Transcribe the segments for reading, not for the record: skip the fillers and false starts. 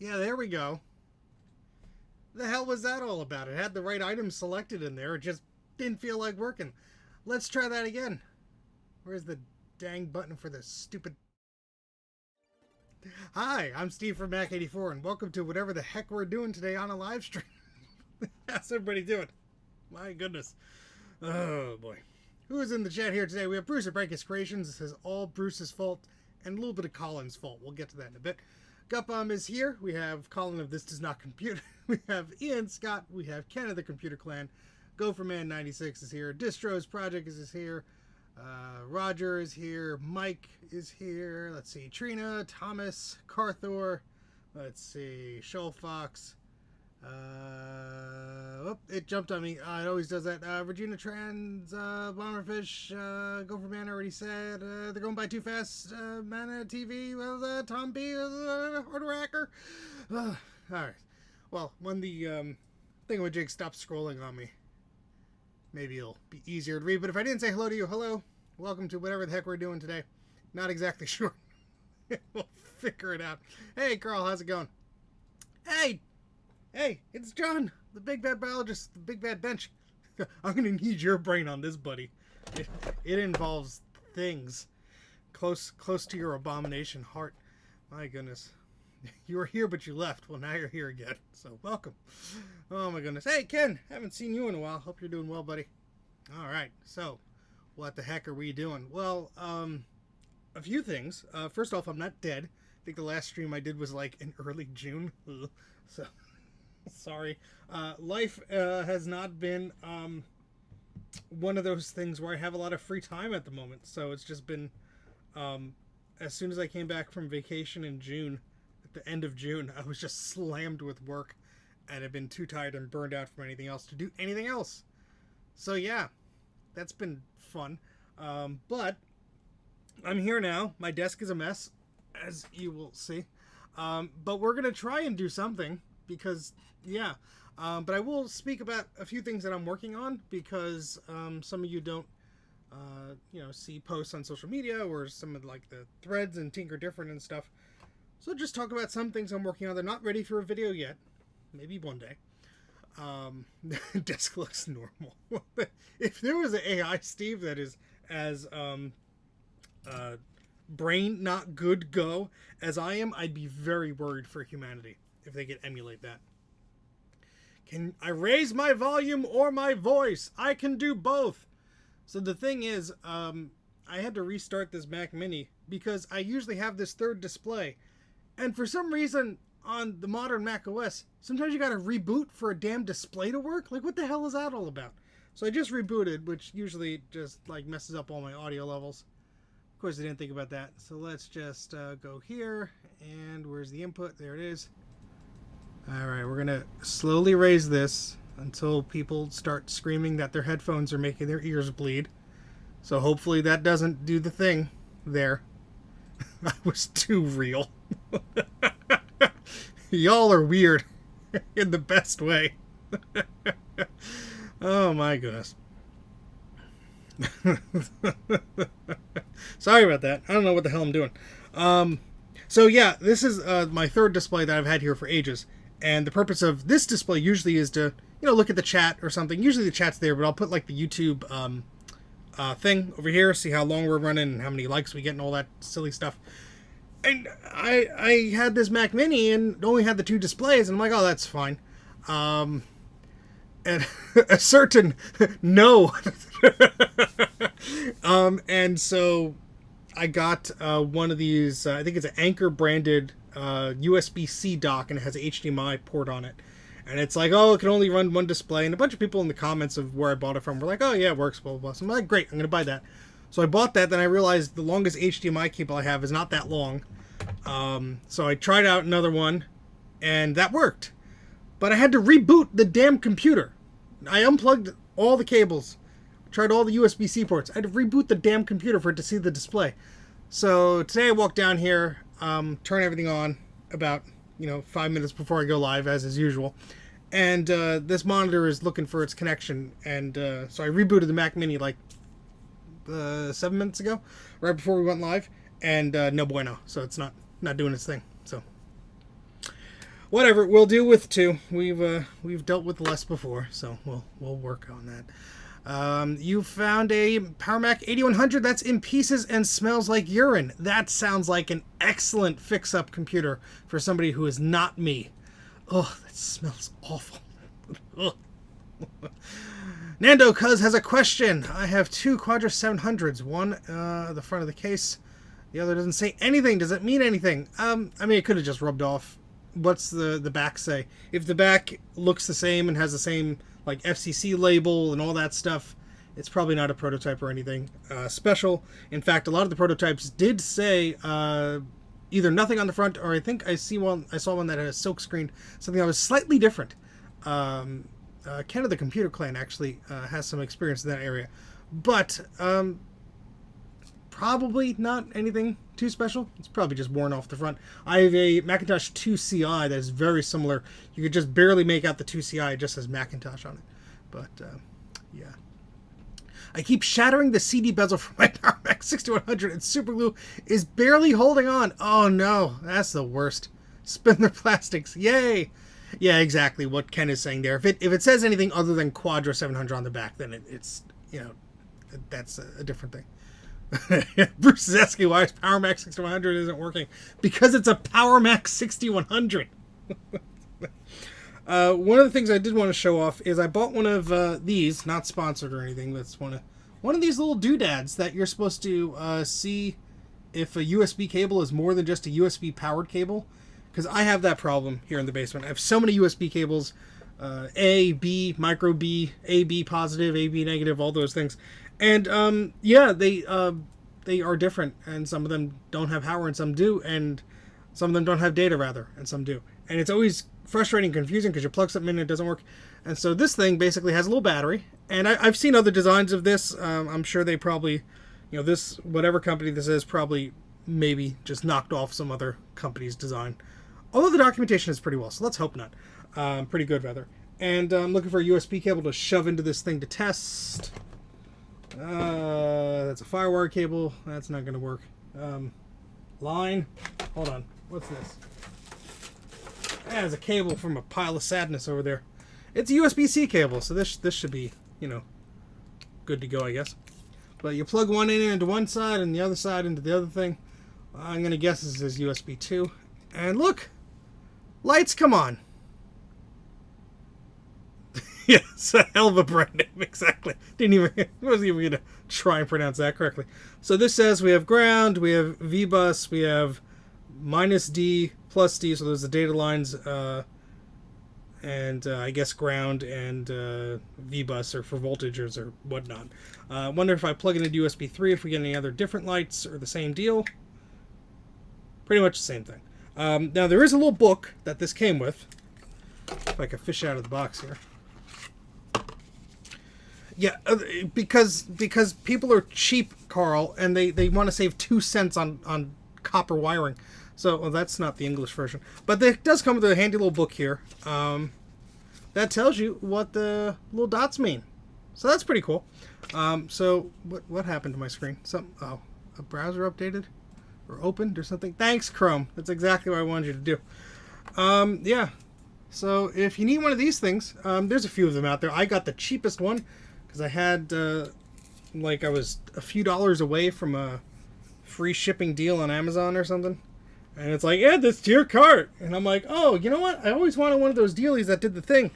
Yeah, there we go. The hell was that all about? It had the right items selected in there. It just didn't feel like working. Let's try that again. Where's the dang button for this stupid... Hi, I'm Steve from Mac84, and welcome to whatever the heck we're doing today on a live stream. How's everybody doing? My goodness. Oh, boy. Who is in the chat here today? We have Bruce at Breakus Creations. This is all Bruce's fault and a little bit of Colin's fault. We'll get to that in a bit. Gutbomb is here. We have Colin of This Does Not Compute. We have Ian Scott. We have Ken of the Computer Clan. Gopherman96 is here. Distro's Project is here. Roger is here. Mike is here. Let's see. Trina, Thomas, Carthor. Let's see. Shoalfox. Oh, it jumped on me. It always does that. Regina Trans, Bomberfish, Gopherman already said. They're going by too fast. Mana TV, Tom B, Order Hacker. Alright. Well, when the thingamajig stops scrolling on me, maybe it'll be easier to read. But if I didn't say hello to you, hello. Welcome to whatever the heck we're doing today. Not exactly sure. We'll figure it out. Hey, Carl, how's it going? Hey, it's John, the big bad biologist, the big bad bench. I'm going to need your brain on this, buddy. It involves things close to your abomination heart. My goodness. You were here, but you left. Well, now you're here again. So, welcome. Oh, my goodness. Hey, Ken. Haven't seen you in a while. Hope you're doing well, buddy. All right. So, what the heck are we doing? Well, a few things. First off, I'm not dead. I think the last stream I did was like in early June. So... Sorry. Life has not been one of those things where I have a lot of free time at the moment. So it's just been, as soon as I came back from vacation in June, at the end of June, I was just slammed with work and I've been too tired and burned out from anything else to do anything else. So yeah, that's been fun. But I'm here now. My desk is a mess, as you will see. But we're going to try and do something. Because, yeah, but I will speak about a few things that I'm working on because some of you don't, see posts on social media or some of like the threads and Tinker Different and stuff. So just talk about some things I'm working on. They're not ready for a video yet. Maybe one day. Desk looks normal. If there was an AI Steve that is as brain not good go as I am, I'd be very worried for humanity. If they could emulate that. Can I raise my volume or my voice? I can do both. So the thing is, I had to restart this Mac Mini because I usually have this third display. And for some reason, on the modern Mac OS, sometimes you gotta reboot for a damn display to work? Like, what the hell is that all about? So I just rebooted, which usually just, like, messes up all my audio levels. Of course, I didn't think about that. So let's just go here. And where's the input? There it is. Alright, we're going to slowly raise this until people start screaming that their headphones are making their ears bleed. So hopefully that doesn't do the thing there. I was too real. Y'all are weird in the best way. Oh my goodness. Sorry about that. I don't know what the hell I'm doing. So yeah, this is my third display that I've had here for ages. And the purpose of this display usually is to, look at the chat or something. Usually the chat's there, but I'll put like the YouTube thing over here, see how long we're running and how many likes we get and all that silly stuff. And I had this Mac Mini and only had the 2 displays, and I'm like, oh, that's fine. And a certain no. And so I got one of these, I think it's an Anchor branded USB-C dock, and it has an HDMI port on it. And it's like, oh, it can only run 1 display. And a bunch of people in the comments of where I bought it from were like, oh, yeah, it works, blah, blah, blah. So I'm like, great, I'm going to buy that. So I bought that. Then I realized the longest HDMI cable I have is not that long. So I tried out another one, and that worked. But I had to reboot the damn computer. I unplugged all the cables, tried all the USB-C ports. I had to reboot the damn computer for it to see the display. So today I walked down here, turn everything on about 5 minutes before I go live, as is usual. And this monitor is looking for its connection. And so I rebooted the Mac Mini like 7 minutes ago, right before we went live. And no bueno. So it's not doing its thing. So whatever, we'll deal with 2. We've dealt with less before, so we'll work on that. You found a Power Mac 8100 that's in pieces and smells like urine. That sounds like an excellent fix-up computer for somebody who is not me. Oh, that smells awful. Nando Cuz has a question. I have 2 Quadra 700s. One the front of the case. The other doesn't say anything. Does it mean anything? I mean, it could have just rubbed off. What's the back say? If the back looks the same and has the same like FCC label and all that stuff, it's probably not a prototype or anything special. In fact, a lot of the prototypes did say either nothing on the front, or I think I saw one that had a silk screen, something that was slightly different. Ken of the Computer Clan actually has some experience in that area, but probably not anything too special. It's probably just worn off the front. I have a Macintosh 2 CI that is very similar. You could just barely make out the 2 CI. It just says Macintosh on it. But, yeah. I keep shattering the CD bezel from my Power Mac 6100, and Super Glue is barely holding on. Oh, no. That's the worst. Spin their plastics. Yay! Yeah, exactly what Ken is saying there. If it says anything other than Quadra 700 on the back, then it's that's a different thing. Bruce is asking why his Power Mac 6100 isn't working. Because it's a Power Mac 6100. One of the things I did want to show off is I bought one of these, not sponsored or anything, but it's one of these little doodads that you're supposed to see if a USB cable is more than just a USB powered cable. Because I have that problem here in the basement. I have so many USB cables, A, B, micro B, AB positive, AB negative, all those things. And yeah, they are different, and some of them don't have power and some do, and some of them don't have data rather, and some do. And it's always frustrating and confusing because you plug something in and it doesn't work. And so this thing basically has a little battery, and I've seen other designs of this. I'm sure they probably, this, whatever company this is, probably maybe just knocked off some other company's design. Although the documentation is pretty well, so let's hope not. Pretty good rather. And I'm looking for a USB cable to shove into this thing to test. That's a firewire cable. That's not going to work. Line. Hold on. What's this? There's a cable from a pile of sadness over there. It's a USB-C cable, so this should be, good to go, I guess. But you plug one in into one side and the other side into the other thing. I'm going to guess this is USB 2. And look! Lights come on! Yeah, it's a hell of a brand name, exactly. Wasn't even going to try and pronounce that correctly. So this says we have ground, we have V-bus, we have -D, +D, so those are the data lines, and I guess ground and V-bus are for voltages or whatnot. I wonder if I plug it into USB 3, if we get any other different lights or the same deal. Pretty much the same thing. Now there is a little book that this came with. If I can fish out of the box here. Yeah, because people are cheap, Carl, and they want to save 2 cents on copper wiring. So, well, that's not the English version. But it does come with a handy little book here. That tells you what the little dots mean. So that's pretty cool. So, what happened to my screen? A browser updated? Or opened or something? Thanks, Chrome. That's exactly what I wanted you to do. Yeah. So, if you need one of these things, there's a few of them out there. I got the cheapest one, because I had like I was a few dollars away from a free shipping deal on Amazon or something. And it's like, add this to your cart. And I'm like, oh, you know what? I always wanted one of those dealies that did the thing.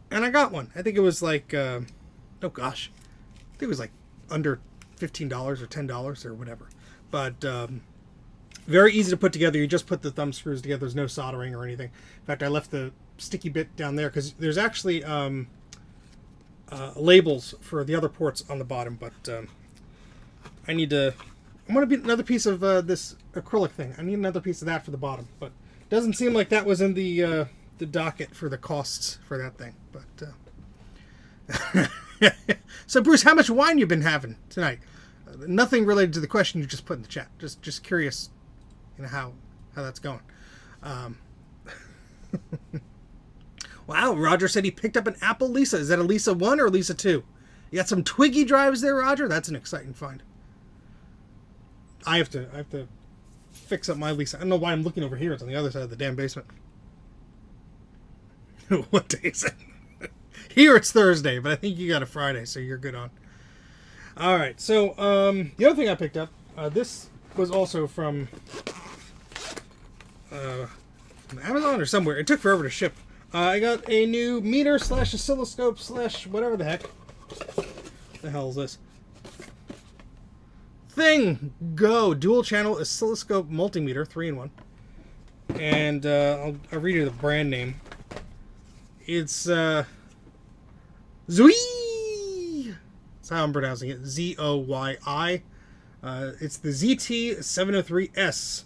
And I got one. I think it was like, oh gosh. I think it was like under $15 or $10 or whatever. But very easy to put together. You just put the thumb screws together. There's no soldering or anything. In fact, I left the sticky bit down there because there's actually labels for the other ports on the bottom. But I want to be another piece of this acrylic thing. I need another piece of that for the bottom. But it doesn't seem like that was in the docket for the costs for that thing. But so, Bruce, how much wine you been having tonight? Nothing related to the question you just put in the chat. Just curious, how that's going. Wow, Roger said he picked up an Apple Lisa. Is that a Lisa 1 or a Lisa 2? You got some Twiggy drives there, Roger? That's an exciting find. I have to fix up my Lisa. I don't know why I'm looking over here. It's on the other side of the damn basement. What day is it? Here it's Thursday, but I think you got a Friday, so you're good on. All right, so the other thing I picked up, this was also from Amazon or somewhere. It took forever to ship. I got a new meter / oscilloscope / whatever the heck. What the hell is this? Thing Go dual channel oscilloscope multimeter 3-in-1. And I'll read you the brand name. It's Zoy. That's how I'm pronouncing it. ZOYI. It's the ZT703S.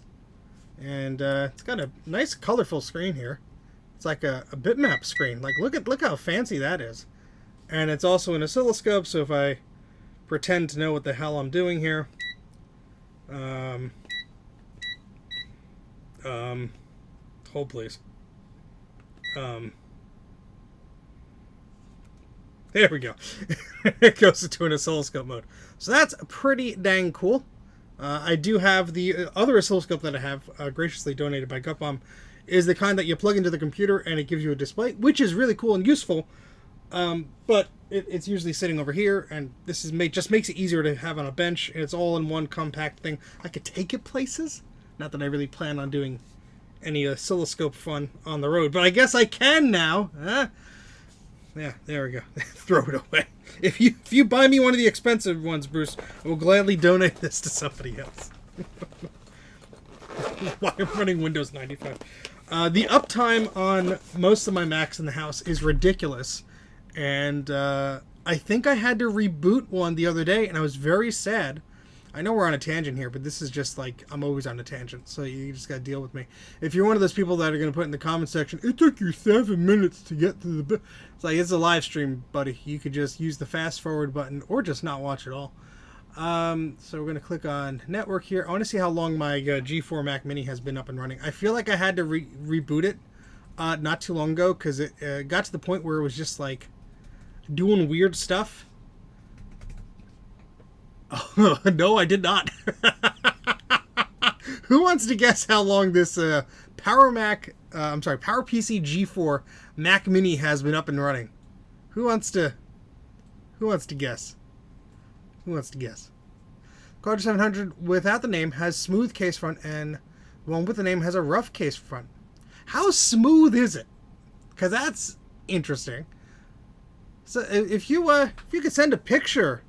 And it's got a nice colorful screen here. It's like a bitmap screen. Like look how fancy that is. And it's also an oscilloscope, so if I pretend to know what the hell I'm doing here. Hold please. There we go. It goes into an oscilloscope mode. So that's pretty dang cool. I do have the other oscilloscope that I have graciously donated by Gutbomb is the kind that you plug into the computer and it gives you a display, which is really cool and useful. But it's usually sitting over here, and this is just makes it easier to have on a bench, and it's all in one compact thing. I could take it places. Not that I really plan on doing any oscilloscope fun on the road, but I guess I can now. Yeah, there we go. Throw it away. If you buy me one of the expensive ones, Bruce, I will gladly donate this to somebody else. While I'm running Windows 95. The uptime on most of my Macs in the house is ridiculous. And I think I had to reboot one the other day, and I was very sad. I know we're on a tangent here, but this is just like, I'm always on a tangent, so you just gotta deal with me. If you're one of those people that are gonna put in the comment section, it took you 7 minutes to get to the... It's like, it's a live stream, buddy. You could just use the fast forward button, or just not watch it all. So we're gonna click on network here. I wanna see how long my G4 Mac Mini has been up and running. I feel like I had to reboot it not too long ago, because it got to the point where it was just like doing weird stuff. Oh, no, I did not. Who wants to guess how long this PowerPC G4 Mac Mini has been up and running? Who wants to guess? Who wants to guess? Quadra 700 without the name has smooth case front, and the one with the name has a rough case front. How smooth is it? Because that's interesting. So if you could send a picture,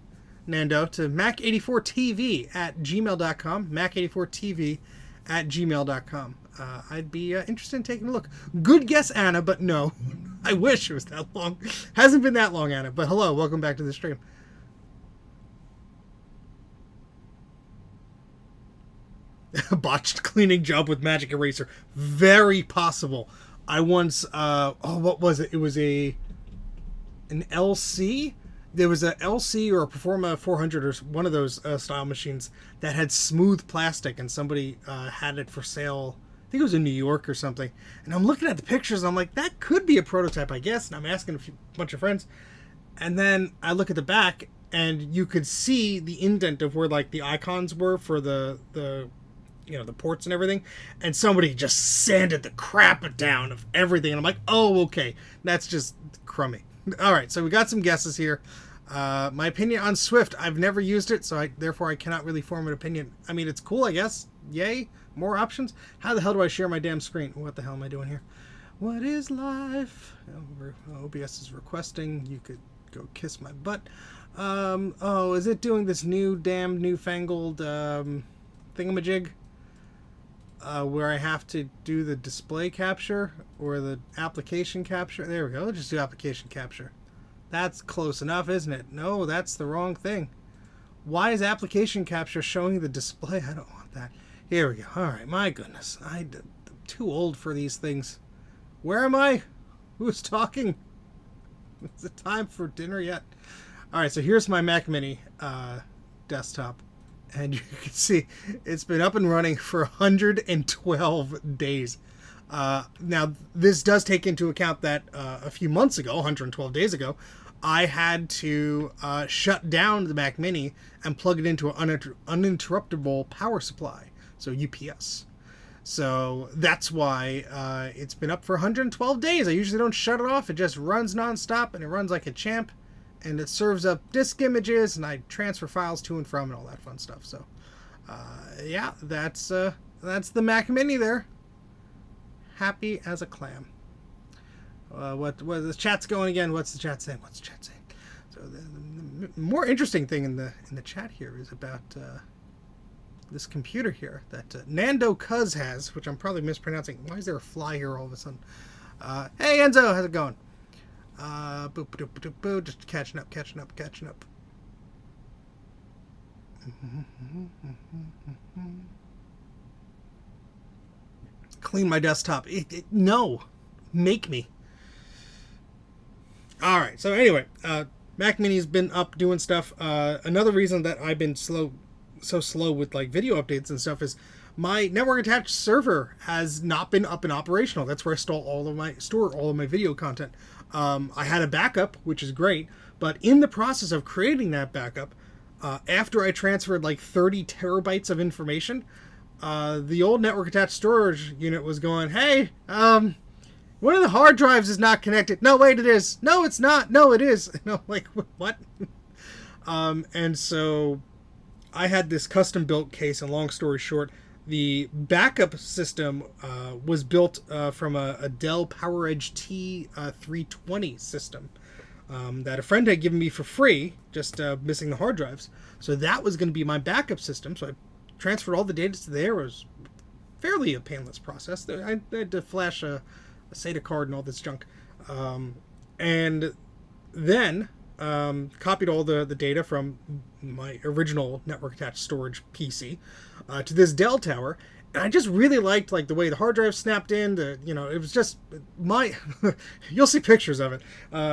Nando, to mac84tv@gmail.com, mac84tv@gmail.com. I'd be interested in taking a look. Good guess, Anna, but no. I wish it was that long. Hasn't been that long, Anna, but hello, welcome back to the stream. Botched cleaning job with magic eraser. Very possible. I once, what was it? It was an LC? There was a LC or a Performa 400 or one of those style machines that had smooth plastic, and somebody had it for sale. I think it was in New York or something. And I'm looking at the pictures, and I'm like, that could be a prototype, I guess. And I'm asking a bunch of friends. And then I look at the back, and you could see the indent of where like the icons were for the ports and everything. And somebody just sanded the crap down of everything. And I'm like, oh, okay. That's just crummy. All right, so we got some guesses here. My opinion on Swift, I've never used it, so therefore I cannot really form an opinion. I mean, it's cool, I guess. Yay, more options. How the hell do I share my damn screen? What the hell am I doing here? What is life? OBS is requesting you could go kiss my butt. Oh, is it doing this newfangled thingamajig? Where I have to do the display capture or the application capture. There we go. Let's just do application capture. That's close enough, isn't it? No, that's the wrong thing. Why is application capture showing the display? I don't want that. Here we go. All right, my goodness. I'm too old for these things. Where am I? Who's talking? Is it time for dinner yet? All right, so here's my Mac Mini desktop. And you can see it's been up and running for 112 days. Now, this does take into account that a few months ago, 112 days ago, I had to shut down the Mac Mini and plug it into an uninterruptible power supply, so UPS. So that's why it's been up for 112 days. I usually don't shut it off. It just runs nonstop, and it runs like a champ. And it serves up disk images, and I transfer files to and from and all that fun stuff. So, yeah, that's the Mac Mini there. Happy as a clam. What the chat's going again? What's the chat saying? What's the chat saying? So the more interesting thing in the chat here is about this computer here that Nando Cuz has, which I'm probably mispronouncing. Why is there a fly here all of a sudden? Hey Enzo, how's it going? Just catching up. Clean my desktop. No, make me. All right. So anyway, Mac Mini's been up doing stuff. Another reason that I've been so slow with like video updates and stuff is my network attached server has not been up and operational. That's where I store all of my video content. I had a backup, which is great, but in the process of creating that backup, after I transferred like 30 terabytes of information, the old network attached storage unit was going, hey, one of the hard drives is not connected. No, wait, it is. No, it's not. No, it is. And I'm like, what? And so I had this custom built case, and long story short, the backup system was built from a Dell PowerEdge T320 system that a friend had given me for free, just missing the hard drives. So that was going to be my backup system. So I transferred all the data to there. It was fairly a painless process. I had to flash a SATA card and all this junk. And then copied all the data from my original network attached storage PC to this Dell tower, and I just really liked like the way the hard drive snapped in. It was just my you'll see pictures of it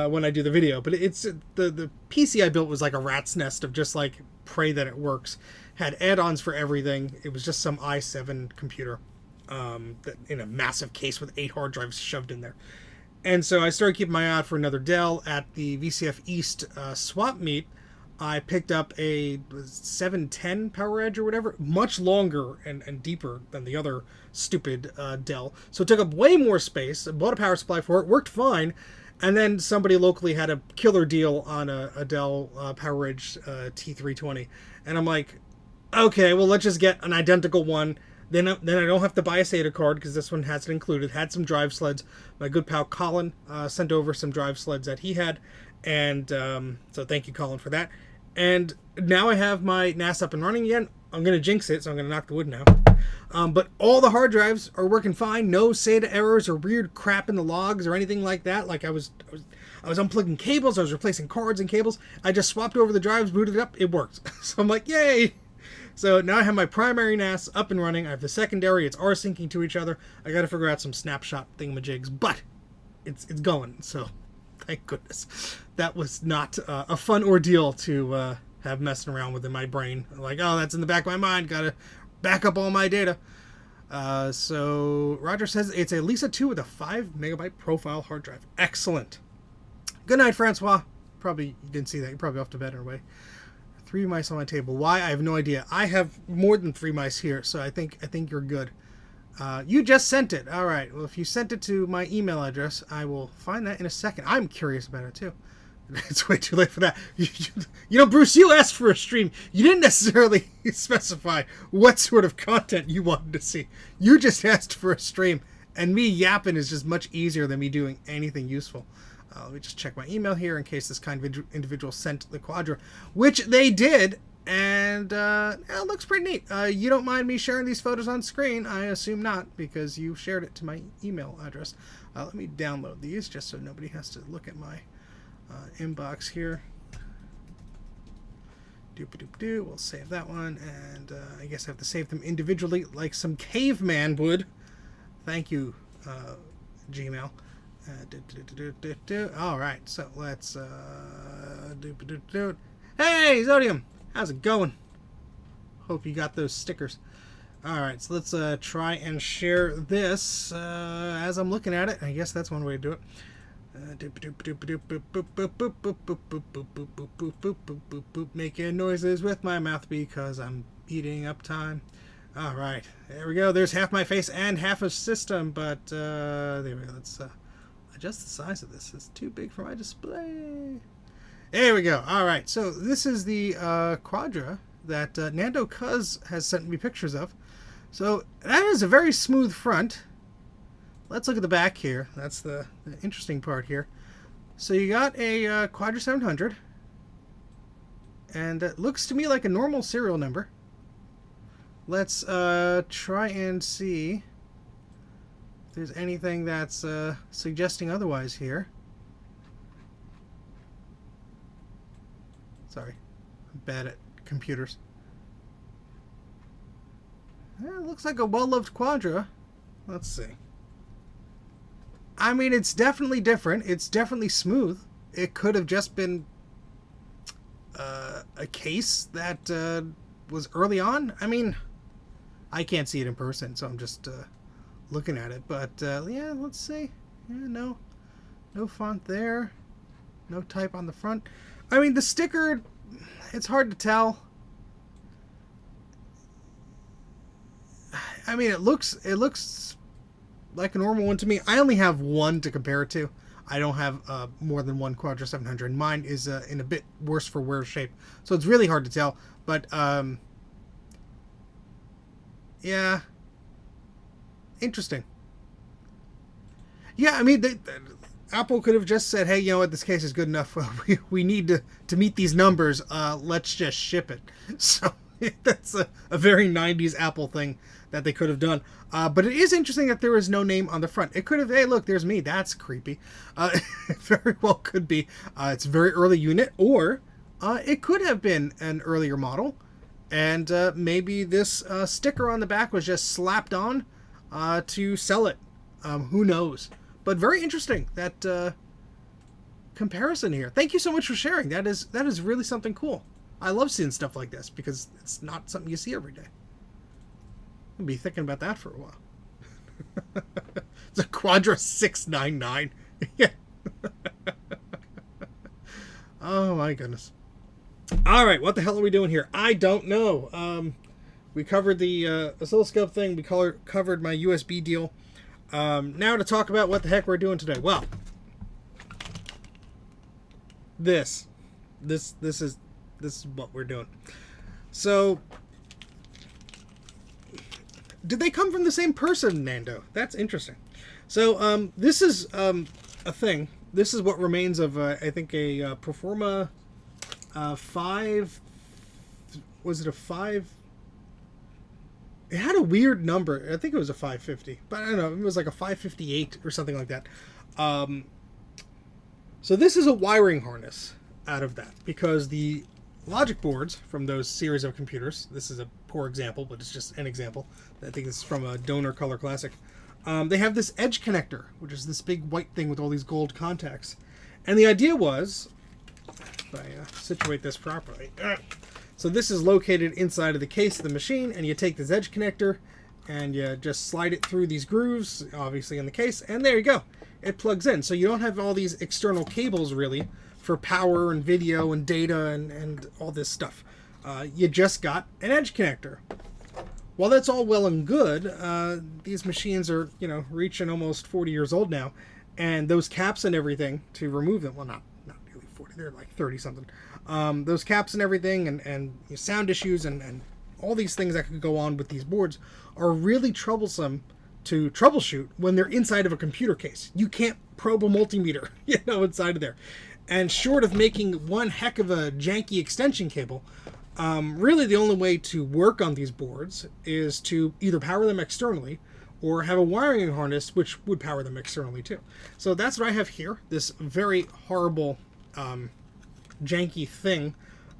when I do the video, but it's the PC I built was like a rat's nest of just like pray that it works. Had add-ons for everything. It was just some i7 computer that in a massive case with 8 hard drives shoved in there. And so I started keeping my eye out for another Dell. At the VCF East swap meet, I picked up a 710 PowerEdge or whatever, much longer and deeper than the other stupid Dell. So it took up way more space. I bought a power supply for it, worked fine, and then somebody locally had a killer deal on a Dell PowerEdge T320. And I'm like, okay, well, let's just get an identical one. Then I don't have to buy a SATA card because this one has it included. Had some drive sleds. My good pal Colin sent over some drive sleds that he had. And so thank you, Colin, for that. And now I have my NAS up and running again. I'm going to jinx it, so I'm going to knock the wood now. But all the hard drives are working fine. No SATA errors or weird crap in the logs or anything like that. Like I was unplugging cables. I was replacing cards and cables. I just swapped over the drives, booted it up. It worked. So I'm like, yay! So now I have my primary NAS up and running. I have the secondary. It's R-syncing to each other. I got to figure out some snapshot thingamajigs, but it's going. So thank goodness. That was not a fun ordeal to have messing around with in my brain. Like, oh, that's in the back of my mind. Got to back up all my data. So Roger says it's a Lisa 2 with a 5 megabyte profile hard drive. Excellent. Good night, Francois. Probably you didn't see that. You're probably off to bed anyway. 3 mice on my table. Why? I have no idea. I have more than 3 mice here, so I think you're good. You just sent it. All right. Well, if you sent it to my email address, I will find that in a second. I'm curious about it too. It's way too late for that. You know, Bruce, you asked for a stream. You didn't necessarily specify what sort of content you wanted to see. You just asked for a stream, and me yapping is just much easier than me doing anything useful. Let me just check my email here in case this kind of individual sent the Quadra, which they did, and it looks pretty neat. You don't mind me sharing these photos on screen? I assume not, because you shared it to my email address. Let me download these just so nobody has to look at my inbox here. Doop-a-doop-doo. We'll save that one, and I guess I have to save them individually like some caveman would. Thank you, Gmail. Alright, so let's hey, Zodium! How's it going? Hope you got those stickers. Alright, so let's try and share this as I'm looking at it. I guess that's one way to do it. Making noises with my mouth because I'm eating uptime. Alright, there we go. There's half my face and half a system, but there we go. Let's adjust the size of this. It's too big for my display. There we go. Alright, so this is the Quadra that Nando Cuz has sent me pictures of. So that is a very smooth front. Let's look at the back here. That's the interesting part here. So you got a Quadra 700, and it looks to me like a normal serial number. Let's try and see if there's anything that's suggesting otherwise here. Sorry, I'm bad at computers. It looks like a well-loved Quadra. Let's see. I mean, it's definitely different. It's definitely smooth. It could have just been a case that was early on. I mean, I can't see it in person, so I'm just looking at it. But yeah, let's see. Yeah, no font there. No type on the front. I mean, the sticker, it's hard to tell. I mean, it looks like a normal one to me. I only have one to compare it to. I don't have more than one Quadra 700. Mine is in a bit worse for wear shape, so it's really hard to tell. But yeah, interesting. Yeah, I mean, Apple could have just said, "Hey, you know what? This case is good enough. We need to meet these numbers. Let's just ship it." So that's a very 90s Apple thing that they could have done. But it is interesting that there is no name on the front. It could have, hey, look, there's me. That's creepy. It very well could be. It's a very early unit, or it could have been an earlier model, and maybe this sticker on the back was just slapped on to sell it. Who knows? But very interesting, that comparison here. Thank you so much for sharing. That is really something cool. I love seeing stuff like this because it's not something you see every day. I'll be thinking about that for a while. It's a Quadra 699. Yeah. Oh my goodness. All right, what the hell are we doing here? I don't know. We covered the oscilloscope thing. We covered my USB deal. Now to talk about what the heck we're doing today. Well, this is what we're doing. So, did they come from the same person, Nando? That's interesting. So, this is a thing. This is what remains of, I think, a Performa 5. Was it a 5? It had a weird number. I think it was a 550, but I don't know. It was like a 558 or something like that. So this is a wiring harness out of that, because the logic boards from those series of computers, this is a poor example, but it's just an example. I think it's from a Donor Color Classic. They have this edge connector, which is this big white thing with all these gold contacts. And the idea was, if I situate this properly, so this is located inside of the case of the machine, and you take this edge connector and you just slide it through these grooves, obviously in the case, and there you go. It plugs in. So you don't have all these external cables really for power and video and data and all this stuff. You just got an edge connector. While that's all well and good, these machines are, reaching almost 40 years old now, and those caps and everything to remove them, well, not nearly 40, they're like 30 something. Those caps and everything, and sound issues and all these things that could go on with these boards are really troublesome to troubleshoot when they're inside of a computer case. You can't probe a multimeter, inside of there. And short of making one heck of a janky extension cable, really the only way to work on these boards is to either power them externally or have a wiring harness which would power them externally too. So that's what I have here, this very horrible janky thing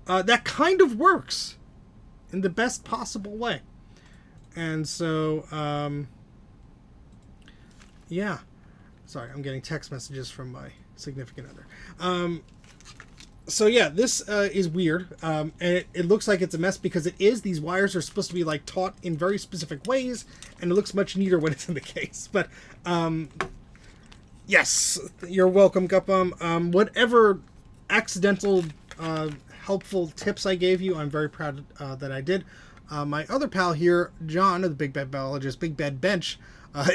that kind of works in the best possible way. And so yeah, sorry, I'm getting text messages from my significant other. So yeah, this is weird, and it looks like it's a mess because it is. These wires are supposed to be like taut in very specific ways, and it looks much neater when it's in the case. But yes, you're welcome, Gupum. Whatever accidental helpful tips I gave you, I'm very proud that I did. My other pal here, John, the Big Bad Biologist, Big Bad Bench,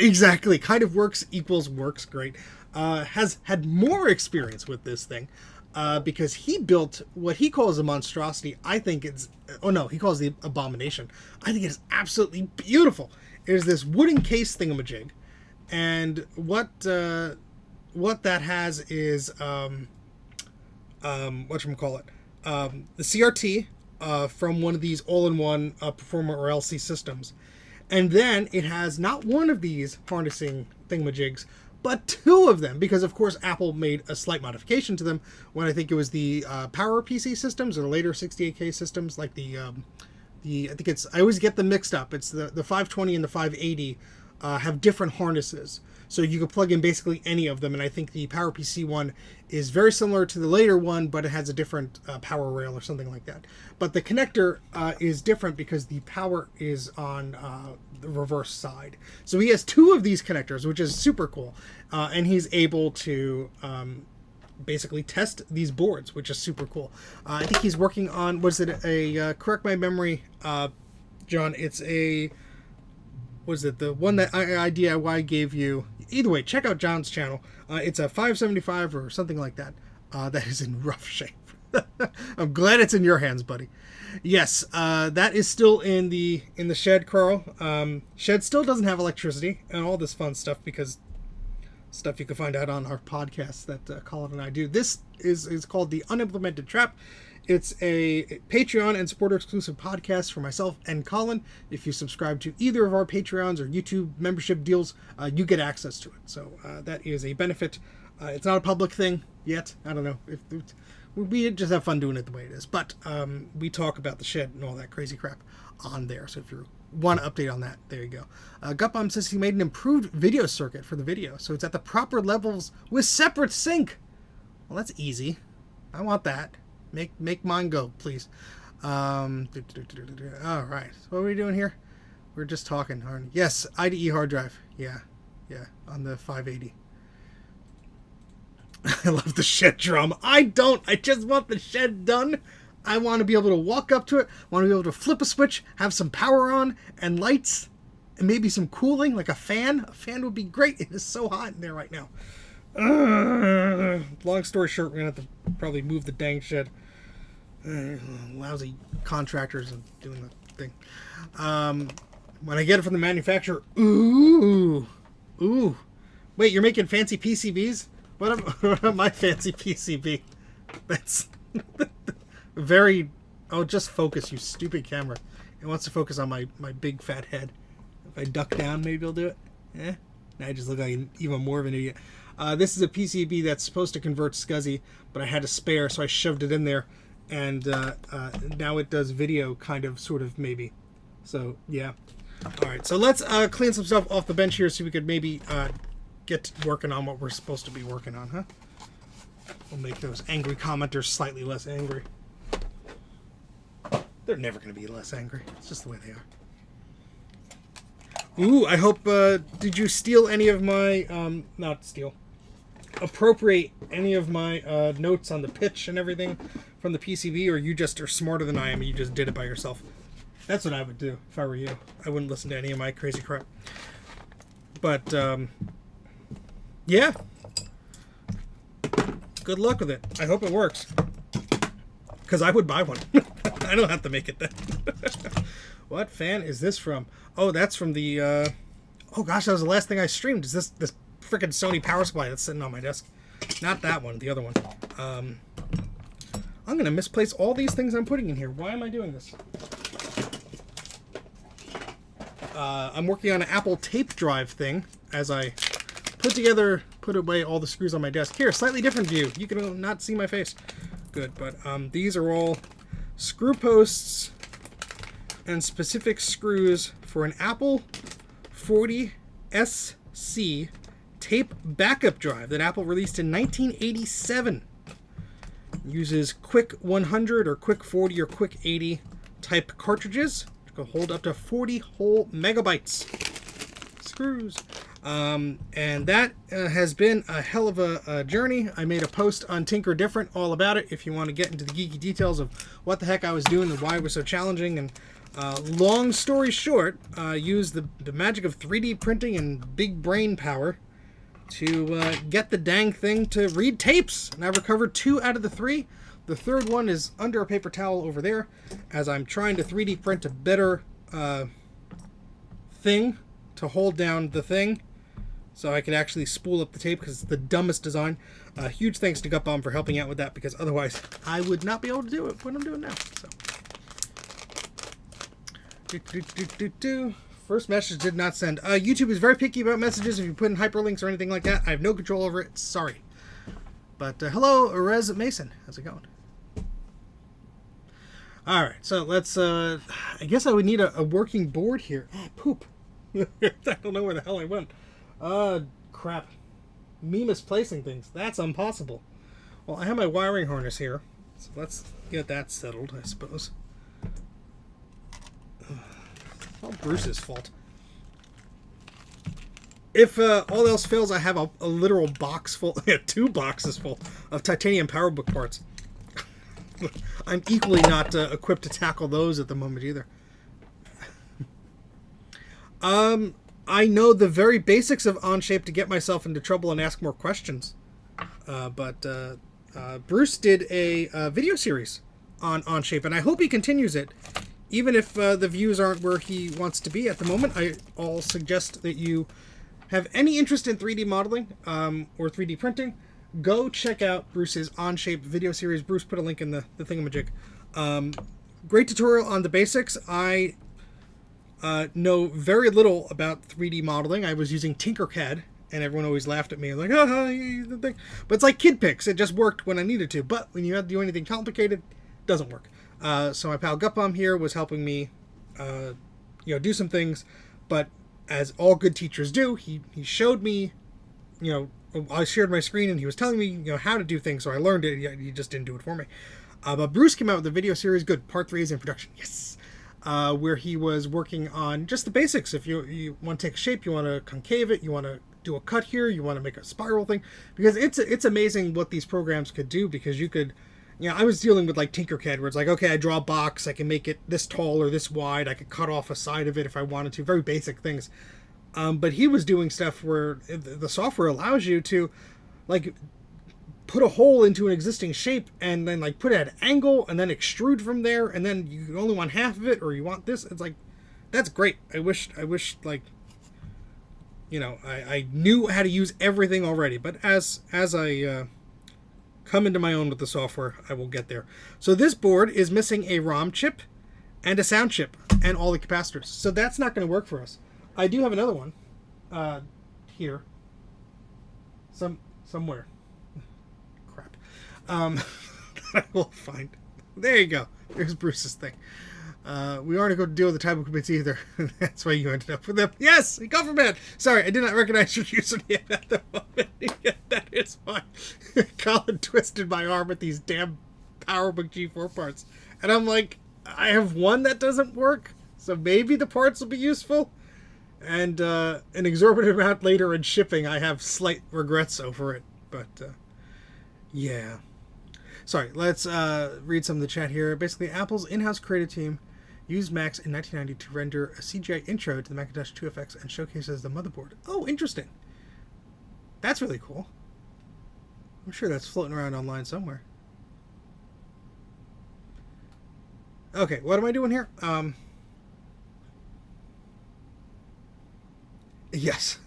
exactly, kind of works equals works great, has had more experience with this thing. Because he built what he calls a monstrosity. I think it's... Oh, no, he calls the abomination. I think it is absolutely beautiful. It is this wooden case thingamajig. And what that has is... whatchamacallit? The CRT from one of these all-in-one Performer or LC systems. And then it has not one of these harnessing thingamajigs, but two of them, because of course Apple made a slight modification to them when I think it was the PowerPC systems or the later 68K systems, like I think it's, I always get them mixed up. It's the 520 and the 580 have different harnesses. So you can plug in basically any of them, and I think the PowerPC one is very similar to the later one, but it has a different power rail or something like that. But the connector is different because the power is on the reverse side. So he has two of these connectors, which is super cool, and he's able to basically test these boards, which is super cool. I think he's working on, was it correct my memory, John, it's a... Was it the one that I DIY gave you? Either way, check out John's channel. It's a 575 or something like that. That is in rough shape. I'm glad it's in your hands, buddy. Yes, that is still in the shed, Carl. Shed still doesn't have electricity and all this fun stuff, because stuff you can find out on our podcast that Colin and I do. This is called The Unimplemented Trap. It's a Patreon and supporter exclusive podcast for myself and Colin. If you subscribe to either of our Patreons or YouTube membership deals, you get access to it. So that is a benefit. It's not a public thing yet. I don't know. We just have fun doing it the way it is. But we talk about the shed and all that crazy crap on there. So if you want to update on that, there you go. Gutbomb says he made an improved video circuit for the video. So it's at the proper levels with separate sync. Well, that's easy. I want that. Make mine go, please. All right. So what are we doing here? We're just talking, aren't we? Yes, IDE hard drive. Yeah, on the 580. I love the shed drum. I just want the shed done. I want to be able to walk up to it. I want to be able to flip a switch, have some power on, and lights, and maybe some cooling, like a fan. A fan would be great. It is so hot in there right now. Long story short, we're going to have to probably move the dang shed. Lousy contractors and doing the thing. When I get it from the manufacturer, ooh. Wait, you're making fancy PCBs? What about my fancy PCB? That's very... Oh, just focus, you stupid camera. It wants to focus on my big fat head. If I duck down, maybe it'll do it. Now I just look like even more of an idiot. This is a PCB that's supposed to convert SCSI, but I had a spare, so I shoved it in there. And now it does video, kind of, sort of, maybe. So, yeah. Alright, so let's clean some stuff off the bench here so we could maybe get working on what we're supposed to be working on, huh? We'll make those angry commenters slightly less angry. They're never going to be less angry. It's just the way they are. Ooh, I hope, did you steal any of my, not steal, appropriate any of my notes on the pitch and everything from the PCB, or you just are smarter than I am and you just did it by yourself? That's what I would do if I were you. I wouldn't listen to any of my crazy crap. But, yeah. Good luck with it. I hope it works. Because I would buy one. I don't have to make it then. What fan is this from? Oh, that's from the... Oh gosh, that was the last thing I streamed. Is this freaking Sony power supply that's sitting on my desk? Not that one, the other one. I'm going to misplace all these things I'm putting in here. Why am I doing this? I'm working on an Apple tape drive thing as I put away all the screws on my desk. Here, slightly different view. You can not see my face. Good, but these are all screw posts and specific screws for an Apple 40SC tape backup drive that Apple released in 1987. Uses Quick 100 or Quick 40 or Quick 80 type cartridges, which can hold up to 40 whole megabytes. Screws. And that has been a hell of a journey. I made a post on Tinker Different all about it if you want to get into the geeky details of what the heck I was doing and why it was so challenging. And long story short, used the magic of 3D printing and big brain power to get the dang thing to read tapes. And I've recovered 2 out of the 3. The third one is under a paper towel over there as I'm trying to 3D print a better thing to hold down the thing so I could actually spool up the tape because it's the dumbest design. Huge thanks to Gutbomb for helping out with that because otherwise I would not be able to do it what I'm doing now. So. First message did not send. YouTube is very picky about messages. If you put in hyperlinks or anything like that, I have no control over it. Sorry. But hello, Erez Mason. How's it going? All right, so let's. I guess I would need a working board here. Ah, poop. I don't know where the hell I went. Crap. Me misplacing things. That's impossible. Well, I have my wiring harness here, so let's get that settled, I suppose. All Bruce's fault. If all else fails, I have a literal box full, 2 boxes full of titanium PowerBook parts. I'm equally not equipped to tackle those at the moment either. I know the very basics of Onshape to get myself into trouble and ask more questions. But Bruce did a video series on Onshape, and I hope he continues it. Even if the views aren't where he wants to be at the moment, I'll suggest that you have any interest in 3D modeling or 3D printing, go check out Bruce's Onshape video series. Bruce put a link in the thingamajig. Great tutorial on the basics. I know very little about 3D modeling. I was using Tinkercad, and everyone always laughed at me like, "Ah, the thing." But it's like KidPix. It just worked when I needed to. But when you have to do anything complicated, it doesn't work. So my pal Gutbomb here was helping me, do some things. But as all good teachers do, he showed me, I shared my screen and he was telling me, how to do things. So I learned it. He just didn't do it for me. But Bruce came out with a video series. Good. Part 3 is in production. Yes. Where he was working on just the basics. If you want to take a shape, you want to concave it, you want to do a cut here, you want to make a spiral thing. Because it's amazing what these programs could do, because you could... I was dealing with like Tinkercad, where it's like, okay, I draw a box, I can make it this tall or this wide, I could cut off a side of it if I wanted to, very basic things. But he was doing stuff where the software allows you to, like, put a hole into an existing shape and then, like, put it at an angle and then extrude from there, and then you only want half of it or you want this. It's like, that's great. I wish like, I knew how to use everything already. But as I... come into my own with the software, I will get there. So this board is missing a ROM chip and a sound chip and all the capacitors. So that's not going to work for us. I do have another one here. Somewhere. Crap. I will find. There you go. There's Bruce's thing. We aren't going to deal with the type of bits either. That's why you ended up with them. Yes, government. Sorry, I did not recognize your username at the moment. Yeah, that is why. Colin twisted my arm with these damn PowerBook G4 parts, and I'm like, I have one that doesn't work, so maybe the parts will be useful. And an exorbitant amount later in shipping, I have slight regrets over it. But yeah. Sorry, let's read some of the chat here. Basically, Apple's in-house creative team used Macs in 1990 to render a CGI intro to the Macintosh 2FX and showcases the motherboard. Oh, interesting. That's really cool. I'm sure that's floating around online somewhere. Okay, what am I doing here? Yes.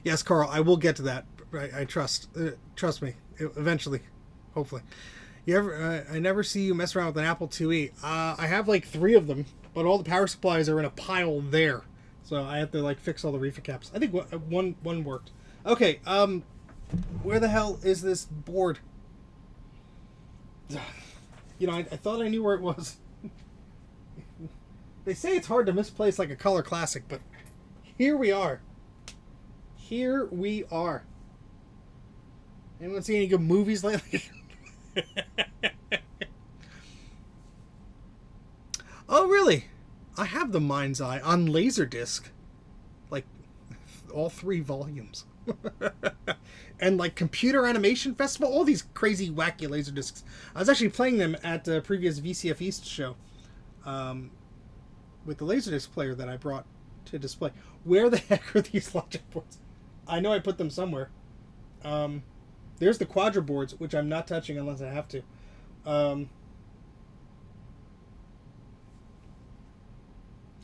Yes, Carl, I will get to that. I trust. Trust me. Eventually. Hopefully. I never see you mess around with an Apple IIe. I have like 3 of them, but all the power supplies are in a pile there. So I have to like fix all the reefer caps. I think one worked. Okay, where the hell is this board? You know, I thought I knew where it was. They say it's hard to misplace like a color classic, but here we are. Here we are. Anyone see any good movies lately? Oh, really? I have the Mind's Eye on Laserdisc. Like, all 3 volumes. And, like, Computer Animation Festival. All these crazy, wacky Laserdiscs. I was actually playing them at the previous VCF East show. With the Laserdisc player that I brought to display. Where the heck are these logic boards? I know I put them somewhere. There's the Quadra boards, which I'm not touching unless I have to.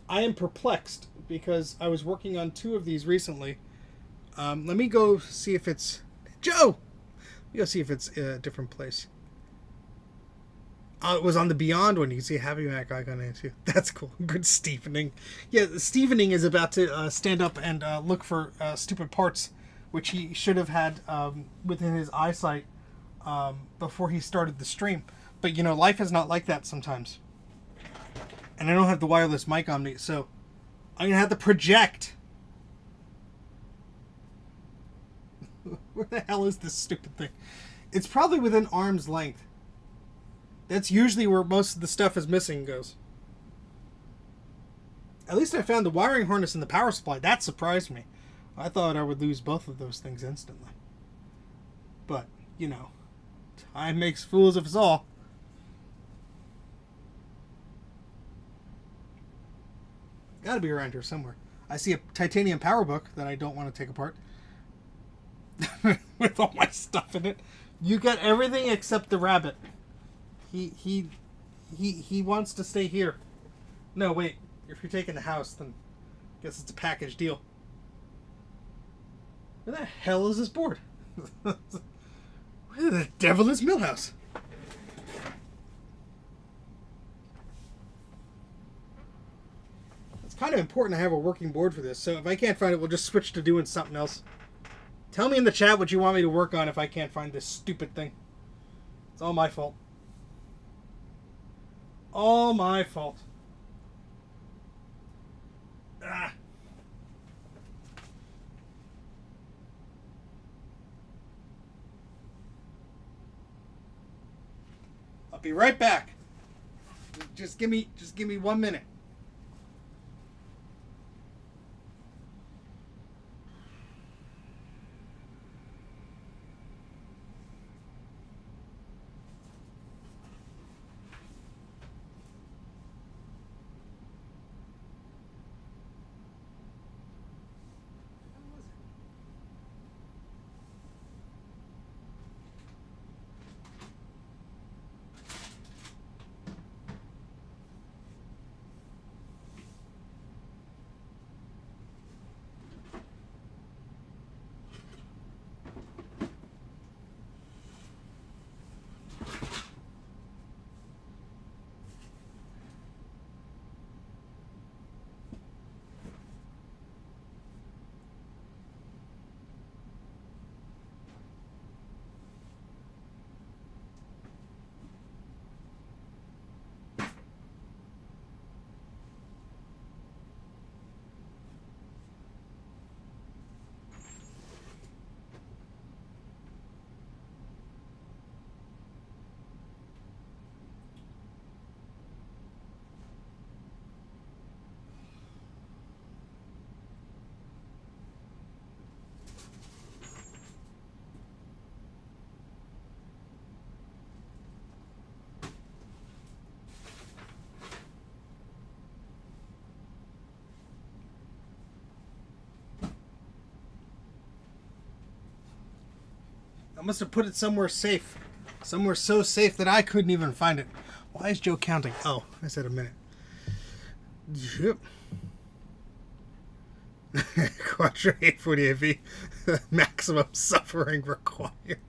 I am perplexed because I was working on 2 of these recently. Let me go see if it's... Joe! Let me go see if it's a different place. It was on the Beyond one. You can see a Happy Mac icon in it too. That's cool. Good Stevening. Yeah, Stevening is about to stand up and look for stupid parts, which he should have had within his eyesight before he started the stream. But, you know, life is not like that sometimes. And I don't have the wireless mic on me, so I'm going to have to project. Where the hell is this stupid thing? It's probably within arm's length. That's usually where most of the stuff is missing goes. At least I found the wiring harness and the power supply. That surprised me. I thought I would lose both of those things instantly. But, you know, time makes fools of us all. Gotta be around here somewhere. I see a titanium power book that I don't want to take apart. With all my stuff in it. You got everything except the rabbit. He wants to stay here. No, wait. If you're taking the house, then I guess it's a package deal. Where the hell is this board? Where the devil is Millhouse? It's kind of important to have a working board for this, so if I can't find it, we'll just switch to doing something else. Tell me in the chat what you want me to work on if I can't find this stupid thing. It's all my fault. All my fault. Ah. I'll be right back. Just give me 1 minute. must have put it somewhere safe. Somewhere so safe that I couldn't even find it. Why is Joe counting? Oh, I said a minute. Yep. Quadra 848V. Maximum suffering required.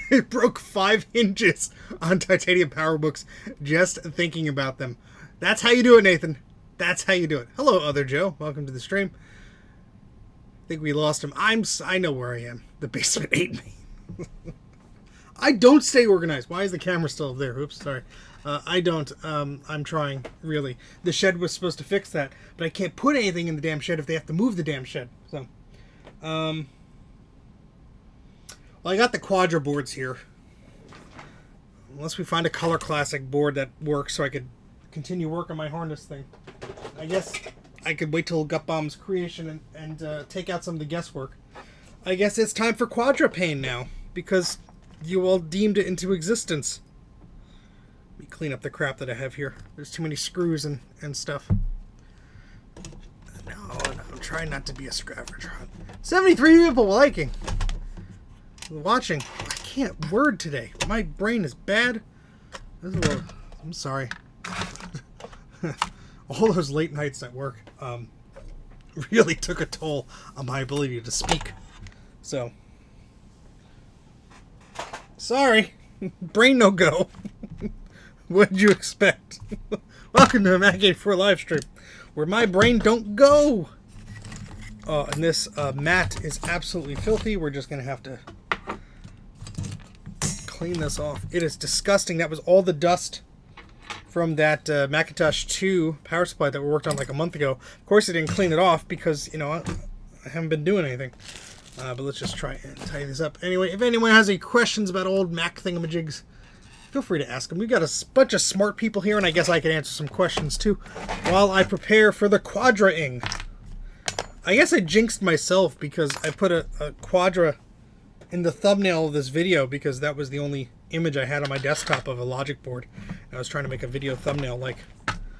It broke 5 hinges on titanium power books just thinking about them. That's how you do it, Nathan. That's how you do it. Hello, other Joe. Welcome to the stream. I think we lost him. I know where I am. The basement ate me. I don't stay organized. Why is the camera still up there? Oops, sorry. I don't. I'm trying, really. The shed was supposed to fix that, but I can't put anything in the damn shed if they have to move the damn shed. So, well, I got the Quadra boards here. Unless we find a color classic board that works so I could continue work on my harness thing. I guess I could wait till Gutbomb's creation and take out some of the guesswork. I guess it's time for Quadra pain now, because you all deemed it into existence. Let me clean up the crap that I have here. There's too many screws and stuff. No, I'm trying not to be a scavenger hunt. 73 people liking. Watching. I can't word today. My brain is bad. I'm sorry. All those late nights at work really took a toll on my ability to speak. So, sorry. Brain no go. What did you expect? Welcome to the Mac 84 live stream, where my brain don't go. And this mat is absolutely filthy. We're just going to have to clean this off. It is disgusting. That was all the dust from that Macintosh 2 power supply that we worked on like a month ago. Of course, I didn't clean it off because, you know, I haven't been doing anything. But let's just try and tidy this up. Anyway, if anyone has any questions about old Mac thingamajigs, feel free to ask them. We've got a bunch of smart people here, and I guess I can answer some questions too while I prepare for the Quadra-ing. I guess I jinxed myself because I put a Quadra in the thumbnail of this video because that was the only image I had on my desktop of a logic board. I was trying to make a video thumbnail like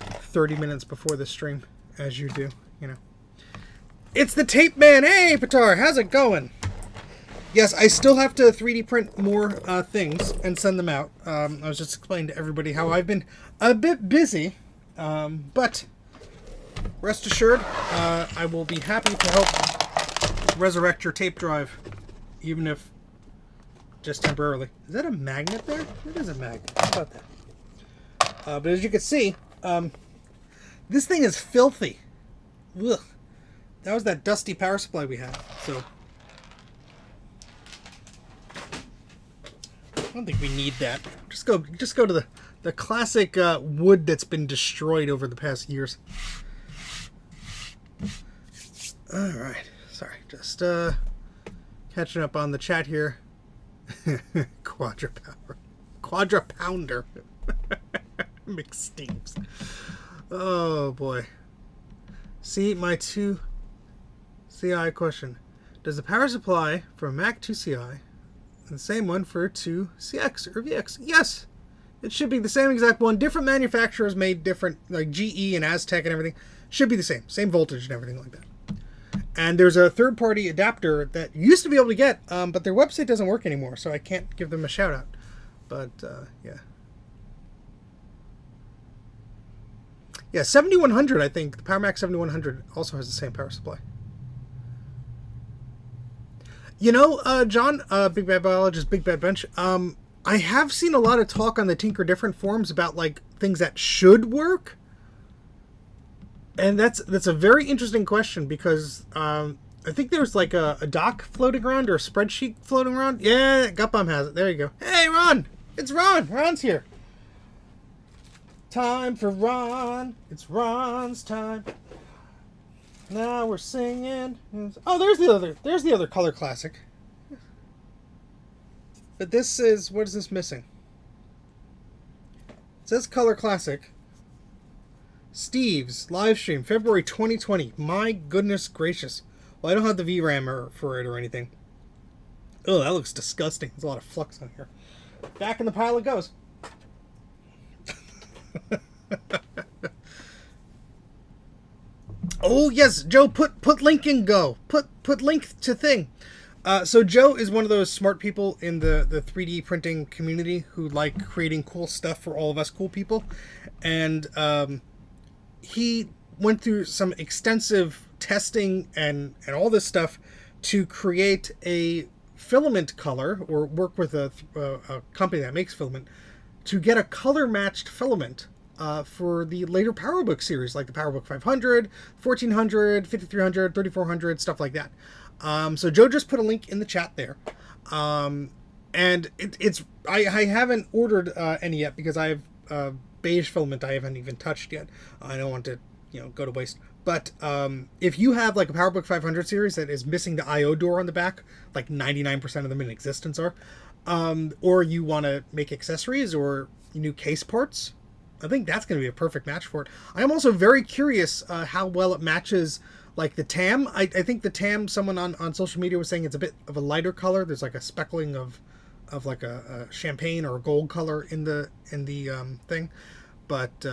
30 minutes before the stream, as you do, you know. It's the Tape Man. Hey, Patar, how's it going? Yes, I still have to 3D print more things and send them out. I was just explaining to everybody how I've been a bit busy, but rest assured, I will be happy to help resurrect your tape drive, even if just temporarily. Is that a magnet there? It is a magnet. How about that? But as you can see, this thing is filthy. Ugh. That was that dusty power supply we had. So I don't think we need that. Just go to the classic wood that's been destroyed over the past years. All right. Sorry, just catching up on the chat here. Quadra pounder. Mixed steams. Oh boy. See my 2CI question. Does the power supply for Mac 2CI the same one for 2CX or VX? Yes. It should be the same exact one. Different manufacturers made different, like GE and Aztec and everything. Should be the same. Same voltage and everything like that. And there's a third-party adapter that you used to be able to get, but their website doesn't work anymore, so I can't give them a shout-out. But, yeah. Yeah, 7100, I think. The PowerMac 7100 also has the same power supply. You know, John, Big Bad Biologist, Big Bad Bench, I have seen a lot of talk on the Tinker Different forums about, like, things that should work. And that's a very interesting question because I think there's like a doc floating around or a spreadsheet floating around. Yeah, Gutbomb has it. There you go. Hey, Ron! It's Ron! Ron's here. Time for Ron. It's Ron's time. Now we're singing. Oh, there's the other color classic. But this is, what is this missing? It says color classic. Steve's live stream, February 2020. My goodness gracious. Well, I don't have the VRAM for it or anything. Oh, that looks disgusting. There's a lot of flux on here. Back in the pile it goes. Oh yes, Joe, put link in Go. Put link to thing. So Joe is one of those smart people in the 3D printing community who like creating cool stuff for all of us cool people, and he went through some extensive testing and all this stuff to create a filament color, or work with a company that makes filament to get a color matched filament for the later PowerBook series, like the PowerBook 500, 1400, 5300, 3400, stuff like that. So Joe just put a link in the chat there. And I haven't ordered any yet because I have beige filament I haven't even touched yet. I don't want to, go to waste. But if you have like a PowerBook 500 series that is missing the I/O door on the back, like 99% of them in existence are, or you want to make accessories or new case parts, I think that's going to be a perfect match for it. I am also very curious how well it matches like the TAM. I think the TAM, someone on social media was saying it's a bit of a lighter color. There's like a speckling of like a champagne or a gold color in the thing, but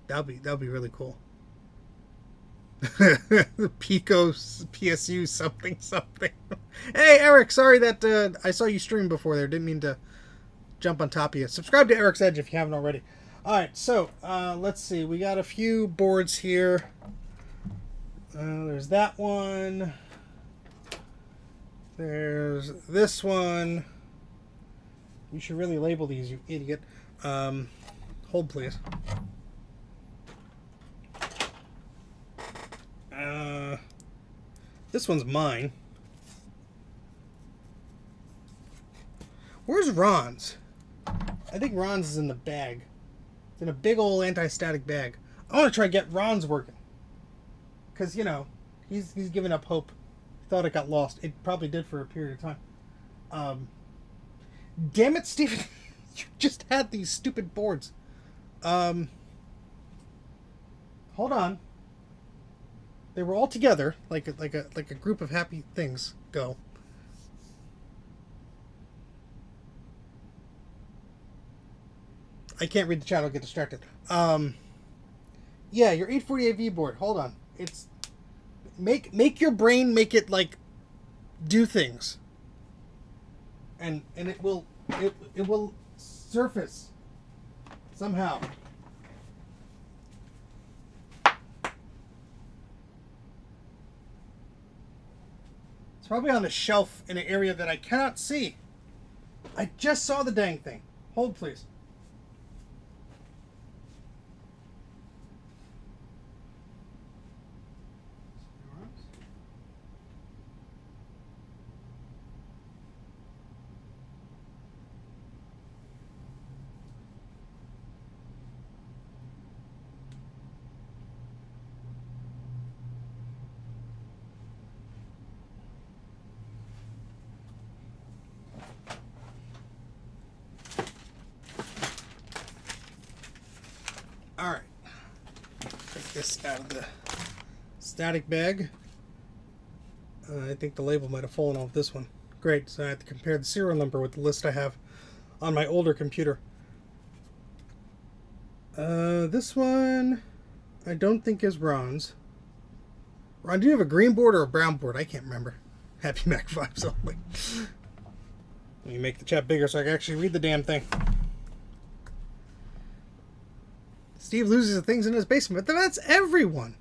that'll be really cool. The PicoPSU something. Hey Eric, sorry that I saw you stream before there. Didn't mean to jump on top of you. Subscribe to Eric's Edge if you haven't already. Alright, so let's see. We got a few boards here. There's that one. There's this one. You should really label these, you idiot. Hold please. This one's mine. Where's Ron's? I think Ron's is in the bag. It's in a big old anti-static bag. I want to try to get Ron's working. Because, he's given up hope. He thought it got lost. It probably did for a period of time. Damn it, Stephen. You just had these stupid boards. Hold on. They were all together, like a group of happy things. Go. I can't read the chat. I'll get distracted. Yeah, your 840AV board. Hold on. It's make your brain make it like do things, and it will surface somehow. It's probably on a shelf in an area that I cannot see. I just saw the dang thing. Hold, please. Alright, take this out of the static bag. I think the label might have fallen off this one. Great, so I have to compare the serial number with the list I have on my older computer. This one I don't think is Ron's. Ron, do you have a green board or a brown board? I can't remember. Happy Mac 5s only. Let me make the chat bigger so I can actually read the damn thing. Steve loses the things in his basement, but that's everyone.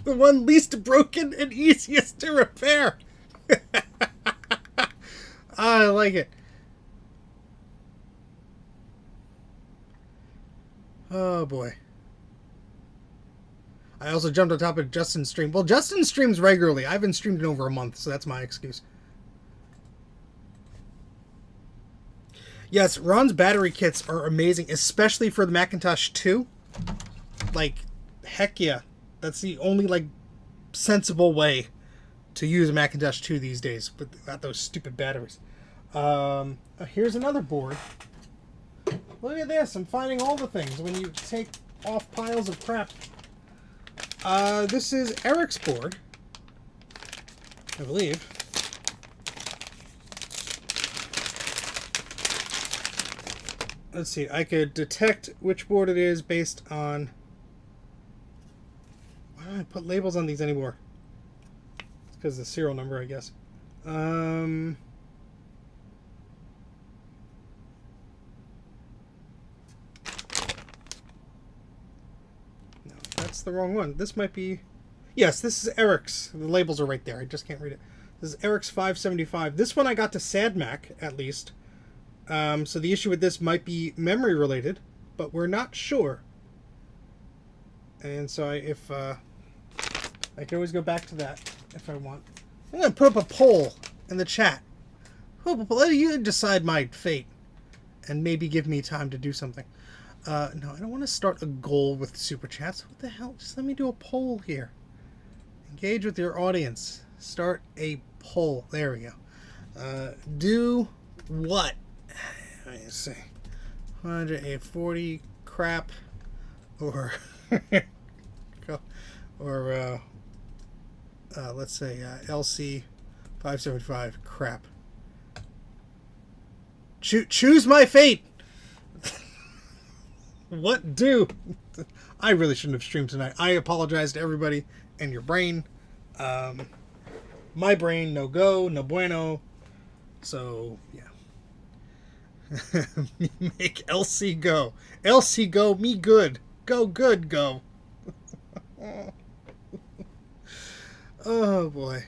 The one least broken and easiest to repair. I like it. Oh boy. I also jumped on top of Justin's stream. Well, Justin streams regularly. I haven't streamed in over a month, so that's my excuse. Yes, Ron's battery kits are amazing, especially for the Macintosh 2. Like, heck yeah. That's the only, like, sensible way to use a Macintosh 2 these days without those stupid batteries. Here's another board. Look at this. I'm finding all the things when you take off piles of crap. This is Eric's board, I believe. Let's see, I could detect which board it is based on I put labels on these anymore. It's because of the serial number, I guess. No, that's the wrong one. This might be... Yes, this is Eric's. The labels are right there. I just can't read it. This is Eric's 575. This one I got to SADMAC, at least. So the issue with this might be memory related, but we're not sure. And so I can always go back to that if I want. I'm going to put up a poll in the chat. Let you decide my fate and maybe give me time to do something. No, I don't want to start a goal with super chats. What the hell? Just let me do a poll here. Engage with your audience. Start a poll. There we go. Do what? Let me see. 140 crap or let's say LC 575 crap. Choose my fate. What do? I really shouldn't have streamed tonight. I apologize to everybody and your brain. My brain, no go, no bueno. So, yeah. Make LC go. LC go, me good. Go good, go. Oh, boy.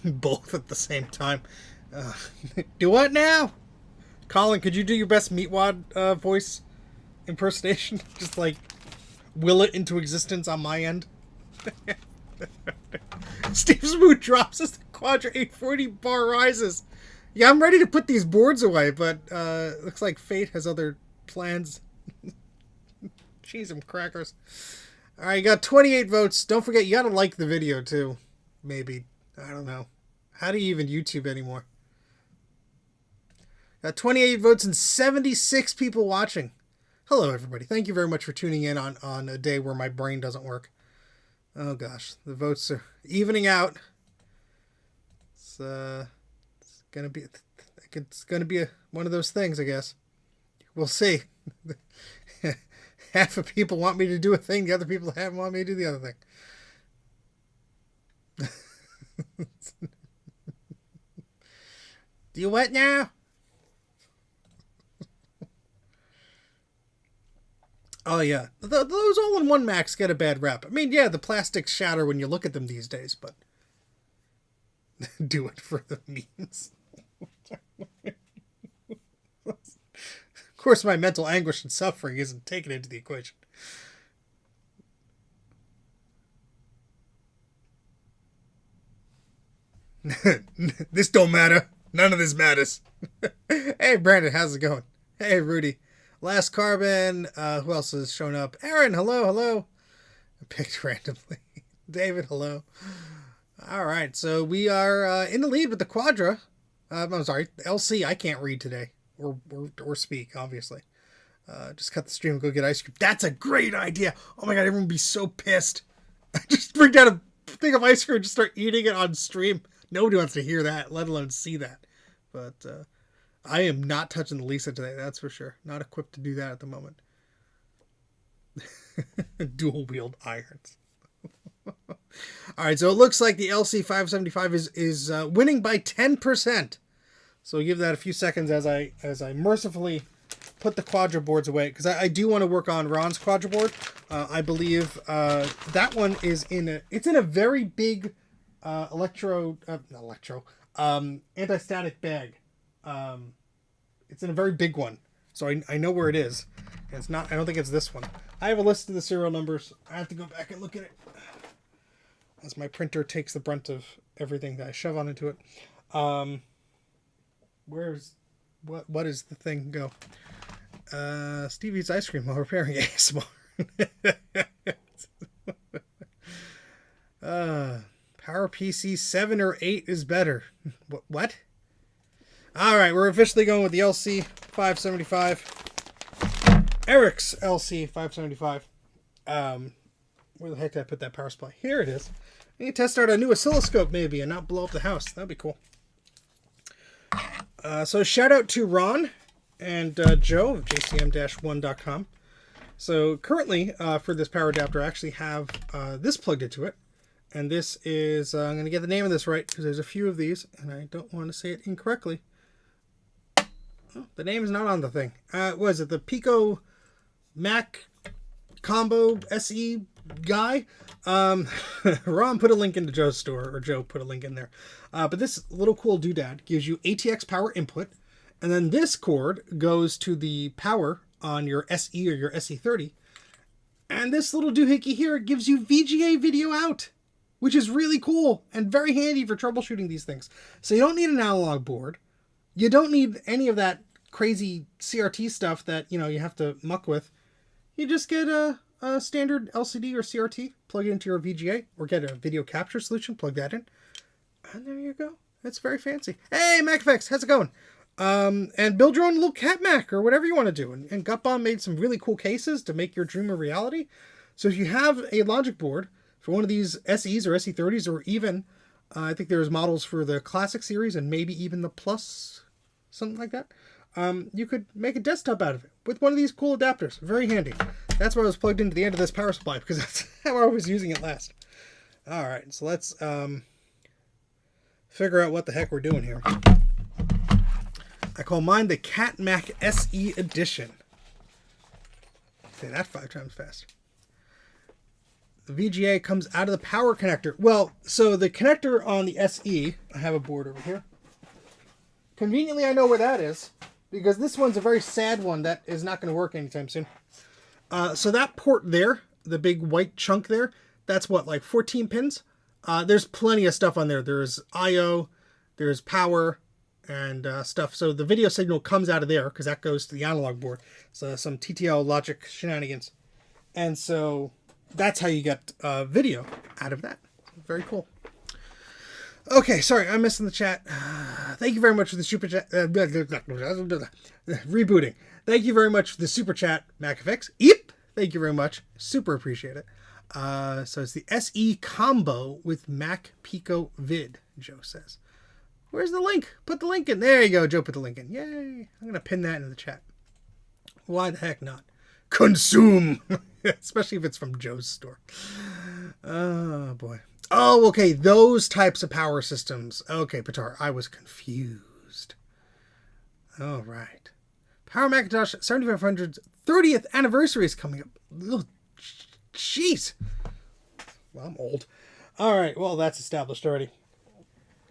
Both at the same time. Do what now? Colin, could you do your best Meatwad voice impersonation? Just like will it into existence on my end? Steve's mood drops as the Quadra 840 bar rises. Yeah, I'm ready to put these boards away, but looks like fate has other plans. Cheese and crackers. Alright, you got 28 votes. Don't forget, you gotta like the video too. Maybe. I don't know. How do you even YouTube anymore? Got 28 votes and 76 people watching. Hello, everybody. Thank you very much for tuning in on a day where my brain doesn't work. Oh, gosh. The votes are evening out. It's gonna be one of those things, I guess. We'll see. Half of people want me to do a thing. The other people want me to do the other thing. Do you what now? Oh, yeah. Those all-in-one Macs get a bad rap. I mean, yeah, the plastics shatter when you look at them these days, but do it for the memes. Of course, my mental anguish and suffering isn't taken into the equation. This don't matter. None of this matters. Hey, Brandon, how's it going? Hey, Rudy. Last Carbon. Who else has shown up? Aaron, hello. I picked randomly. David, hello. All right, so we are in the lead with the Quadra. I'm sorry, LC. I can't read today or speak, obviously. Just cut the stream and go get ice cream. That's a great idea. Oh my god, everyone would be so pissed. Just bring down a thing of ice cream and just start eating it on stream. Nobody wants to hear that, let alone see that. But I am not touching the Lisa today, that's for sure. Not equipped to do that at the moment. Dual-wield irons. Alright, so it looks like the LC575 is winning by 10%. So we'll give that a few seconds as I mercifully put the Quadra boards away. Because I do want to work on Ron's Quadra board. I believe that one is in a very big... anti-static bag. It's in a very big one, so I know where it is. And it's not. I don't think it's this one. I have a list of the serial numbers. I have to go back and look at it as my printer takes the brunt of everything that I shove on into it. What is the thing go? Steve eats ice cream while repairing ASMR. PowerPC 7 or 8 is better. What? Alright, we're officially going with the LC575. Eric's LC575. Where the heck did I put that power supply? Here it is. We can test out a new oscilloscope maybe and not blow up the house. That'd be cool. So shout out to Ron and Joe of jcm-1.com. So currently for this power adapter, I actually have this plugged into it. And this is, I'm going to get the name of this right because there's a few of these and I don't want to say it incorrectly. Oh, the name is not on the thing. Was it the Pico Mac Combo SE guy? Ron put a link into Joe's store, or Joe put a link in there. But this little cool doodad gives you ATX power input, and then this cord goes to the power on your SE or your SE30. And this little doohickey here gives you VGA video out, which is really cool and very handy for troubleshooting these things. So you don't need an analog board. You don't need any of that crazy CRT stuff that, you know, you have to muck with. You just get a standard LCD or CRT, plug it into your VGA, or get a video capture solution, plug that in, and there you go. It's very fancy. Hey, MacFX, how's it going? And build your own little cat Mac or whatever you want to do. And Gutbomb made some really cool cases to make your dream a reality. So if you have a logic board for one of these SEs or SE30s, or even, I think there's models for the Classic series and maybe even the Plus, something like that. You could make a desktop out of it with one of these cool adapters. Very handy. That's why I was plugged into the end of this power supply, because that's how I was using it last. All right, so let's figure out what the heck we're doing here. I call mine the Cat Mac SE Edition. Say that 5 times fast. The VGA comes out of the power connector. Well, so the connector on the SE, I have a board over here. Conveniently, I know where that is, because this one's a very sad one that is not going to work anytime soon. So that port there, the big white chunk there, that's what, like 14 pins? There's plenty of stuff on there. There's I/O, there's power, and stuff. So the video signal comes out of there, because that goes to the analog board. So some TTL logic shenanigans. And so that's how you get video out of that. Very cool. Okay, sorry, I'm missing the chat. Thank you very much for the super chat. Rebooting. Thank you very much for the super chat, MacFX. Yep. Thank you very much. Super appreciate it. So it's the SE combo with Mac Pico Vid, Joe says. Where's the link? Put the link in. There you go. Joe put the link in. Yay. I'm going to pin that in the chat. Why the heck not? Consume. Especially if it's from Joe's store. Oh, boy. Oh, okay. Those types of power systems. Okay, Patar. I was confused. All right. Power Macintosh 7500's 30th anniversary is coming up. Oh, jeez. Well, I'm old. All right. Well, that's established already.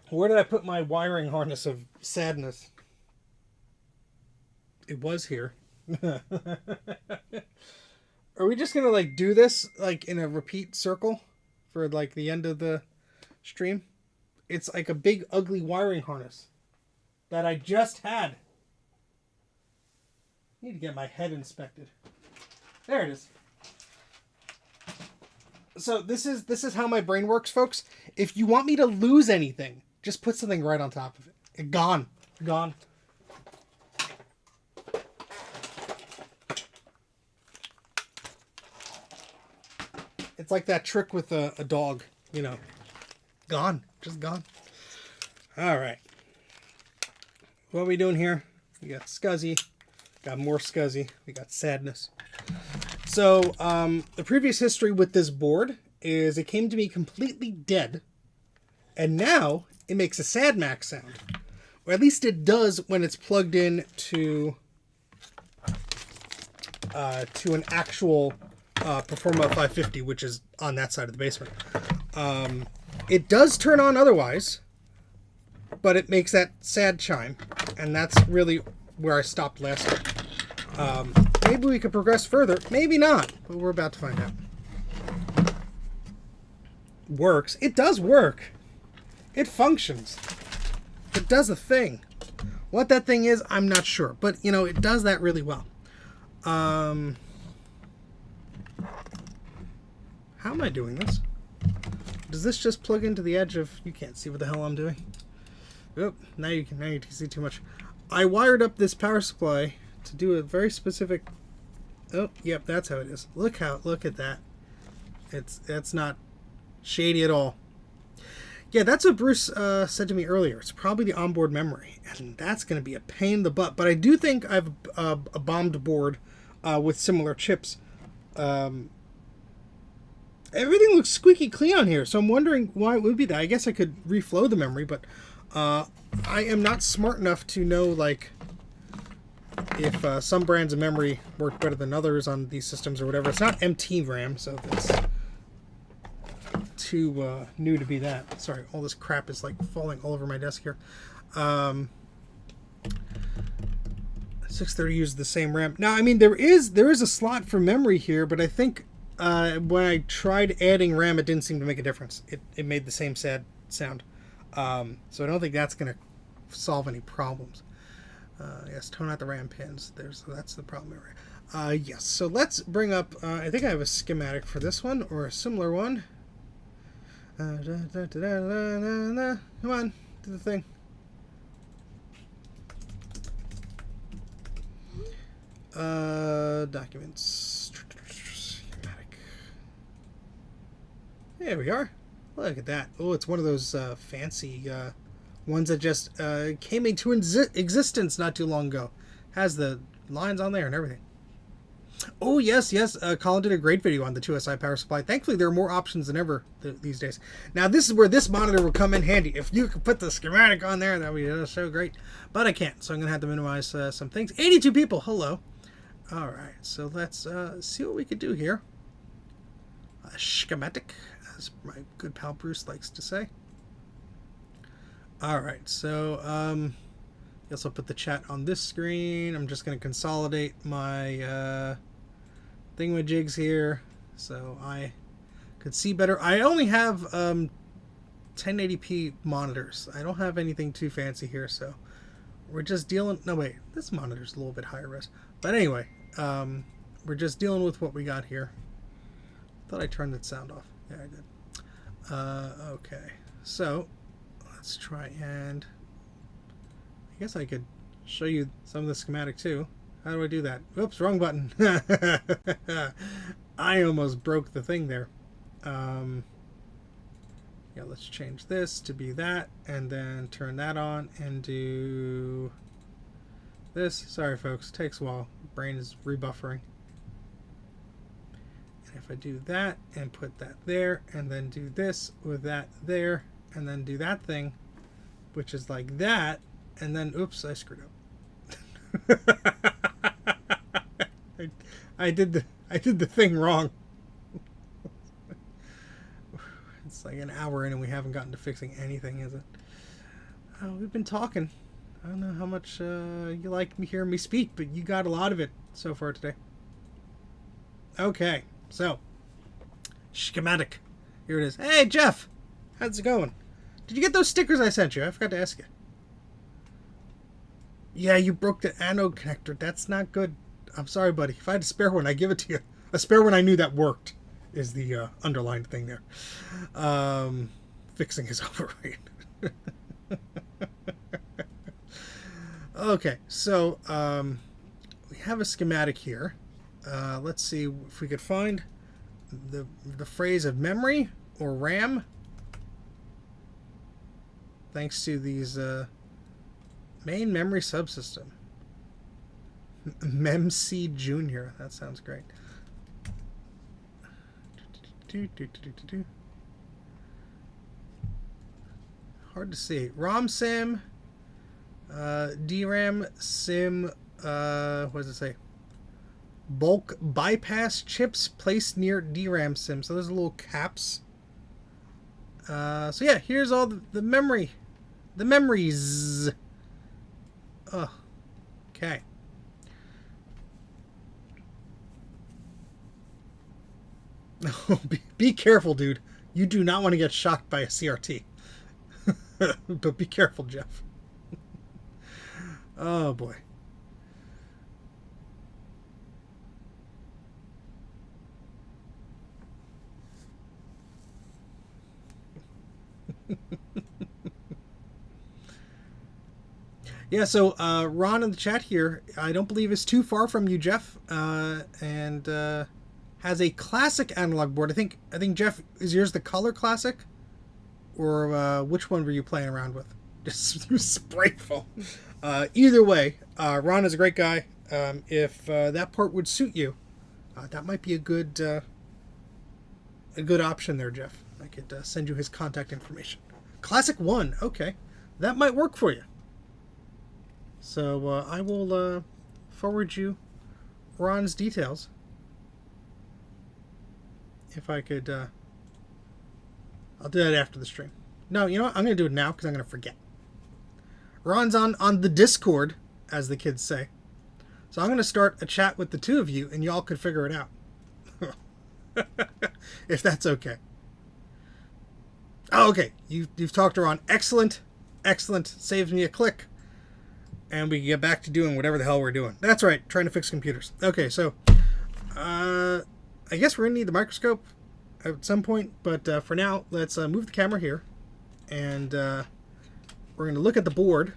Where did I put my wiring harness of sadness? It was here. Are we just going to like do this like in a repeat circle for like the end of the stream? It's like a big ugly wiring harness that I just had. I need to get my head inspected. There it is. So this is how my brain works, folks. If you want me to lose anything, just put something right on top of it. Gone. Gone. It's like that trick with a dog, you know. Gone. Just gone. All right. What are we doing here? We got Scuzzy. Got more Scuzzy. We got sadness. So, the previous history with this board is it came to me completely dead. And now it makes a sad Mac sound. Or at least it does when it's plugged in to an actual Performa 550, which is on that side of the basement. It does turn on otherwise, but it makes that sad chime. And that's really where I stopped last time. Maybe we could progress further. Maybe not, but we're about to find out. Works. It does work. It functions. It does a thing. What that thing is, I'm not sure. But, you know, it does that really well. How am I doing this? Does this just plug into the edge of... You can't see what the hell I'm doing. Oh, now you can see too much. I wired up this power supply to do a very specific... Oh, yep, that's how it is. Look at that. It's not shady at all. Yeah, that's what Bruce said to me earlier. It's probably the onboard memory, and that's going to be a pain in the butt. But I do think I have a bombed board with similar chips. Everything looks squeaky clean on here, so I'm wondering why it would be that. I guess I could reflow the memory, but I am not smart enough to know, like, if some brands of memory work better than others on these systems or whatever. It's not MT RAM, so it's too new to be that. Sorry, all this crap is like falling all over my desk here. 630 uses the same RAM. Now, I mean, there is a slot for memory here, but I think when I tried adding RAM, it didn't seem to make a difference. It made the same sad sound. So I don't think that's going to solve any problems. Yes, tone out the RAM pins. That's the problem. Yes, so let's bring up, I think I have a schematic for this one, or a similar one. Come on, do the thing. Documents. Schematic. There we are. Look at that. Oh, it's one of those fancy ones that just came into existence not too long ago. Has the lines on there and everything. Oh, yes. Colin did a great video on the 2SI power supply. Thankfully, there are more options than ever these days. Now, this is where this monitor will come in handy. If you could put the schematic on there, that would be so great. But I can't, so I'm going to have to minimize some things. 82 people. Hello. All right, so let's see what we could do here. A schematic, as my good pal Bruce likes to say. All right, so I guess I'll put the chat on this screen. I'm just going to consolidate my thingamajigs here so I could see better. I only have 1080p monitors. I don't have anything too fancy here, so we're just dealing... No, wait, this monitor's a little bit higher res. But anyway, we're just dealing with what we got here. Thought I turned that sound off. Yeah, I did. Okay, so let's try and... I guess I could show you some of the schematic too. How do I do that? Oops, wrong button. I almost broke the thing there. Yeah, let's change this to be that, and then turn that on and do this. Sorry, folks, takes a while. Brain is rebuffering. And if I do that and put that there, and then do this with that there, and then do that thing, which is like that, and then oops, I screwed up. I did the thing wrong. It's like an hour in and we haven't gotten to fixing anything, is it? We've been talking. I don't know how much you like me hearing me speak, but you got a lot of it so far today. Okay, so schematic. Here it is. Hey, Jeff, how's it going? Did you get those stickers I sent you? I forgot to ask you. Yeah, you broke the anode connector. That's not good. I'm sorry, buddy. If I had a spare one, I'd give it to you. A spare one I knew that worked is the underlined thing there. Fixing is over, right? Okay, so we have a schematic here. Let's see if we could find the phrase of memory or RAM. Thanks to these main memory subsystem. MEMC Junior. That sounds great. Hard to see. ROM sim, DRAM sim, what does it say? Bulk bypass chips placed near DRAM sim. So there's little caps. So yeah, here's all the memory. The memories. Oh, okay. Be careful, dude. You do not want to get shocked by a CRT. But be careful, Jeff. Oh, boy. Yeah, so Ron in the chat here, I don't believe is too far from you, Jeff, and has a classic analog board. I think Jeff, is yours the color classic? or which one were you playing around with? Just sprayful. Either way, Ron is a great guy. If that part would suit you, that might be a good option there, Jeff. I could send you his contact information. Classic 1, okay. That might work for you. So I will forward you Ron's details. If I could, I'll do that after the stream. No, you know what? I'm going to do it now because I'm going to forget. Ron's on the Discord, as the kids say. So I'm going to start a chat with the two of you, and y'all could figure it out. If that's okay. Oh, okay. You've talked to Ron. Excellent. Excellent. Saves me a click. And we can get back to doing whatever the hell we're doing. That's right. Trying to fix computers. Okay, so I guess we're going to need the microscope at some point. But for now, let's move the camera here. And we're going to look at the board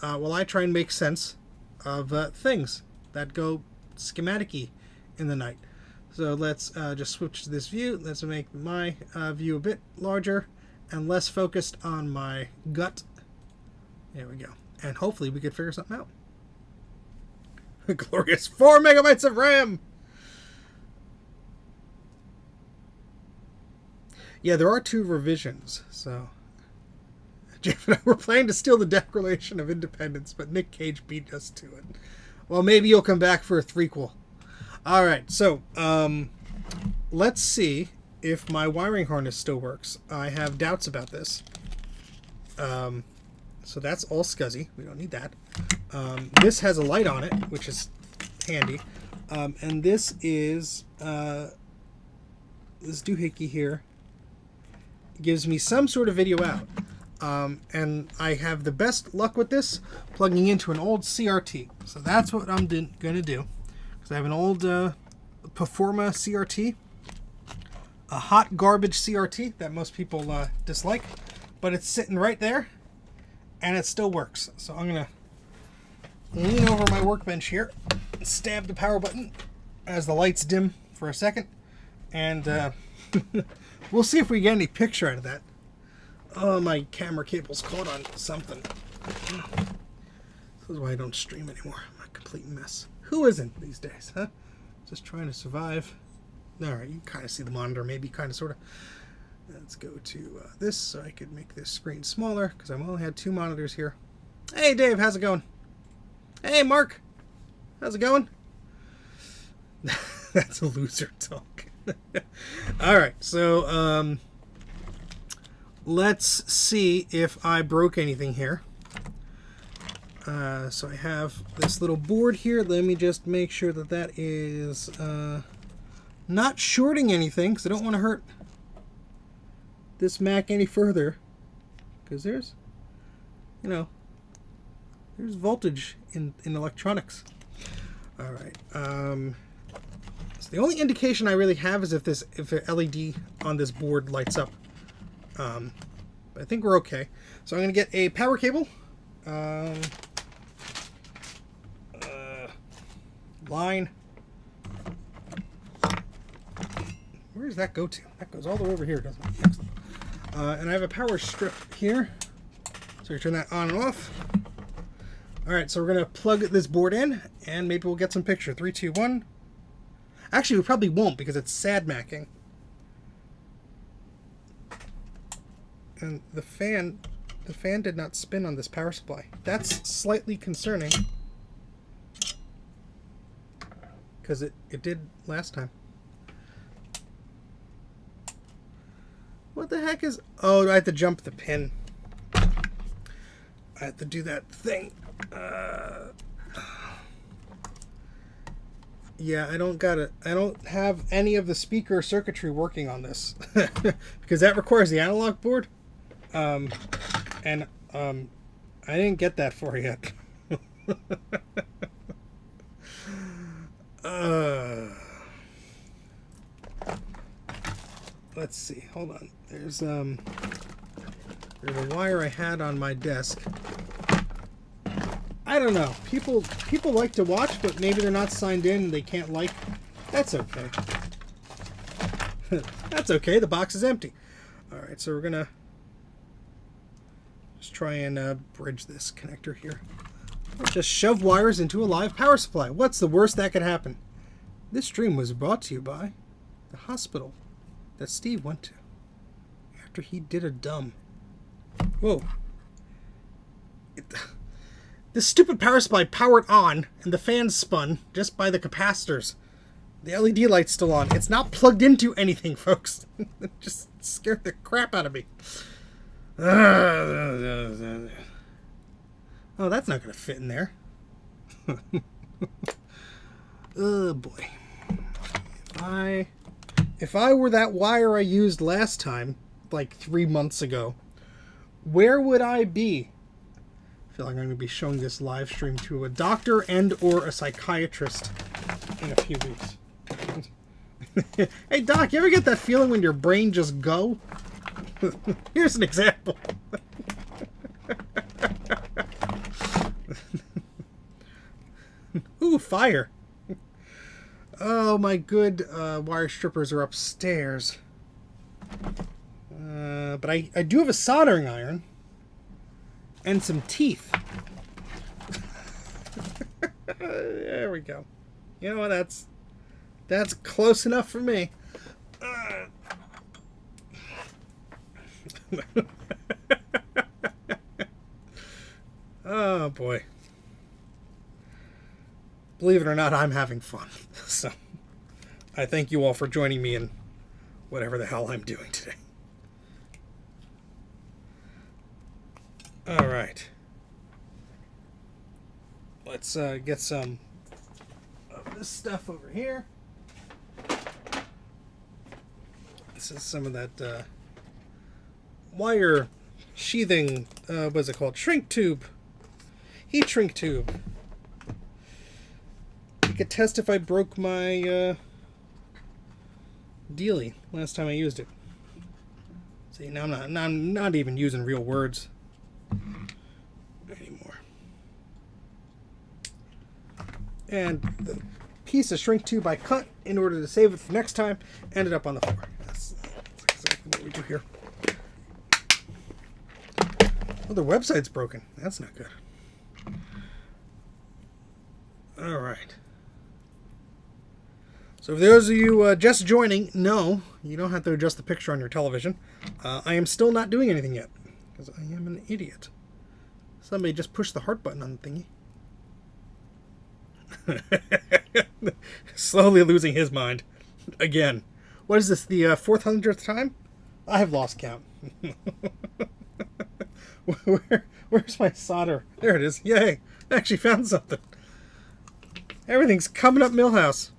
while I try and make sense of things that go schematic-y in the night. So let's just switch to this view. Let's make my view a bit larger and less focused on my gut. There we go. And hopefully we could figure something out. Glorious 4 megabytes of RAM! Yeah, there are 2 revisions, so... Jeff and I were planning to steal the Declaration of Independence, but Nick Cage beat us to it. Well, maybe you'll come back for a threequel. Alright, so, let's see if my wiring harness still works. I have doubts about this. So that's all scuzzy. We don't need that. This has a light on it, which is handy. And this is, this doohickey here gives me some sort of video out. And I have the best luck with this plugging into an old CRT. So that's what I'm going to do. Because I have an old Performa CRT. A hot garbage CRT that most people dislike. But it's sitting right there. And it still works. So I'm going to lean over my workbench here. And stab the power button as the lights dim for a second. And we'll see if we get any picture out of that. Oh, my camera cable's caught on something. This is why I don't stream anymore. I'm a complete mess. Who isn't these days, huh? Just trying to survive. Alright, you can kind of see the monitor, maybe, kind of, sort of. Let's go to this so I could make this screen smaller, because I've only had 2 monitors here. Hey, Dave, how's it going? Hey, Mark, how's it going? That's a loser talk. Alright, so, let's see if I broke anything here. So I have this little board here. Let me just make sure that that is not shorting anything, because I don't want to hurt this Mac any further. Because there's, you know, there's voltage in electronics. All right. So the only indication I really have is if the LED on this board lights up. But I think we're okay. So I'm going to get a power cable. Line. Where does that go to? That goes all the way over here, doesn't it? Excellent. And I have a power strip here. So you turn that on and off. Alright, so we're going to plug this board in, and maybe we'll get some picture. 3, 2, 1. Actually, we probably won't, because it's sad-macking. And the fan did not spin on this power supply. That's slightly concerning. Because it did last time. What the heck is... Oh, I have to jump the pin. I have to do that thing. Yeah, I don't have any of the speaker circuitry working on this. Because that requires the analog board. I didn't get that for yet. Let's see. Hold on. There's a wire I had on my desk. I don't know. People like to watch, but maybe they're not signed in and they can't like. That's okay. That's okay. The box is empty. All right, so we're gonna Let's try and bridge this connector here. Just shove wires into a live power supply. What's the worst that could happen? This stream was brought to you by the hospital that Steve went to after he did a dumb. Whoa. This stupid power supply powered on and the fans spun just by the capacitors. The LED light's still on. It's not plugged into anything, folks. It just scared the crap out of me. Oh, that's not going to fit in there. Oh, boy. If I were that wire I used last time, like 3 months ago, where would I be? I feel like I'm going to be showing this live stream to a doctor and or a psychiatrist in a few weeks. Hey, Doc, you ever get that feeling when your brain just go? Here's an example. Ooh, fire. Oh, my good wire strippers are upstairs. But I do have a soldering iron and some teeth. There we go. You know what? That's close enough for me. Oh, boy. Believe it or not, I'm having fun. So, I thank you all for joining me in whatever the hell I'm doing today. All right. Let's get some of this stuff over here. This is some of that wire sheathing, what's it called? Shrink tube. Heat shrink tube. You could test if I broke my dealie last time I used it. See, now I'm not even using real words anymore. And the piece of shrink tube I cut in order to save it for next time ended up on the floor. That's exactly what we do here. Oh, the website's broken. That's not good. All right. So for those of you just joining, no, you don't have to adjust the picture on your television. I am still not doing anything yet because I am an idiot. Somebody just pushed the heart button on the thingy. Slowly losing his mind. Again. What is this, the 400th time? I have lost count. Where's my solder? There it is. Yay. I actually found something. Everything's coming up Millhouse.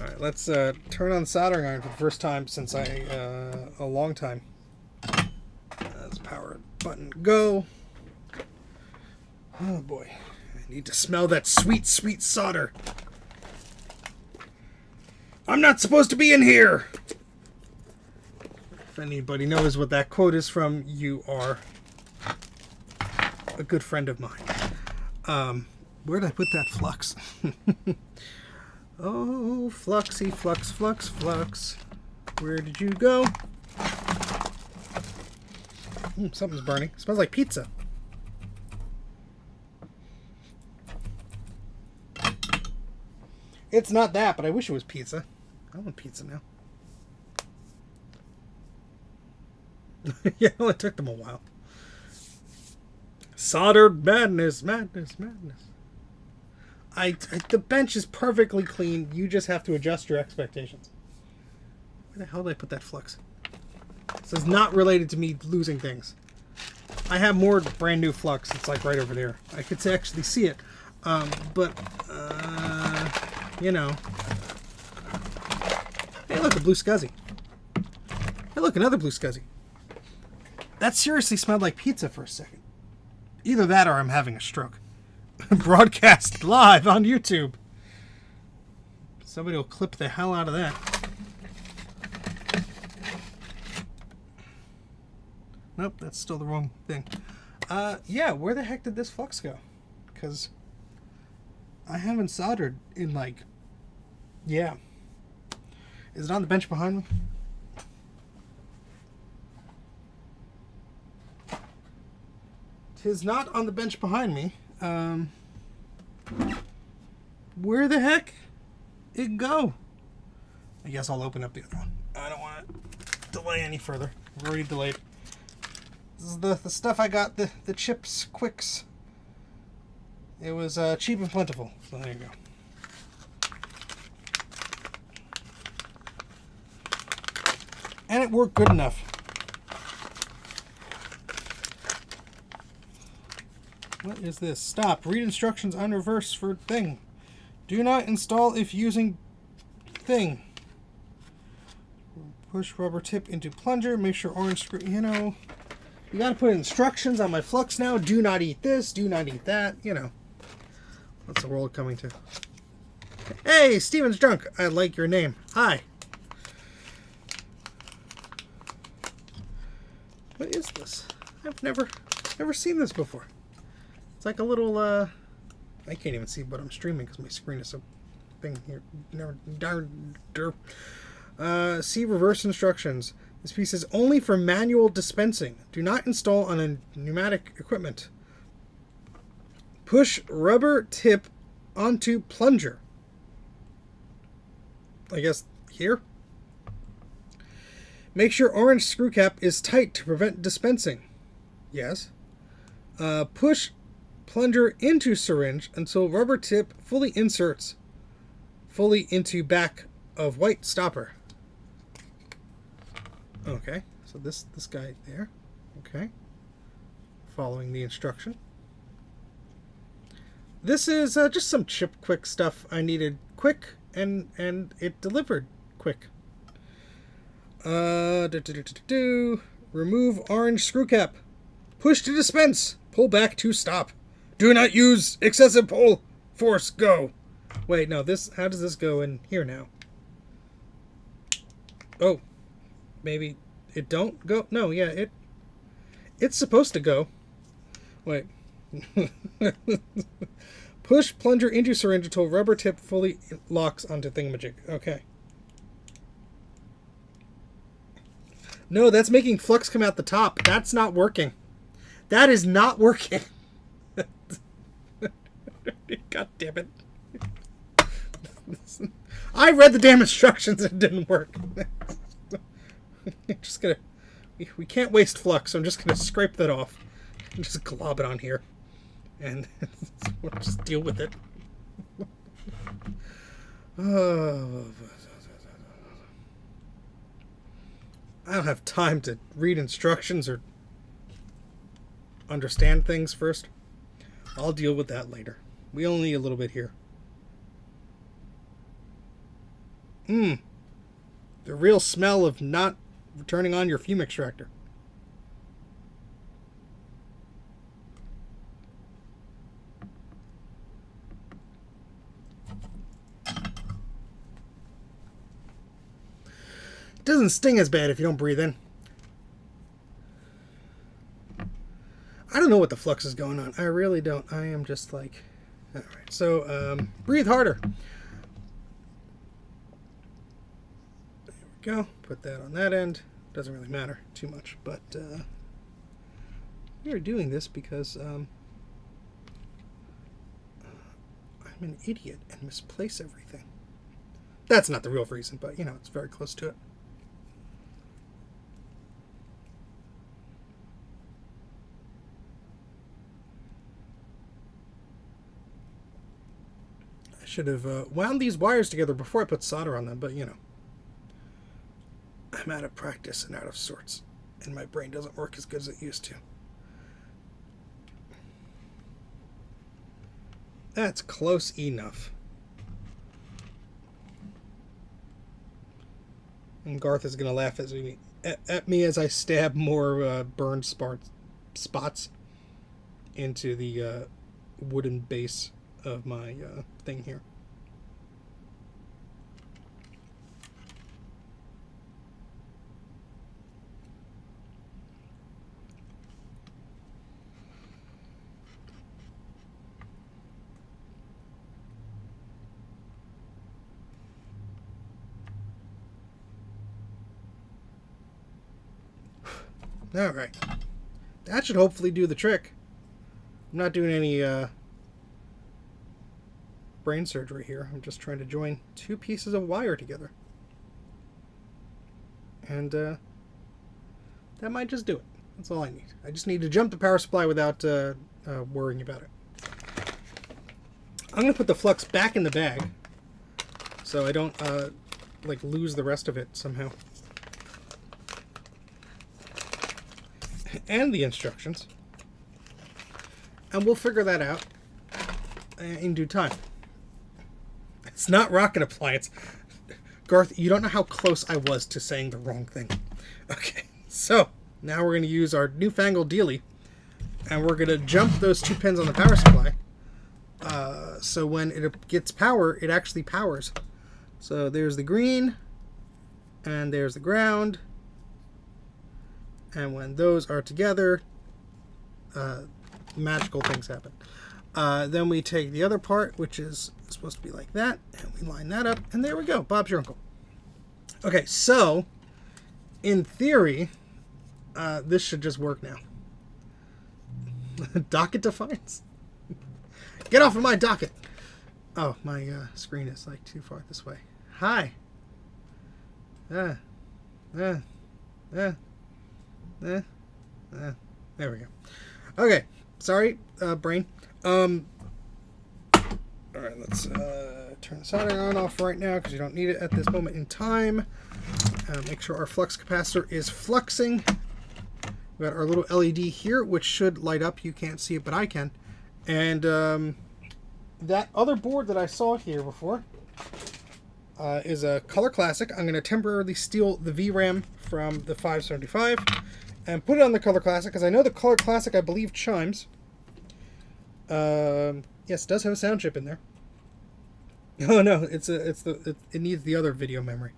Alright, let's turn on the soldering iron for the first time since a long time. Let's power button go. Oh boy. I need to smell that sweet, sweet solder. I'm not supposed to be in here! If anybody knows what that quote is from, you are a good friend of mine. Where did I put that flux? Oh, fluxy, flux, flux, flux. Where did you go? Something's burning. Smells like pizza. It's not that, but I wish it was pizza. I want pizza now. Yeah, well, it took them a while. Soldered madness, madness, madness. The bench is perfectly clean. You just have to adjust your expectations. Where the hell did I put that flux? This is not related to me losing things. I have more brand new flux. It's like right over there. I could actually see it. You know. Hey, look, a BlueSCSI. Hey, look, another BlueSCSI. That seriously smelled like pizza for a second. Either that or I'm having a stroke. Broadcast live on YouTube. Somebody will clip the hell out of that. Nope, that's still the wrong thing. Yeah, where the heck did this flux go? Because I haven't soldered in like... Yeah. Is it on the bench behind me? 'tis not on the bench behind me. Where the heck it go? I guess I'll open up the other one. I don't want to delay any further. We're already delayed. This is the stuff I got, the Chips Quicks. It was cheap and plentiful, so there you go. And it worked good enough. What is this? Stop. Read instructions on reverse for thing. Do not install if using thing. Push rubber tip into plunger. Make sure orange screw. You know, you gotta put instructions on my flux now. Do not eat this. Do not eat that. You know. What's the world coming to? Hey, Steven's Junk. I like your name. Hi. What is this? I've never seen this before. It's like a little, I can't even see what I'm streaming because my screen is so thing here. See reverse instructions. This piece is only for manual dispensing. Do not install on a pneumatic equipment. Push rubber tip onto plunger. I guess here. Make sure orange screw cap is tight to prevent dispensing. Yes. Push plunger into syringe until rubber tip fully inserts fully into back of white stopper. Okay, so this guy there. Okay. Following the instruction. This is just some chip quick stuff I needed quick, and it delivered quick. Remove orange screw cap. Push to dispense. Pull back to stop. Do not use excessive pull. Force go. Wait, no, this, how does this go in here now? Oh, maybe it don't go? No, yeah, it's supposed to go. Wait. Push plunger into syringe until rubber tip fully locks onto thingamajig. Okay. No, that's making flux come out the top. That's not working. That is not working. God damn it. I read the damn instructions and it didn't work. I'm just gonna... We can't waste flux, so I'm just gonna scrape that off. And just glob it on here. And we'll just deal with it. I don't have time to read instructions or understand things first. I'll deal with that later. We only need a little bit here. The real smell of not turning on your fume extractor. It doesn't sting as bad if you don't breathe in. I don't know what the flux is going on. I really don't. I am just like... Alright, so breathe harder. There we go. Put that on that end. Doesn't really matter too much, but we are doing this because I'm an idiot and misplace everything. That's not the real reason, but you know, it's very close to it. I should have wound these wires together before I put solder on them, but you know, I'm out of practice and out of sorts, and my brain doesn't work as good as it used to. That's close enough. And Garth is going to laugh at me as I stab more burned spots into the wooden base of my thing here. All right, that should hopefully do the trick. I'm not doing any brain surgery here. I'm just trying to join two pieces of wire together. And that might just do it. That's all I need. I just need to jump the power supply without worrying about it. I'm going to put the flux back in the bag so I don't like lose the rest of it somehow. And the instructions. And we'll figure that out in due time. It's not rocket appliance. Garth, you don't know how close I was to saying the wrong thing. Okay, so now we're going to use our newfangled dealie, and we're going to jump those two pins on the power supply. So when it gets power, it actually powers. So there's the green, and there's the ground. And when those are together, magical things happen. Then we take the other part, which is supposed to be like that, and we line that up, and there we go. Bob's your uncle. Okay, so in theory, this should just work now. Docket defiance. Get off of my docket. Oh, my screen is like too far this way. Hi. There we go. Okay, sorry, brain. All right, let's turn the soldering on off right now because you don't need it at this moment in time. Make sure our flux capacitor is fluxing. We got our little LED here, which should light up. You can't see it, but I can. And that other board that I saw here before is a Color Classic. I'm going to temporarily steal the VRAM from the 575 and put it on the Color Classic because I know the Color Classic, I believe, chimes. Yes, it does have a sound chip in there. Oh no, it needs the other video memory.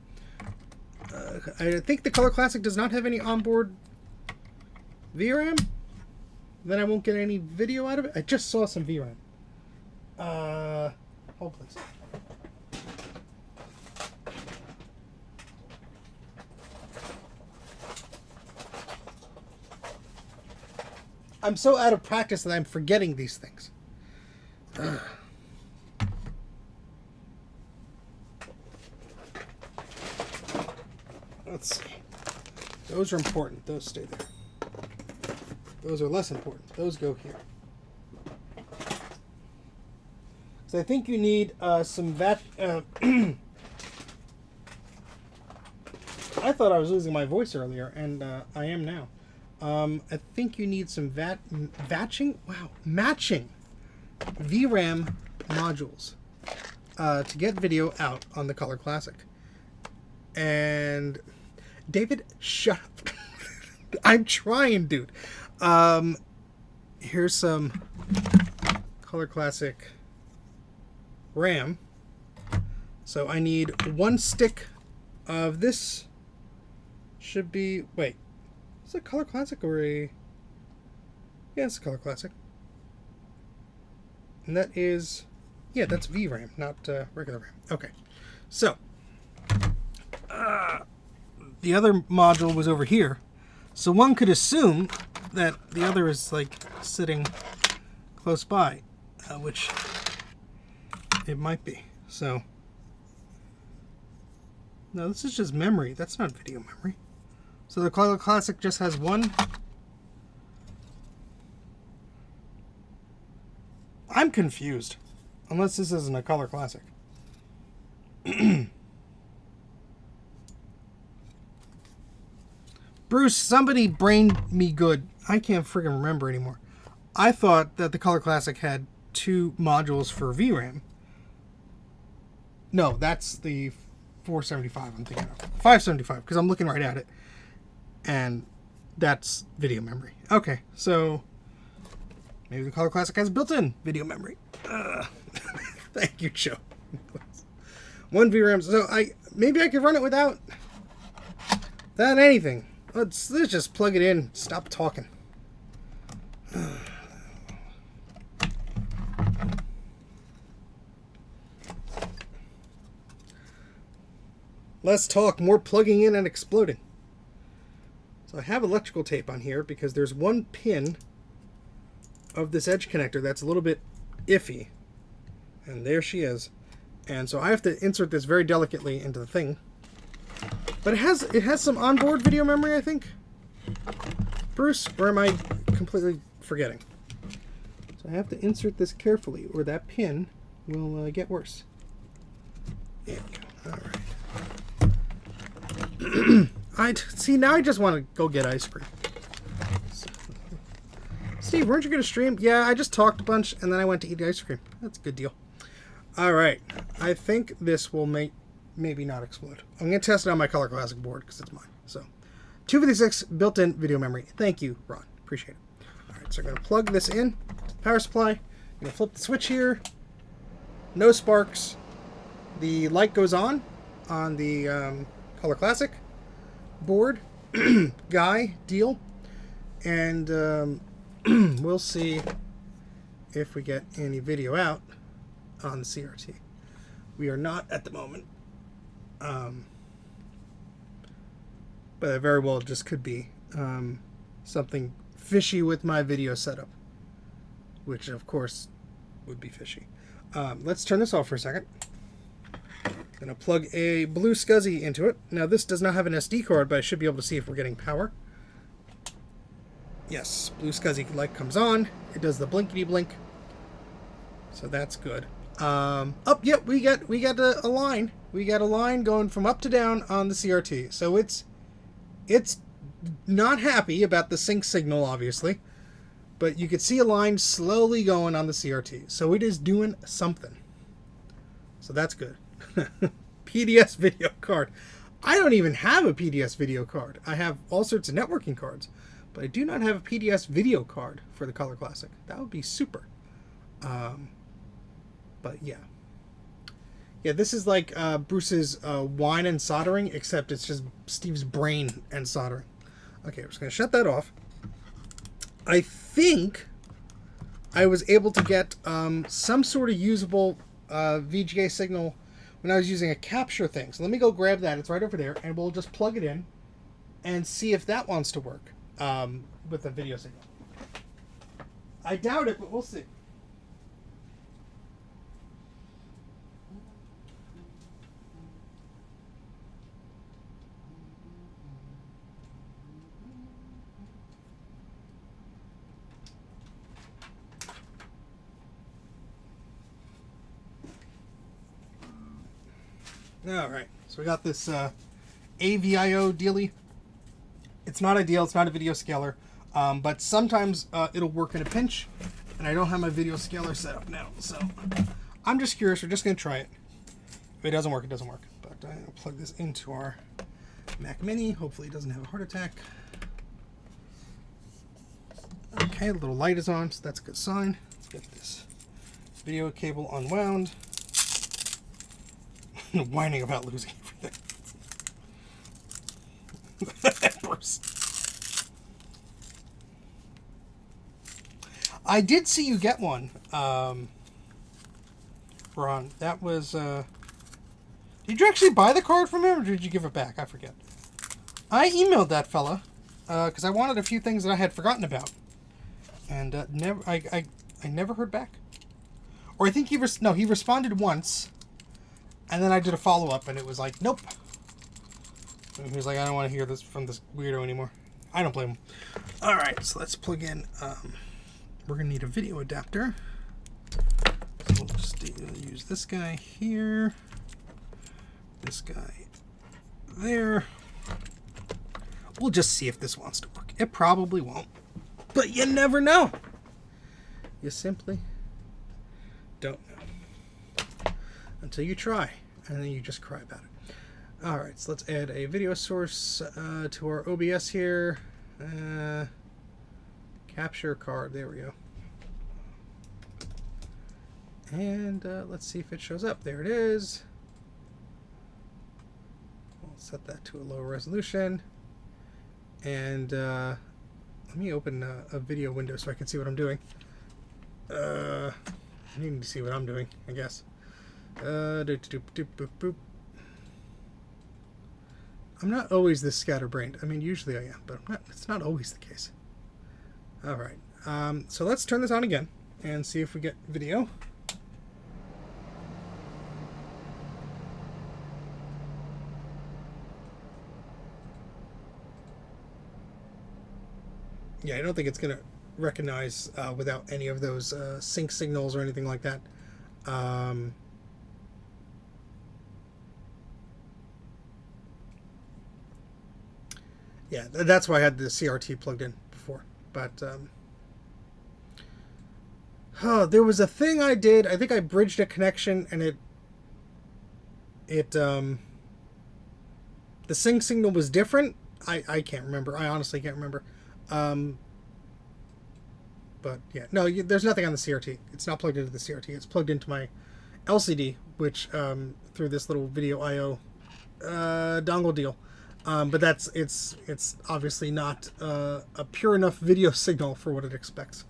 I think the Color Classic does not have any onboard VRAM. Then I won't get any video out of it. I just saw some VRAM. Hold please. I'm so out of practice that I'm forgetting these things. Let's see. Those are important. Those stay there. Those are less important. Those go here. So I think you need some I thought I was losing my voice earlier, and I am now. I think you need some matching VRAM modules to get video out on the Color Classic. And David, shut up. I'm trying, dude. Here's some Color Classic RAM. So I need one stick of this. Should be, wait, is it Color Classic or a, yeah, it's a Color Classic. And that is, yeah, that's VRAM, not regular RAM. Okay, so the other module was over here. So one could assume that the other is like sitting close by, which it might be. So, no, this is just memory. That's not video memory. So the Color Classic just has one. I'm confused. Unless this isn't a Color Classic. Bruce, somebody brained me good. I can't friggin' remember anymore. I thought that the Color Classic had two modules for VRAM. No, that's the 475 I'm thinking of. 575, because I'm looking right at it. And that's video memory. Okay, so maybe the Color Classic has built-in video memory. Thank you, Joe. One VRAM. So maybe I could run it without anything. Let's just plug it in. Stop talking. Less talk, more plugging in and exploding. So I have electrical tape on here because there's one pin of this edge connector that's a little bit iffy. And there she is. And so I have to insert this very delicately into the thing. But it has some onboard video memory, I think. Bruce, or am I completely forgetting? So I have to insert this carefully, or that pin will get worse. There we go. All right. See, now I just want to go get ice cream. Steve, weren't you going to stream? Yeah, I just talked a bunch, and then I went to eat ice cream. That's a good deal. All right. I think this will maybe not explode. I'm going to test it on my Color Classic board, because it's mine. So, 256 built-in video memory. Thank you, Ron. Appreciate it. All right, so I'm going to plug this in to the power supply. I'm going to flip the switch here. No sparks. The light goes on the Color Classic board guy deal. And we'll see if we get any video out on the CRT. We are not at the moment. But it very well just could be something fishy with my video setup, which of course would be fishy. Let's turn this off for a second. I'm going to plug a BlueSCSI into it. Now this does not have an SD card, but I should be able to see if we're getting power. Yes, BlueSCSI light comes on. It does the blinkety blink. So that's good. Yeah, we got a line. We got a line going from up to down on the CRT. So it's not happy about the sync signal, obviously, but you can see a line slowly going on the CRT. So it is doing something. So that's good. PDS video card. I don't even have a PDS video card. I have all sorts of networking cards, but I do not have a PDS video card for the Color Classic. That would be super. But yeah. Yeah, this is like Bruce's wine and soldering, except it's just Steve's brain and soldering. Okay, we're just going to shut that off. I think I was able to get some sort of usable VGA signal when I was using a capture thing. So let me go grab that. It's right over there, and we'll just plug it in and see if that wants to work with a video signal. I doubt it, but we'll see. Alright, so we got this AVIO dealie. It's not ideal, it's not a video scaler, but sometimes it'll work in a pinch, and I don't have my video scaler set up now, so I'm just curious. We're just going to try it. If it doesn't work, it doesn't work. But I'm going to plug this into our Mac Mini. Hopefully it doesn't have a heart attack. Okay, the little light is on, so that's a good sign. Let's get this video cable unwound. Whining about losing everything. I did see you get one, Ron. That was, did you actually buy the card from him, or did you give it back? I forget. I emailed that fella, because I wanted a few things that I had forgotten about. And, I never heard back. Or I think he responded once. And then I did a follow-up, and it was like, nope. And he was like, I don't want to hear this from this weirdo anymore. I don't blame him. All right, so let's plug in. We're going to need a video adapter. So we'll just use this guy here. This guy there. We'll just see if this wants to work. It probably won't. But you never know. You simply don't know. Until you try, and then you just cry about it. All right, so let's add a video source to our OBS here. Capture card, there we go. And let's see if it shows up. There it is. We'll set that to a low resolution. And let me open a video window so I can see what I'm doing. I need to see what I'm doing, I guess. I'm not always this scatterbrained. I mean, usually I am, but it's not always the case. All right. So let's turn this on again and see if we get video. Yeah, I don't think it's going to recognize without any of those sync signals or anything like that. Yeah, that's why I had the CRT plugged in before. But there was a thing I did. I think I bridged a connection, and the sync signal was different. I can't remember. I honestly can't remember. But yeah, no, there's nothing on the CRT. It's not plugged into the CRT. It's plugged into my LCD, which through this little video I/O dongle deal. But it's obviously not a pure enough video signal for what it expects,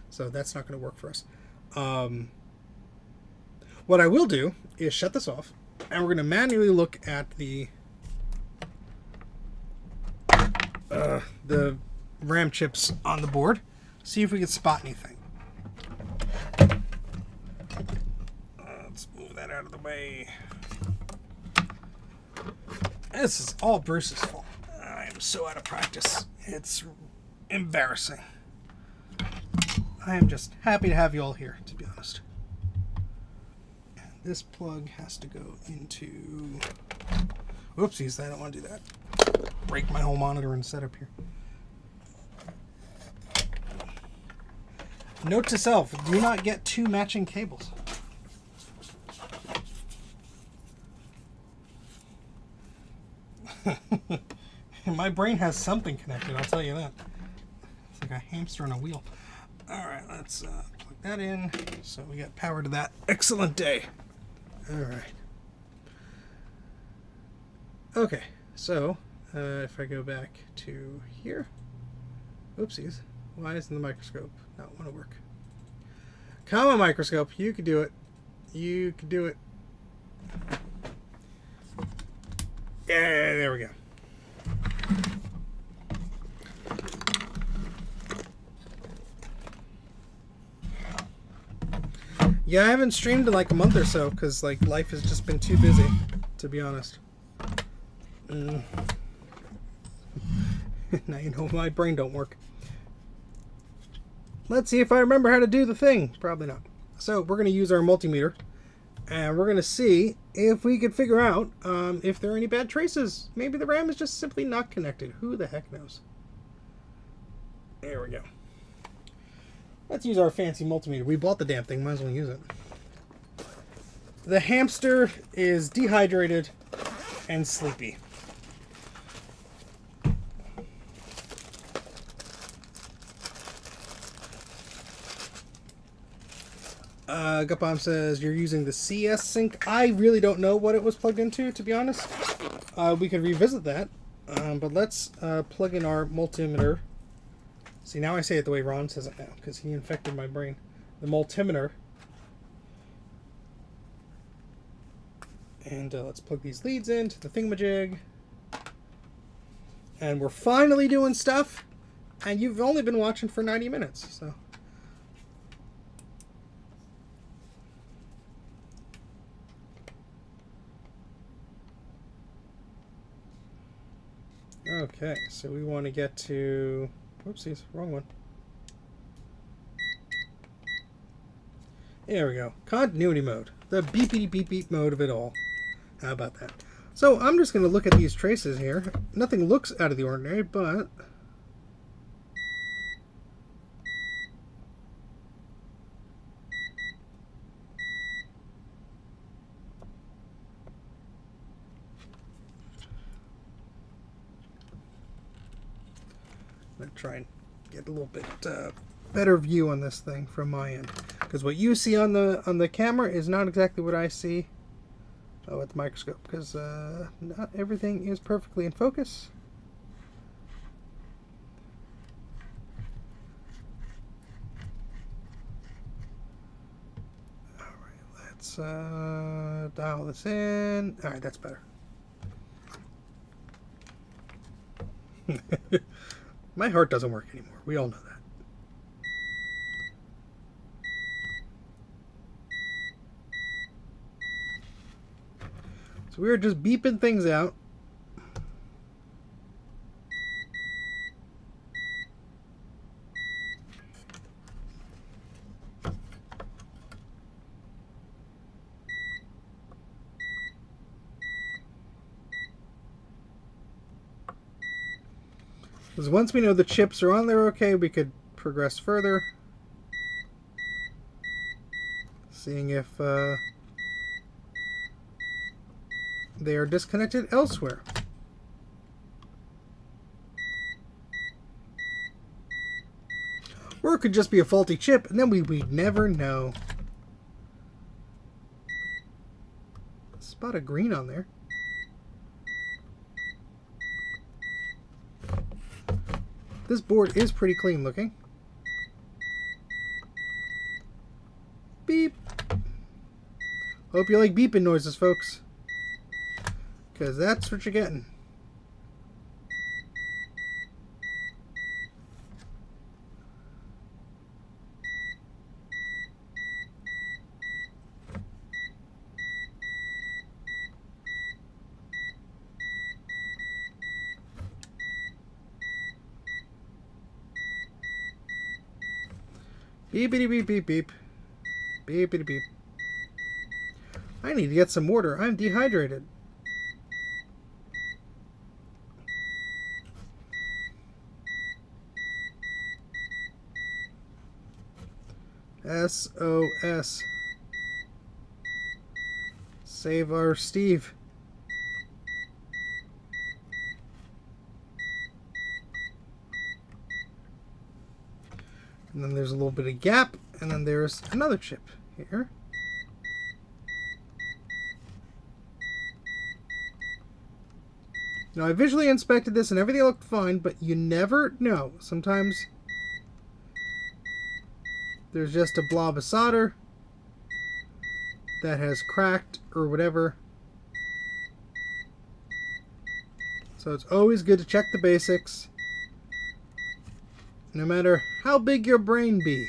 so that's not going to work for us. What I will do is shut this off, and we're going to manually look at the RAM chips on the board, see if we can spot anything. Let's move that out of the way. This is all Bruce's fault. I am so out of practice. It's embarrassing. I am just happy to have you all here, to be honest. This plug has to go into... Whoopsies, I don't want to do that. Break my whole monitor and setup here. Note to self, do not get two matching cables. My brain has something connected, I'll tell you that. It's like a hamster on a wheel. Alright, let's plug that in so we got power to that excellent day. Alright. Okay, so if I go back to here. Oopsies. Why isn't the microscope not want to work? Come on, microscope. You can do it. You can do it. Yeah, there we go. Yeah, I haven't streamed in like a month or so because like life has just been too busy, to be honest. Now you know my brain don't work. Let's see if I remember how to do the thing. Probably not. So we're going to use our multimeter, and we're going to see if we can figure out if there are any bad traces. Maybe the RAM is just simply not connected. Who the heck knows? There we go. Let's use our fancy multimeter. We bought the damn thing. Might as well use it. The hamster is dehydrated and sleepy. Gupom says you're using the CS sync. I really don't know what it was plugged into, to be honest. We could revisit that, but let's plug in our multimeter. See, now I say it the way Ron says it now, because he infected my brain. The multimeter. And let's plug these leads into the thingamajig. And we're finally doing stuff, and you've only been watching for 90 minutes, so... Okay, so we want to get to... Whoopsies, wrong one. There we go. Continuity mode. The beepity beep beep mode of it all. How about that? So I'm just going to look at these traces here. Nothing looks out of the ordinary, but... try and get a little bit better view on this thing from my end, because what you see on the camera is not exactly what I see with the microscope, because not everything is perfectly in focus. Alright, let's dial this in. Alright, that's better. My heart doesn't work anymore. We all know So we're just beeping things out. Because once we know the chips are on there okay, we could progress further. Seeing if they are disconnected elsewhere. Or it could just be a faulty chip, and then we'd never know. Spot of green on there. This board is pretty clean looking. Beep. Hope you like beeping noises, folks. Because that's what you're getting. Beepity beep beep beep. Beepity beep. I need to get some water. I'm dehydrated. SOS. Save our Steve. And then there's a little bit of gap, and then there's another chip here. Now I visually inspected this and everything looked fine, but you never know. Sometimes there's just a blob of solder that has cracked or whatever. So it's always good to check the basics, no matter how big your brain be.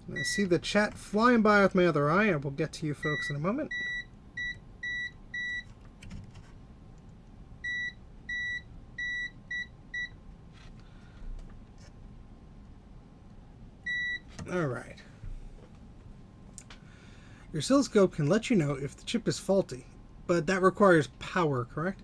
And I see the chat flying by with my other eye, and we'll get to you folks in a moment. Alright. Your oscilloscope can let you know if the chip is faulty, but that requires power, correct?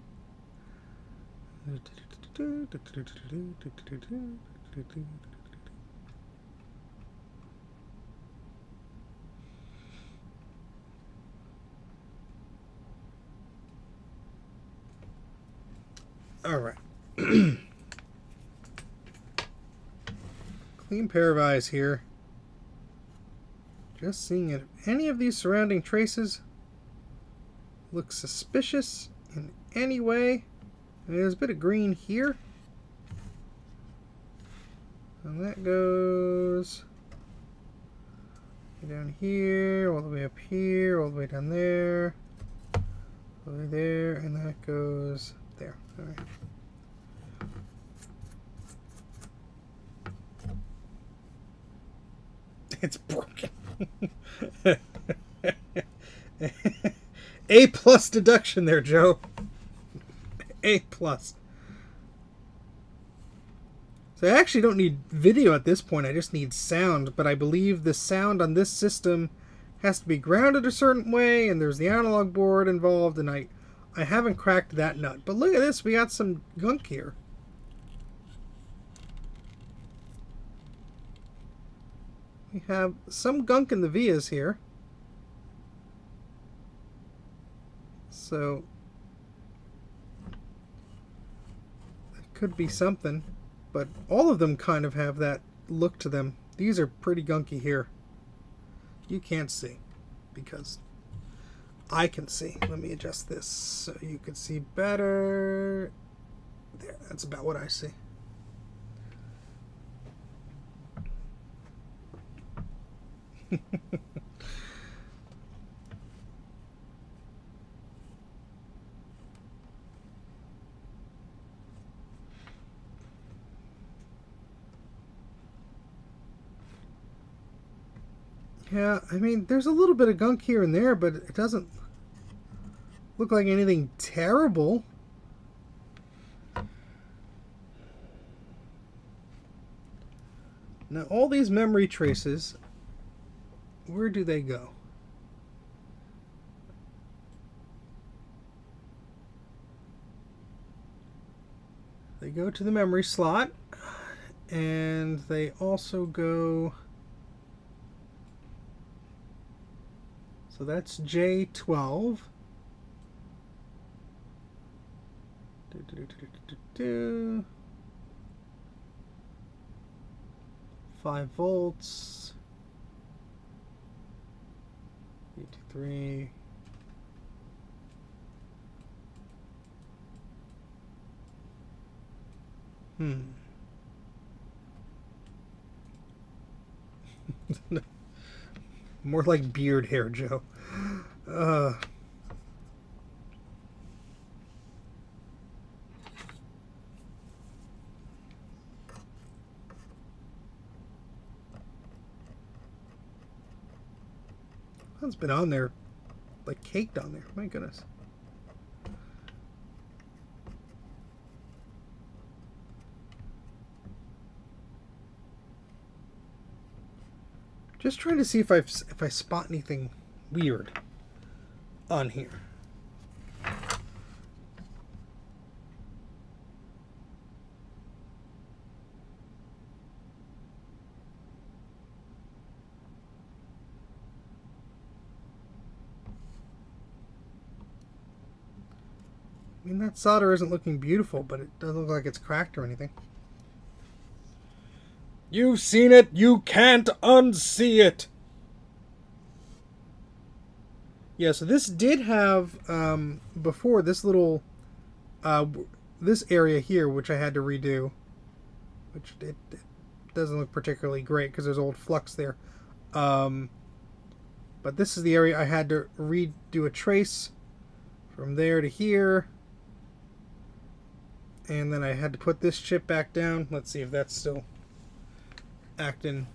Alright. Clean pair of eyes here. Just seeing if any of these surrounding traces look suspicious in any way. And there's a bit of green here. And that goes down here, all the way up here, all the way down there, all the way there, and that goes there. All right. It's broken. A plus deduction there, Joe. A plus. So I actually don't need video at this point. I just need sound. But I believe the sound on this system has to be grounded a certain way, and there's the analog board involved, and I haven't cracked that nut. But look at this. We got some gunk here. We have some gunk in the vias here. So it could be something, but all of them kind of have that look to them. These are pretty gunky here. You can't see because I can see. Let me adjust this so you can see better. There, that's about what I see. Yeah, I mean, there's a little bit of gunk here and there, but it doesn't look like anything terrible. Now, all these memory traces, where do they go? They go to the memory slot, and they also go... So that's J12. 5 volts. 83. More like beard hair, Joe. It's been on there, like caked on there. My goodness. Just trying to see if I spot anything weird on here. I mean, that solder isn't looking beautiful, but it doesn't look like it's cracked or anything. You've seen it. You can't unsee it. Yeah, so this did have, before, this little, this area here, which I had to redo, which it doesn't look particularly great because there's old flux there. But this is the area I had to redo a trace from there to here. And then I had to put this chip back down. Let's see if that's still acting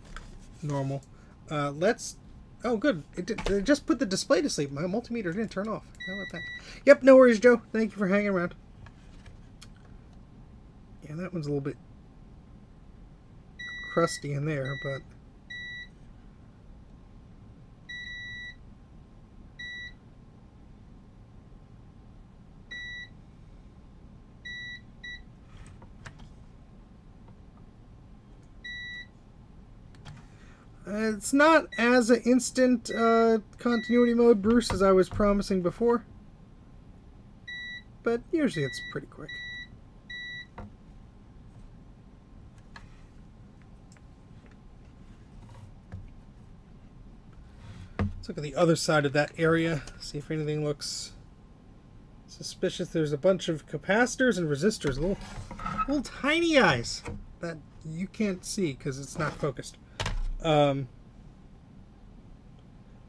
normal. Oh, good. It just put the display to sleep. My multimeter didn't turn off. How about that? Yep, no worries, Joe. Thank you for hanging around. Yeah, that one's a little bit crusty in there, but... it's not as an instant continuity mode, Bruce, as I was promising before. But usually it's pretty quick. Let's look at the other side of that area, see if anything looks suspicious. There's a bunch of capacitors and resistors, little tiny eyes that you can't see because it's not focused.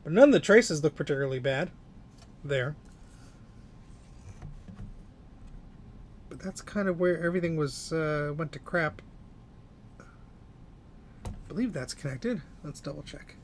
But none of the traces look particularly bad there. But that's kind of where everything was went to crap. I believe that's connected. Let's double check.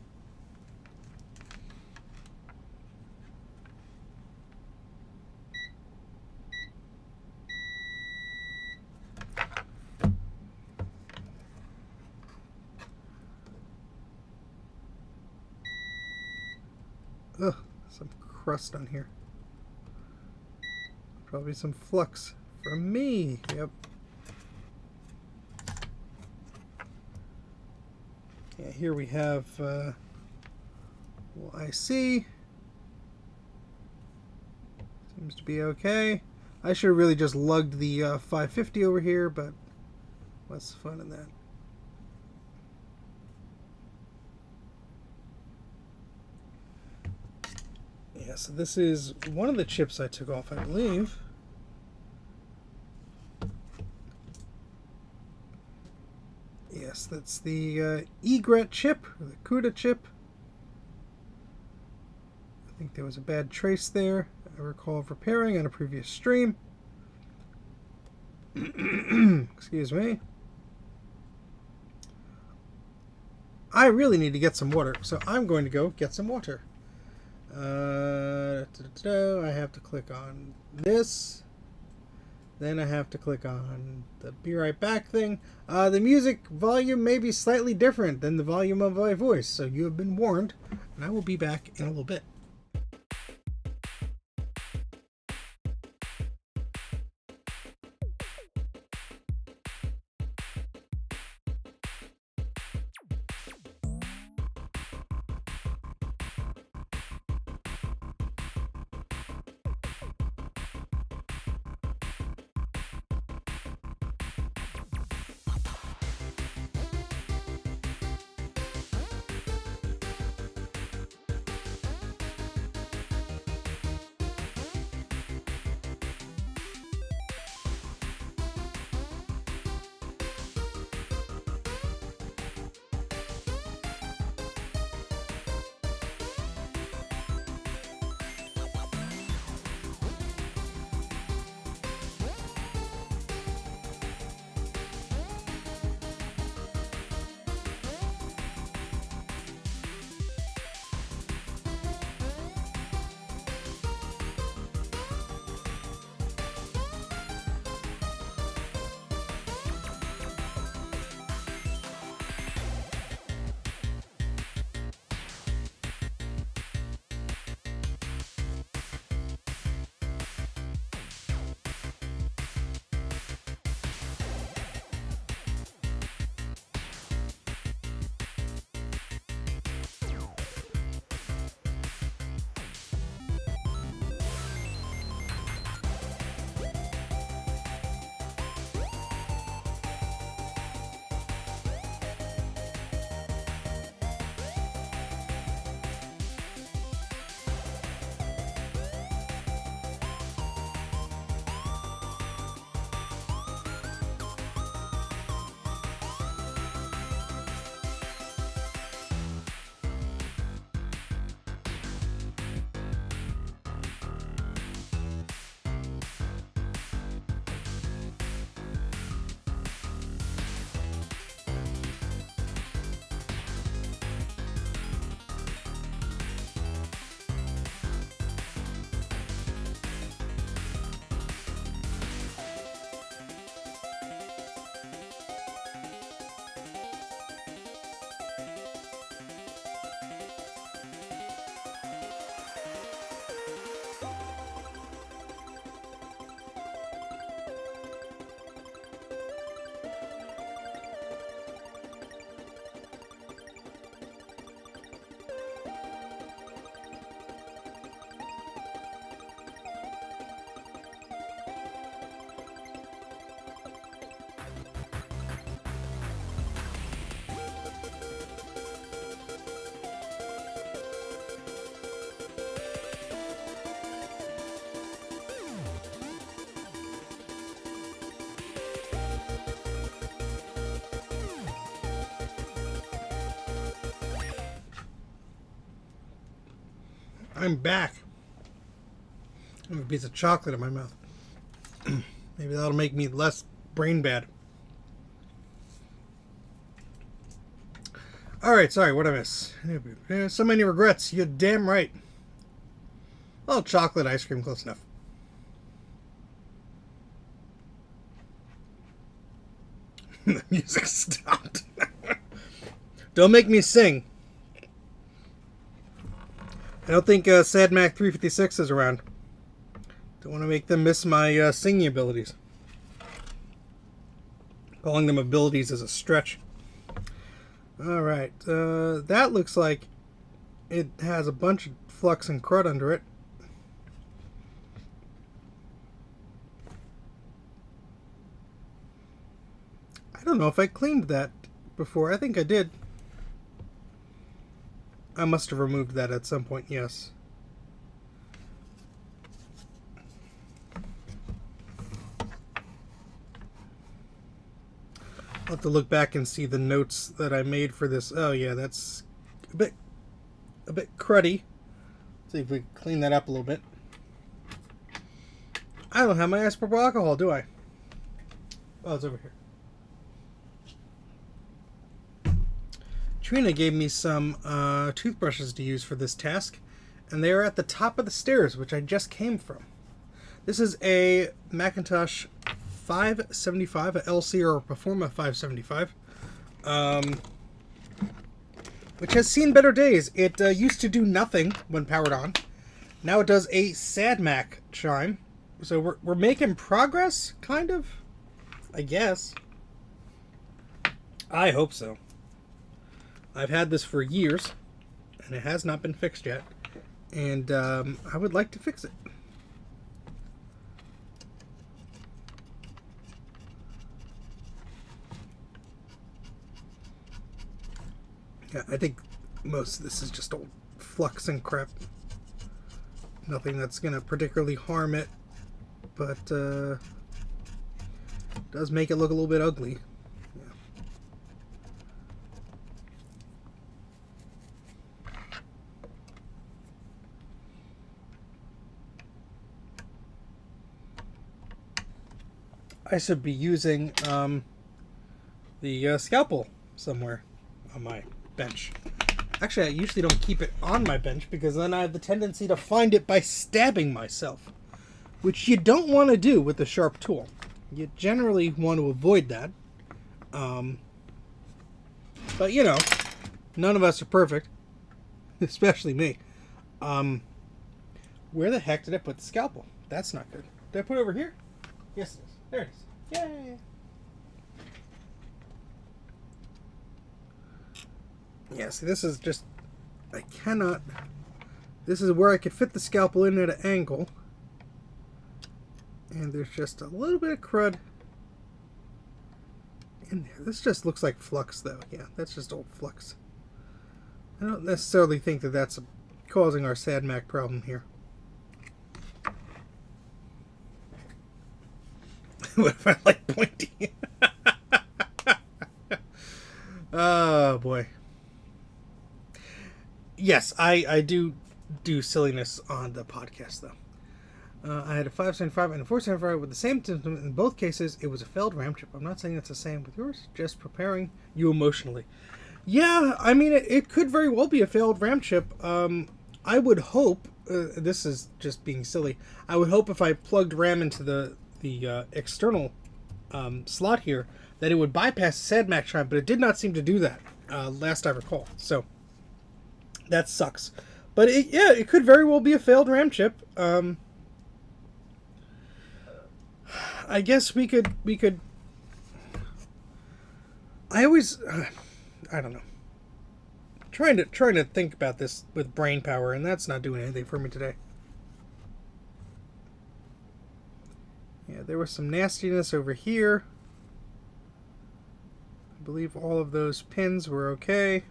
Ugh, some crust on here. Probably some flux from me. Yep. Yeah, here we have well, IC. Seems to be okay. I should have really just lugged the 550 over here, but what's the fun in that? Yeah, so this is one of the chips I took off, I believe. Yes, that's the egret chip, or the CUDA chip. I think there was a bad trace there. I recall repairing on a previous stream. Excuse me. I really need to get some water, so I'm going to go get some water. I have to click on this. Then I have to click on the be right back thing. The music volume may be slightly different than the volume of my voice, so you have been warned, and I will be back in a little bit. I'm back. I have a piece of chocolate in my mouth. Maybe that'll make me less brain bad. Alright, sorry, what'd I miss? So many regrets. You're damn right. Well, chocolate ice cream, close enough. The music stopped. Don't make me sing. I don't think Sad Mac 356 is around. Don't want to make them miss my singing abilities. Calling them abilities is a stretch. Alright, that looks like it has a bunch of flux and crud under it. I don't know if I cleaned that before. I think I did. I must have removed that at some point, yes. I'll have to look back and see the notes that I made for this. Oh yeah, that's a bit cruddy. See if we can clean that up a little bit. I don't have my isopropyl alcohol, do I? Oh, it's over here. Trina gave me some toothbrushes to use for this task, and they are at the top of the stairs, which I just came from. This is a Macintosh 575, a LC or a Performa 575, which has seen better days. It used to do nothing when powered on. Now it does a SADMAC chime. So we're making progress, kind of, I guess. I hope so. I've had this for years, and it has not been fixed yet. And I would like to fix it. Yeah, I think most of this is just old flux and crap. Nothing that's going to particularly harm it, but does make it look a little bit ugly. I should be using the scalpel somewhere on my bench. Actually, I usually don't keep it on my bench because then I have the tendency to find it by stabbing myself, which you don't want to do with a sharp tool. You generally want to avoid that. But, you know, none of us are perfect, especially me. Where the heck did I put the scalpel? That's not good. Did I put it over here? Yes, it is. There it is. Yay! Yeah, see, this is just... I cannot... This is where I could fit the scalpel in at an angle. And there's just a little bit of crud in there. This just looks like flux, though. Yeah, that's just old flux. I don't necessarily think that that's causing our SADMAC problem here. What if I like pointing? Oh, boy. Yes, I do silliness on the podcast, though. I had a 575 and a 475 with the same symptom. In both cases, it was a failed RAM chip. I'm not saying it's the same with yours, just preparing you emotionally. Yeah, I mean, it could very well be a failed RAM chip. I would hope, this is just being silly, I would hope if I plugged RAM into the external slot here, that it would bypass the SADMAC chime, but it did not seem to do that, last I recall. So, that sucks. But, it could very well be a failed RAM chip. I guess we could... I always... I don't know. Trying to think about this with brain power, and that's not doing anything for me today. Yeah, there was some nastiness over here. I believe all of those pins were okay.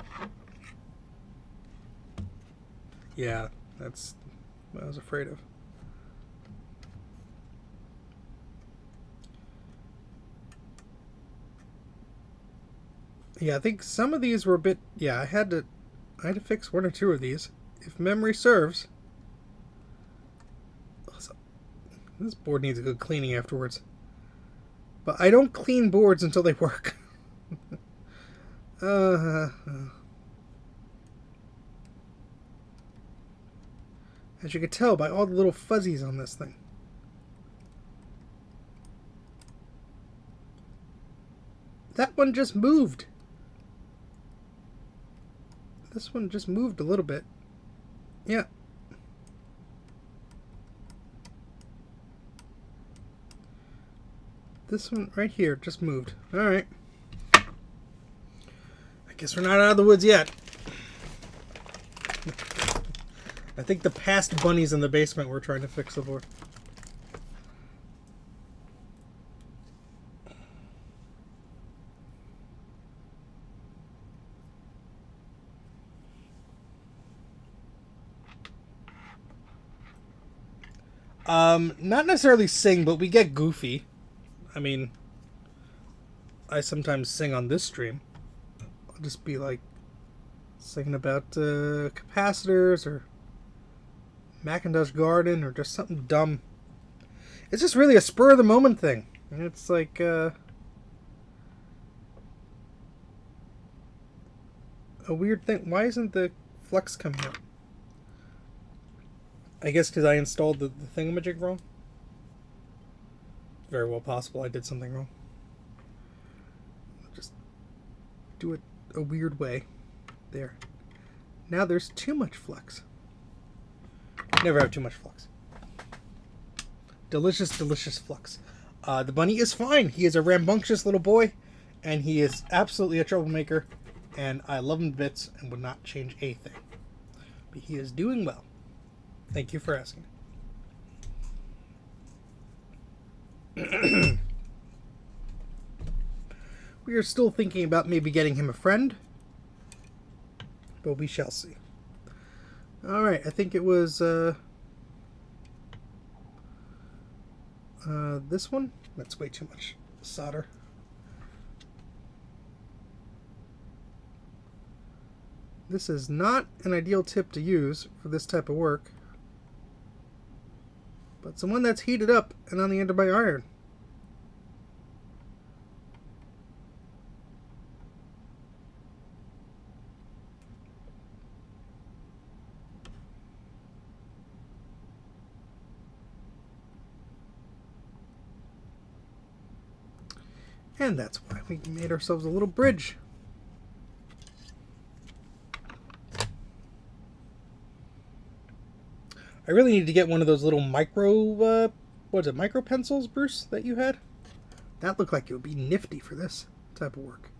Yeah, that's what I was afraid of. Yeah, I think some of these were a bit... Yeah, I had to fix one or two of these, if memory serves. This board needs a good cleaning afterwards. But I don't clean boards until they work. As you can tell by all the little fuzzies on this thing. That one just moved. This one just moved a little bit. Yeah. This one right here just moved. Alright. I guess we're not out of the woods yet. I think the past bunnies in the basement were trying to fix the board. Not necessarily sing, but we get goofy. I mean, I sometimes sing on this stream. I'll just be like singing about capacitors or Macintosh Garden or just something dumb. It's just really a spur of the moment thing. And it's like a weird thing. Why isn't the flux coming out? I guess because I installed the thingamajig wrong. Very well possible I did something wrong. I'll just do it a weird way. There. Now there's too much flux. Never have too much flux. Delicious, delicious flux. The bunny is fine. He is a rambunctious little boy, and he is absolutely a troublemaker, and I love him to bits and would not change a thing. But he is doing well. Thank you for asking. We are still thinking about maybe getting him a friend, but we shall see. Alright, I think it was this one? That's way too much solder. This is not an ideal tip to use for this type of work, but it's the one that's heated up and on the end of my iron. And that's why we made ourselves a little bridge. I really need to get one of those little micro, micro pencils, Bruce, that you had? That looked like it would be nifty for this type of work.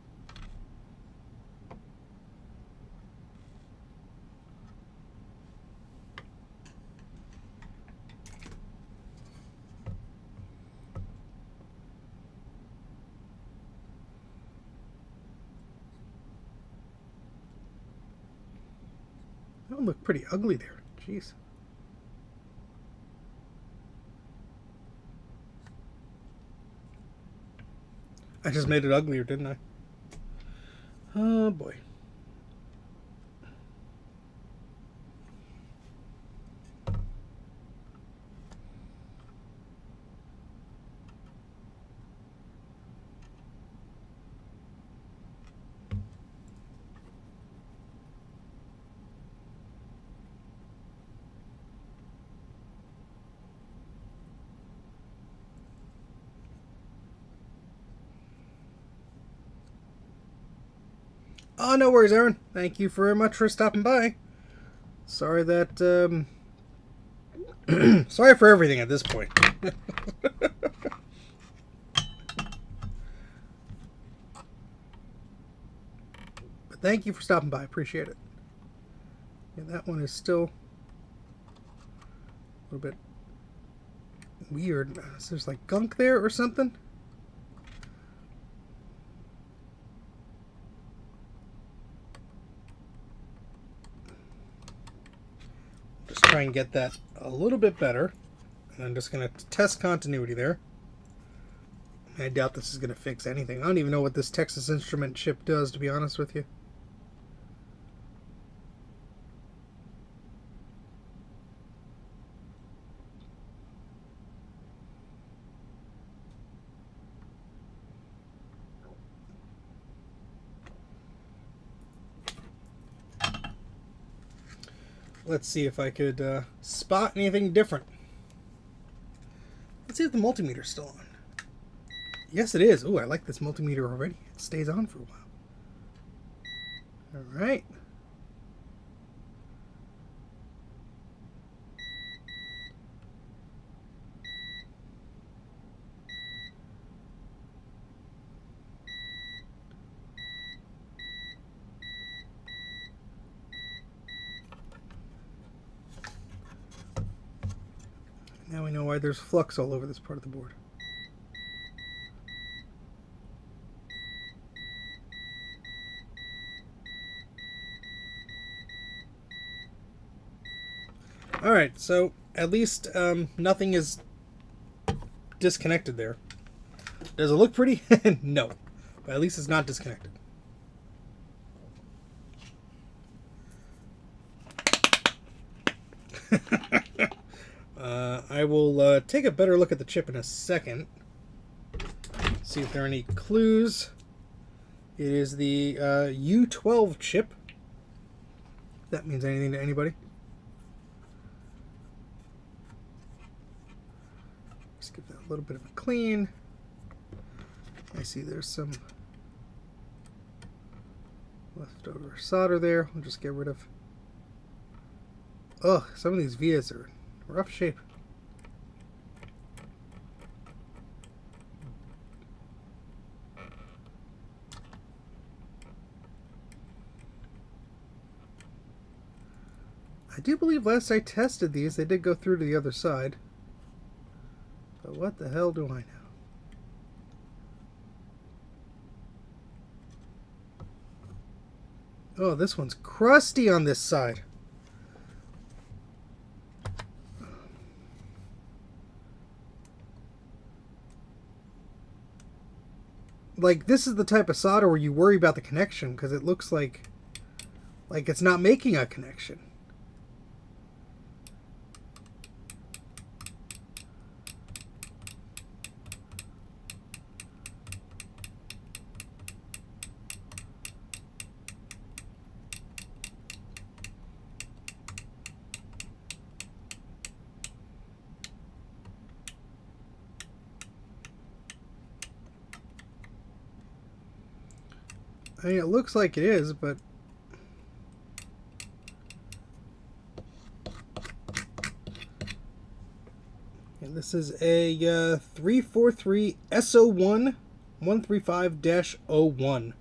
That would look pretty ugly there. Jeez. I just made it uglier, didn't I? Oh boy. Oh, no worries, Aaron. Thank you very much for stopping by. Sorry that, sorry for everything at this point. But thank you for stopping by. Appreciate it. Yeah, that one is still a little bit weird. So there's like gunk there or something. Try and get that a little bit better, and I'm just going to test continuity there. I doubt this is going to fix anything. I don't even know what this Texas Instrument chip does, to be honest with you. Let's see if I could spot anything different. Let's see if the multimeter's still on. Yes, it is. Oh, I like this multimeter already. It stays on for a while. All right. Now we know why there's flux all over this part of the board. Alright, so at least nothing is disconnected there. Does it look pretty? No. But at least it's not disconnected. I will take a better look at the chip in a second. See if there are any clues. It is the U12 chip. If that means anything to anybody. Just give that a little bit of a clean. I see there's some leftover solder there. I'll just get rid of. Ugh, some of these vias are in rough shape. I do believe last I tested these, they did go through to the other side. But what the hell do I know? Oh, this one's crusty on this side. Like, this is the type of solder where you worry about the connection because it looks like it's not making a connection. I mean, it looks like it is, but and this is a 343 SO1 135-01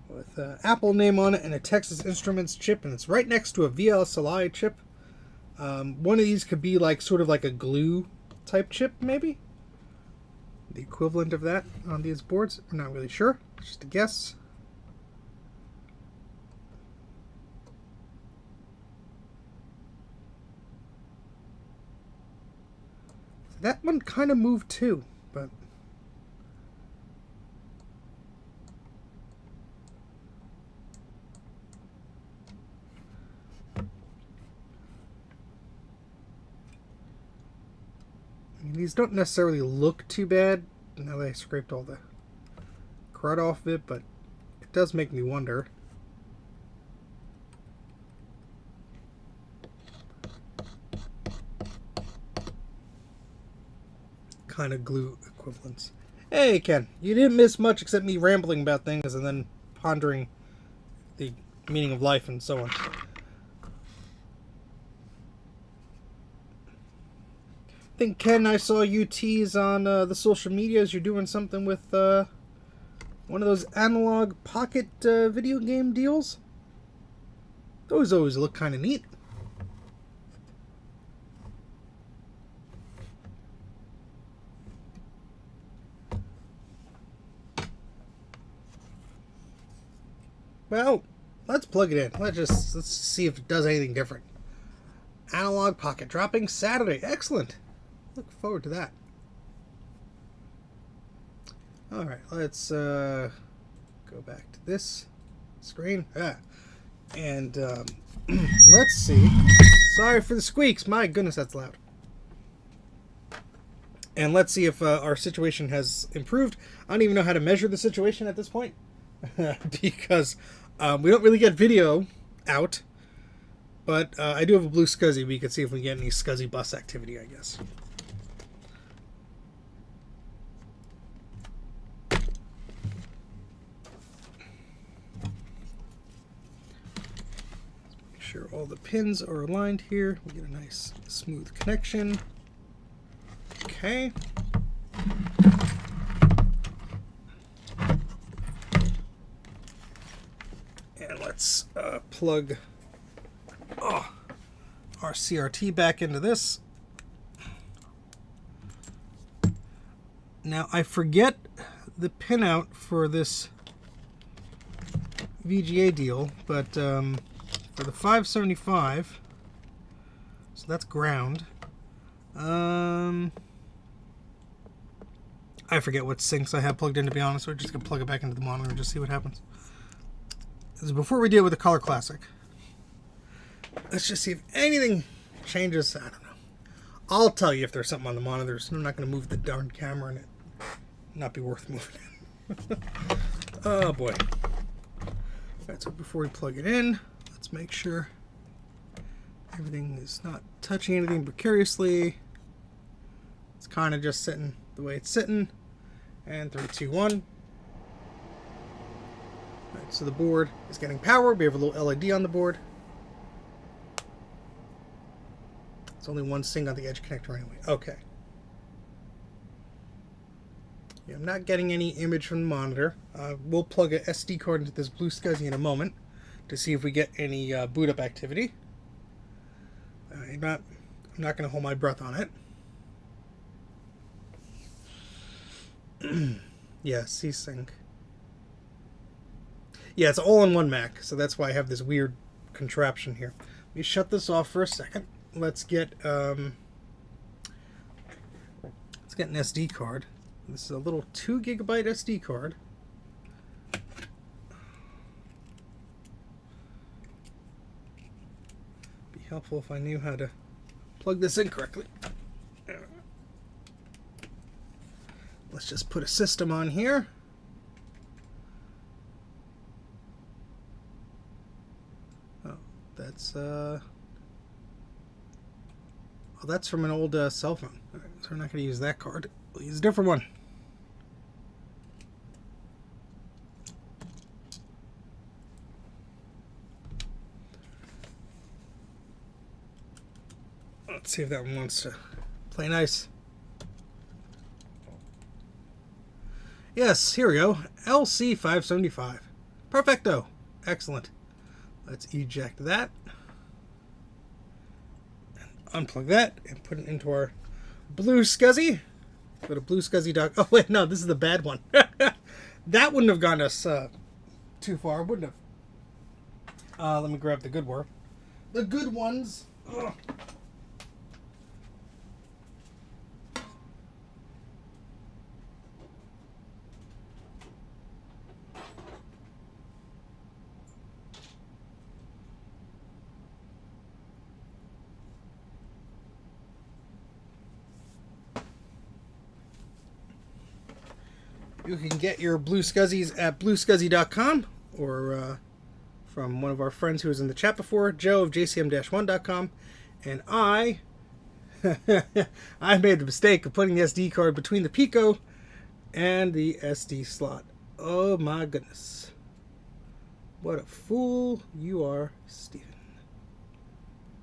with an Apple name on it and a Texas Instruments chip, and it's right next to a VLSI chip. One of these could be like sort of like a glue type chip, maybe the equivalent of that on these boards. I'm not really sure. It's just a guess. That one kind of moved too, but I mean, these don't necessarily look too bad now that I scraped all the crud off of it, but it does make me wonder. Kind of glue equivalents. Hey Ken, you didn't miss much except me rambling about things and then pondering the meaning of life and so on. I think, Ken, I saw you tease on the social medias you're doing something with one of those analog pocket video game deals. Those always look kind of neat. Well, let's plug it in. Let's see if it does anything different. Analog pocket dropping Saturday. Excellent. Look forward to that. All right, let's go back to this screen. And let's see. Sorry for the squeaks. My goodness, that's loud. And let's see if our situation has improved. I don't even know how to measure the situation at this point because we don't really get video out, but I do have a BlueSCSI. We can see if we get any SCSI bus activity, I guess. Make sure all the pins are aligned here. We get a nice smooth connection. Okay. And let's plug our CRT back into this. Now I forget the pinout for this VGA deal, but for the 575, so that's ground. I forget what sinks I have plugged in, to be honest. We're just going to plug it back into the monitor and just see what happens. This is before we deal with the Color Classic. Let's just see if anything changes. I don't know. I'll tell you if there's something on the monitors. I'm not going to move the darn camera and it not be worth moving. Oh boy. Alright, so before we plug it in, let's make sure Everything is not touching anything precariously. It's kind of just sitting the way it's sitting. And 3, 2, 1. Alright, so the board is getting power. We have a little LED on the board. It's only one sync on the edge connector anyway. Okay. Yeah, I'm not getting any image from the monitor. We'll plug a SD card into this BlueSCSI in a moment to see if we get any boot up activity. I'm not going to hold my breath on it. Yeah, C-Sync. Yeah, it's all on one Mac, so that's why I have this weird contraption here. Let me shut this off for a second. Let's get an SD card. This is a little 2 GB SD card. Be helpful if I knew how to plug this in correctly. Let's just put a system on here. Oh, that's from an old cell phone. All right, so we're not going to use that card. We'll use a different one. Let's see if that one wants to play nice. Yes, here we go. LC575. Perfecto. Excellent. Let's eject that. And unplug that and put it into our BlueSCSI. Go to BlueSCSI. Oh, wait, no, this is the bad one. That wouldn't have gotten us too far, wouldn't have. Let me grab the good one. The good ones. Ugh. You can get your BlueSCSIs at BlueSCSI.com or from one of our friends who was in the chat before, Joe of JCM-1.com. And I made the mistake of putting the SD card between the Pico and the SD slot. Oh my goodness. What a fool you are, Steven.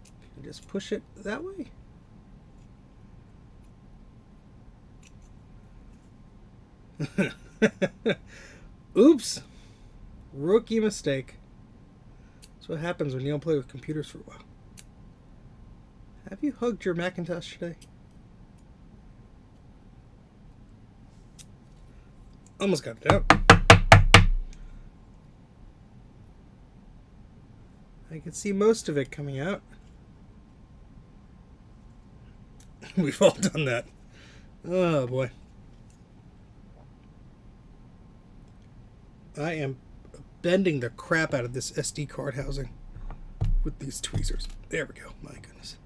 Can I just push it that way? Oops. Rookie mistake. That's what happens when you don't play with computers for a while. Have you hugged your Macintosh today? Almost got it out. I can see most of it coming out. We've all done that. Oh boy. I am bending the crap out of this SD card housing with these tweezers. There we go. My goodness.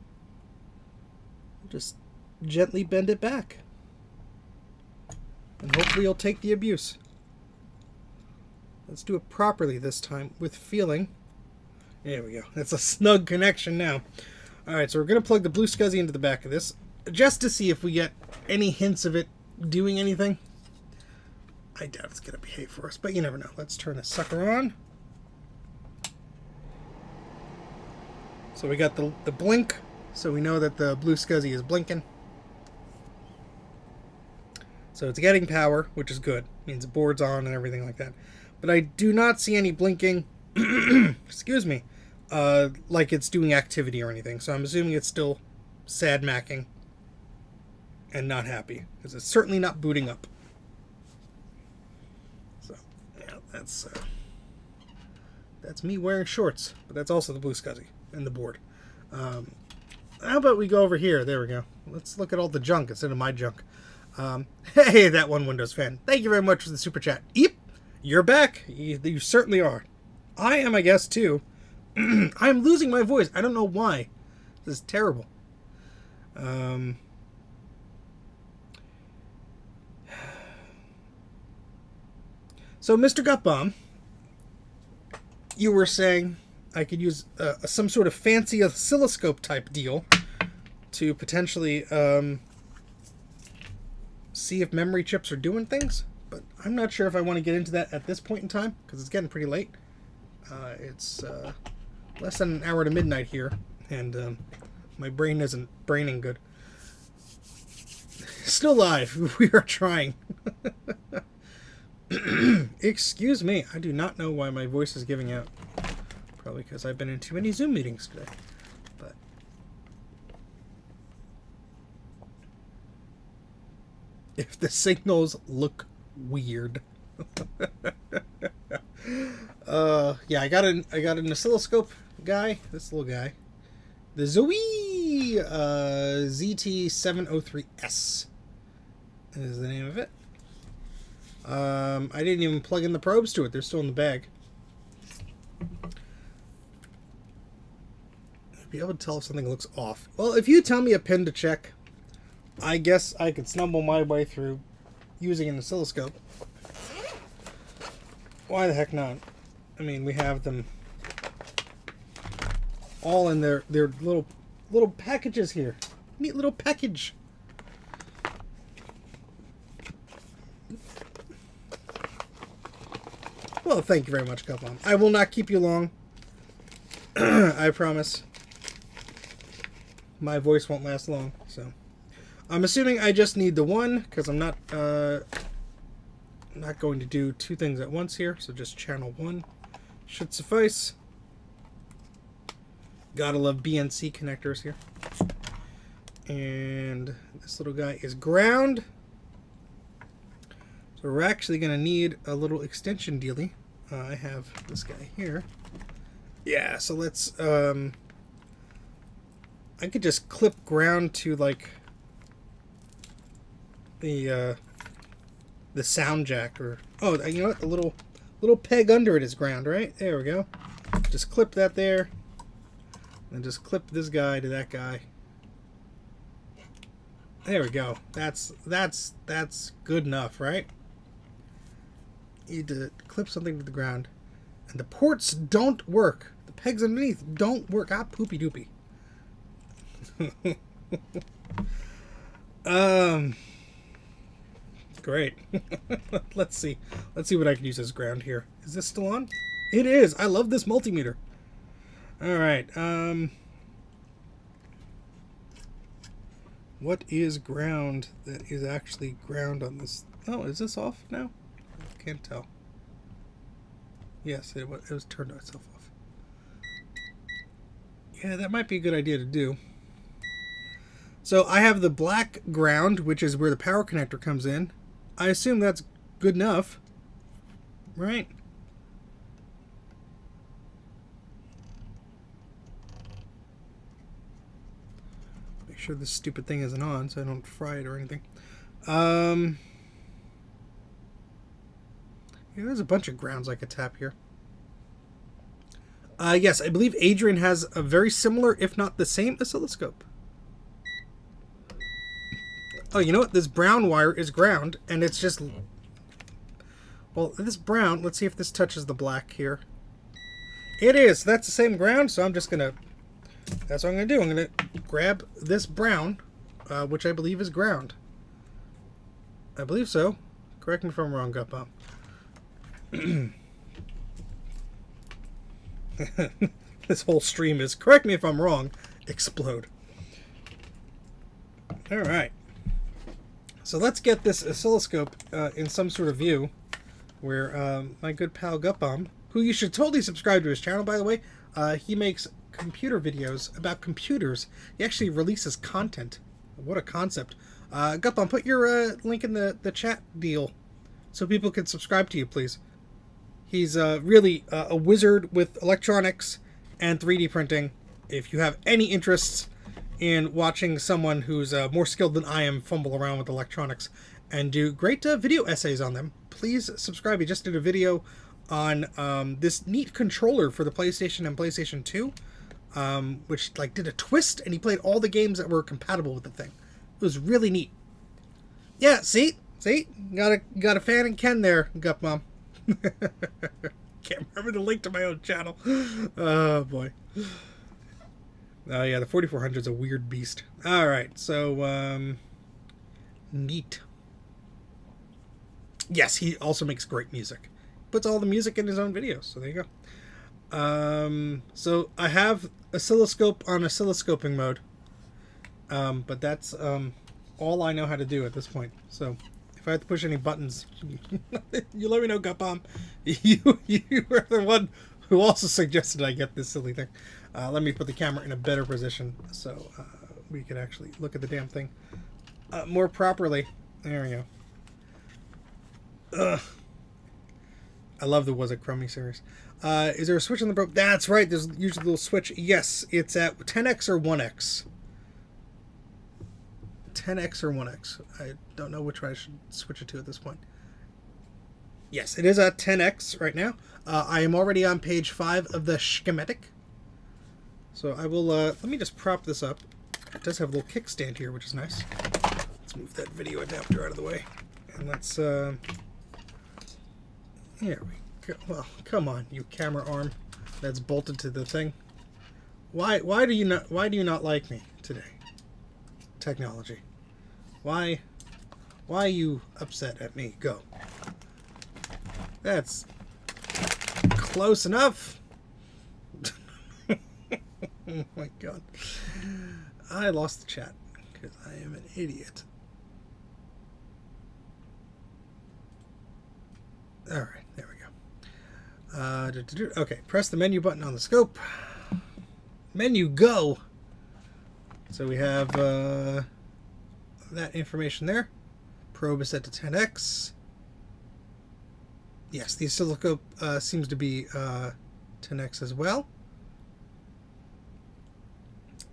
Just gently bend it back. And hopefully you'll take the abuse. Let's do it properly this time with feeling. There we go. That's a snug connection now. Alright, so we're going to plug the BlueSCSI into the back of this just to see if we get any hints of it doing anything. I doubt it's going to behave for us, but you never know. Let's turn this sucker on. So we got the blink, so we know that the BlueSCSI is blinking. So it's getting power, which is good. It means the board's on and everything like that. But I do not see any blinking, excuse me, like it's doing activity or anything. So I'm assuming it's still sad macking and not happy, because it's certainly not booting up. So, yeah, that's me wearing shorts, but that's also the BlueSCSI and the board. How about we go over here? There we go. Let's look at all the junk instead of my junk. Hey, that one Windows fan. Thank you very much for the super chat. Yep, you're back. You certainly are. I am, I guess, too. I'm losing my voice. I don't know why. This is terrible. So, Mr. Gutbaum, you were saying I could use some sort of fancy oscilloscope type deal to potentially see if memory chips are doing things. But I'm not sure if I want to get into that at this point in time because it's getting pretty late. It's less than an hour to midnight here, and my brain isn't braining good. Still live. We are trying. Excuse me. I do not know why my voice is giving out. Probably because I've been in too many Zoom meetings today. But if the signals look weird. Yeah, I got an oscilloscope guy. This little guy. The Zoe ZT703S is the name of it. I didn't even plug in the probes to it. They're still in the bag. I'd be able to tell if something looks off. Well, if you tell me a pin to check, I guess I could stumble my way through using an oscilloscope. Why the heck not? I mean, we have them all in their little packages here. Neat little package. Well, thank you very much, Cupom. I will not keep you long. I promise. My voice won't last long, so I'm assuming I just need the one because I'm not going to do two things at once here. So just channel one should suffice. Gotta love BNC connectors here. And this little guy is ground. So we're actually going to need a little extension dealie. I have this guy here. Yeah, so let's... I could just clip ground to, like, the sound jack. Or oh, you know what? A little peg under it is ground, right? There we go. Just clip that there. And just clip this guy to that guy. There we go. That's good enough, right? You need to clip something to the ground. And the ports don't work. The pegs underneath don't work. Ah, poopy doopy. Great. Let's see what I can use as ground here. Is this still on? It is. I love this multimeter. All right. What is ground that is actually ground on this? Oh, is this off now? I can't tell. Yes, it was turned itself off. Yeah, that might be a good idea to do. So I have the black ground, which is where the power connector comes in. I assume that's good enough, right? Make sure this stupid thing isn't on so I don't fry it or anything. Yeah, there's a bunch of grounds I could tap here. Yes, I believe Adrian has a very similar, if not the same, oscilloscope. Oh, you know what? This brown wire is ground, and it's just... Well, this brown, let's see if this touches the black here. It is. That's the same ground, so I'm just going to... That's what I'm going to do. I'm going to grab this brown, which I believe is ground. I believe so. Correct me if I'm wrong, Gutbomb. This whole stream is, correct me if I'm wrong, explode. Alright. So let's get this oscilloscope in some sort of view where my good pal Gutbomb, who you should totally subscribe to his channel, by the way, he makes computer videos about computers. He actually releases content. What a concept. Gutbomb, put your link in the chat deal so people can subscribe to you, please. He's really a wizard with electronics and 3D printing. If you have any interests in watching someone who's more skilled than I am fumble around with electronics and do great video essays on them, please subscribe. He just did a video on this neat controller for the PlayStation and PlayStation 2, which like did a twist, and he played all the games that were compatible with the thing. It was really neat. Yeah, see, got a fan in Ken there, Gutmom. Can't remember the link to my own channel. Oh, boy. Oh, yeah, the 4400 is a weird beast. All right, so, neat. Yes, he also makes great music. Puts all the music in his own videos, so there you go. So I have oscilloscope on oscilloscoping mode, but that's all I know how to do at this point. So if I have to push any buttons, you let me know, Gutbomb. You were the one who also suggested I get this silly thing. Let me put the camera in a better position so we can actually look at the damn thing more properly. There we go. Ugh. I love the Was It Crummy series. Is there a switch on the probe? That's right. There's usually a little switch. Yes, it's at 10x or 1x. 10x or 1x. I don't know which one I should switch it to at this point. Yes, it is at 10x right now. I am already on page 5 of the schematic. So I will, let me just prop this up. It does have a little kickstand here, which is nice. Let's move that video adapter out of the way. And let's, here we go. Well, come on, you camera arm that's bolted to the thing. Why do you not like me today? Technology. Why are you upset at me? Go. That's close enough. Oh my god. I lost the chat because I am an idiot. Alright, there we go. Okay, press the menu button on the scope. Menu go! So we have that information there. Probe is set to 10x. Yes, the oscilloscope seems to be 10x as well.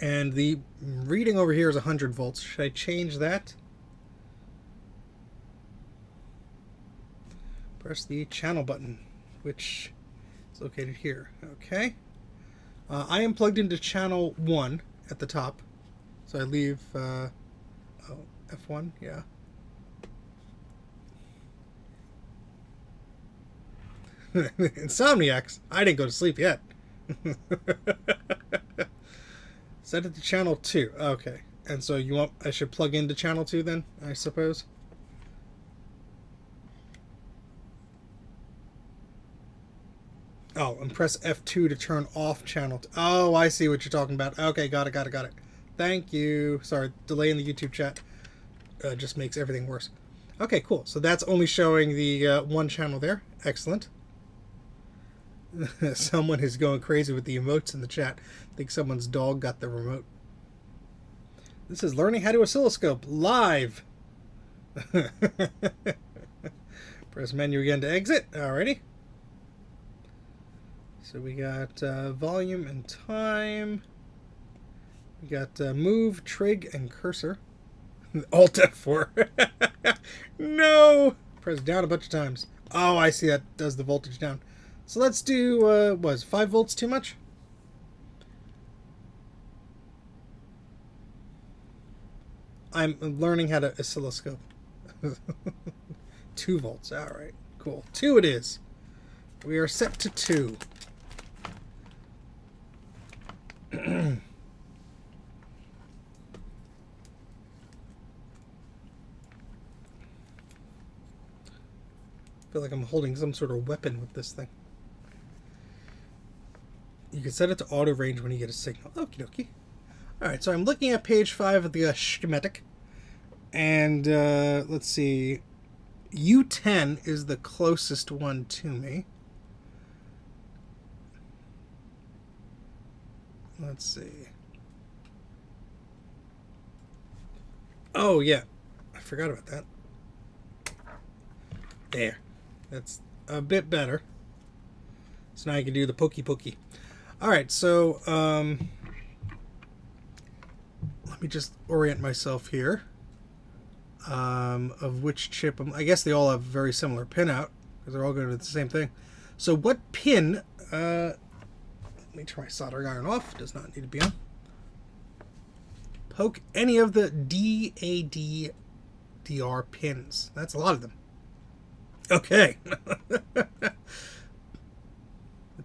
And the reading over here is 100 volts. Should I change that? Press the channel button, which is located here. Okay. I am plugged into channel 1 at the top. So I leave F1, yeah. Insomniacs. I didn't go to sleep yet. Set it to channel 2. Okay. And so you want I should plug into channel 2 then, I suppose? Oh, and press F2 to turn off channel 2. Oh, I see what you're talking about. Okay, got it. Thank you. Sorry, delay in the YouTube chat just makes everything worse. Okay, cool. So that's only showing the one channel there. Excellent. Someone is going crazy with the emotes in the chat. I think someone's dog got the remote. This is Learning How to Oscilloscope live. Press menu again to exit. Alrighty. So we got volume and time. We got move, trig, and cursor. Alt F4. No! Press down a bunch of times. Oh, I see that does the voltage down. So let's do, was 5 volts too much? I'm learning how to oscilloscope. 2 volts. Alright, cool. 2 it is. We are set to 2. I feel like I'm holding some sort of weapon with this thing. You can set it to auto range when you get a signal. Okie dokie. Alright, so I'm looking at page 5 of the schematic. And let's see. U10 is the closest one to me. Let's see. Oh, yeah. I forgot about that. There. That's a bit better. So now I can do the pokey. Alright, so let me just orient myself here. Of which chip I guess they all have very similar pinout because they're all going to do the same thing. So what pin let me turn my soldering iron off. Does not need to be on. Poke any of the DADDR pins. That's a lot of them. Okay.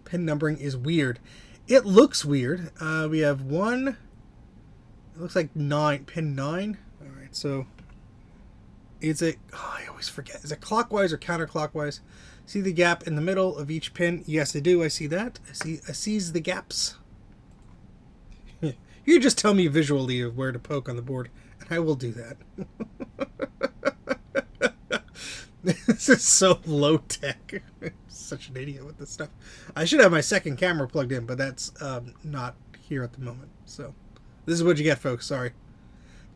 Pin numbering is weird. It looks weird. We have one. It looks like pin 9. All right, so is it? Oh, I always forget. Is it clockwise or counterclockwise? See the gap in the middle of each pin? Yes, I do. I see that. I sees the gaps. You just tell me visually of where to poke on the board, and I will do that. This is so low tech. I'm such an idiot with this stuff. I should have my second camera plugged in, but that's not here at the moment. So this is what you get, folks. Sorry.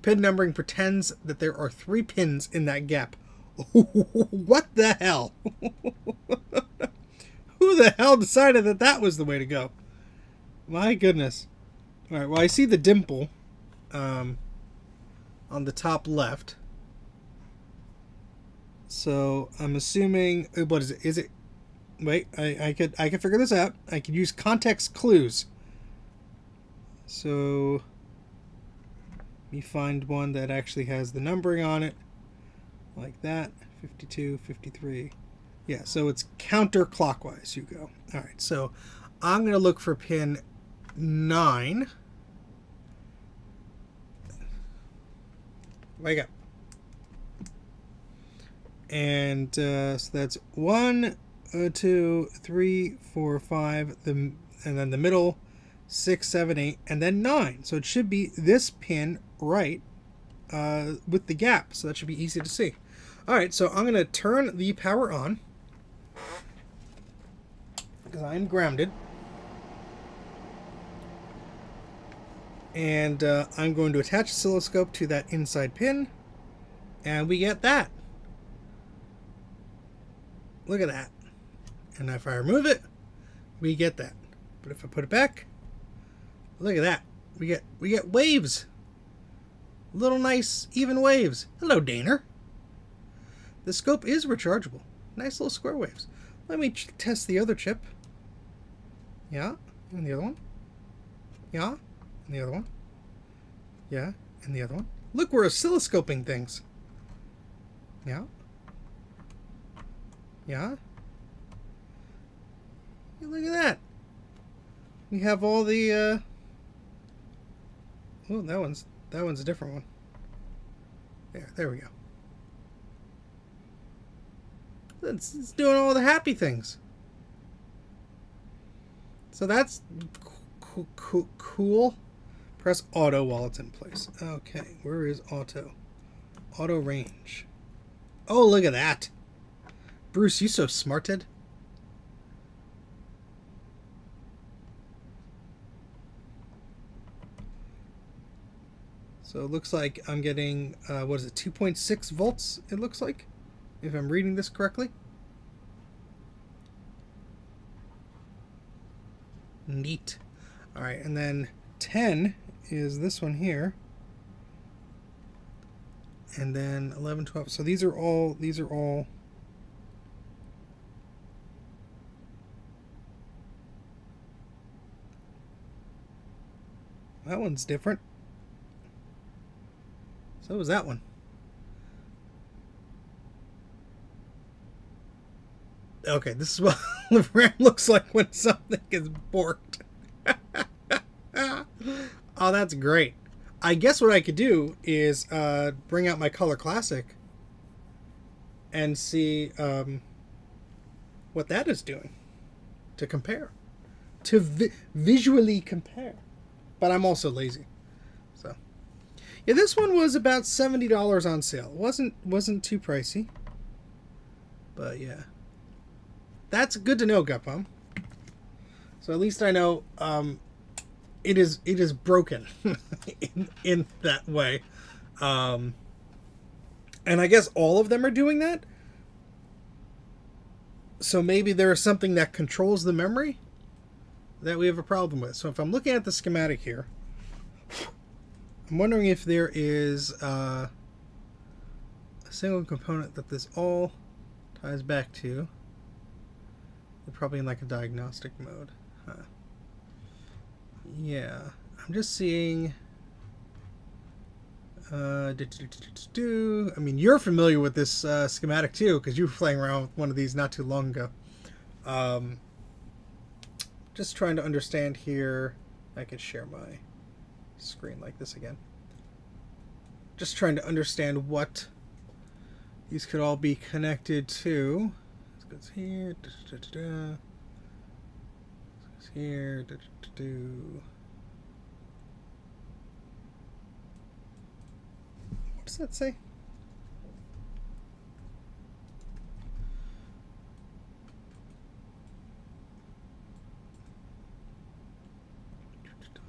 Pin numbering pretends that there are 3 pins in that gap. What the hell? Who the hell decided that that was the way to go? My goodness. All right, well, I see the dimple on the top left. So I'm assuming, what is it? Is it? Wait, I could figure this out. I could use context clues. So let me find one that actually has the numbering on it, like that. 52, 53. Yeah, so it's counterclockwise. You go. All right, so I'm gonna look for pin 9. Wake up. And so that's 1, 2, 3, 4, 5, and then the middle 6, 7, 8, and then 9. So it should be this pin right with the gap. So that should be easy to see. All right, so I'm going to turn the power on because I'm grounded. And I'm going to attach oscilloscope to that inside pin, and we get that. Look at that. And if I remove it, we get that. But if I put it back, look at that. We get waves. Little nice even waves. Hello, Daner. The scope is rechargeable. Nice little square waves. Let me test the other chip. Yeah, and the other one. Yeah, and the other one. Yeah, and the other one. Look, we're oscilloscoping things. Yeah. Yeah. Hey, look at that. We have all the oh, that one's a different one. There we go. It's doing all the happy things. So that's cool. Press auto while it's in place. Okay, where is auto? Auto range. Oh, look at that. Bruce, you so smarted. So it looks like I'm getting, what is it, 2.6 volts, it looks like, if I'm reading this correctly. Neat. All right, and then 10 is this one here. And then 11, 12. So these are all that one's different. So is that one. Okay, this is what the RAM looks like when something is borked. Oh, that's great. I guess what I could do is bring out my Color Classic and see what that is doing to compare, to visually compare. But I'm also lazy, so yeah. This one was about $70 on sale. It wasn't too pricey, but yeah, that's good to know, Gupum. So at least I know it is broken in that way, and I guess all of them are doing that. So maybe there is something that controls the memory that we have a problem with. So if I'm looking at the schematic here, I'm wondering if there is a single component that this all ties back to. They're probably in like a diagnostic mode. Huh. Yeah, I'm just seeing. I mean, you're familiar with this schematic too, because you were playing around with one of these not too long ago. just trying to understand here. I could share my screen like this again. Just trying to understand what these could all be connected to. This goes here. This goes here. What does that say?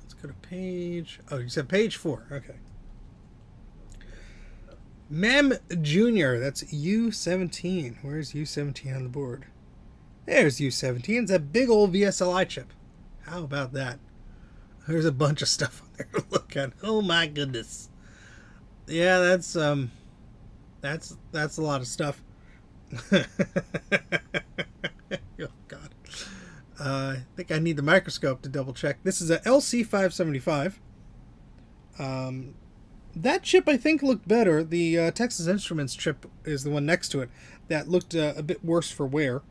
Let's go to page. Oh, you said page 4. Okay. Mem Jr. That's U17. Where's U17 on the board? There's U17. It's a big old VSLI chip. How about that? There's a bunch of stuff on there to look at. Oh my goodness. Yeah, that's a lot of stuff. Oh God. I think I need the microscope to double check. This is a LC575. That chip, I think, looked better. The Texas Instruments chip is the one next to it. That looked a bit worse for wear.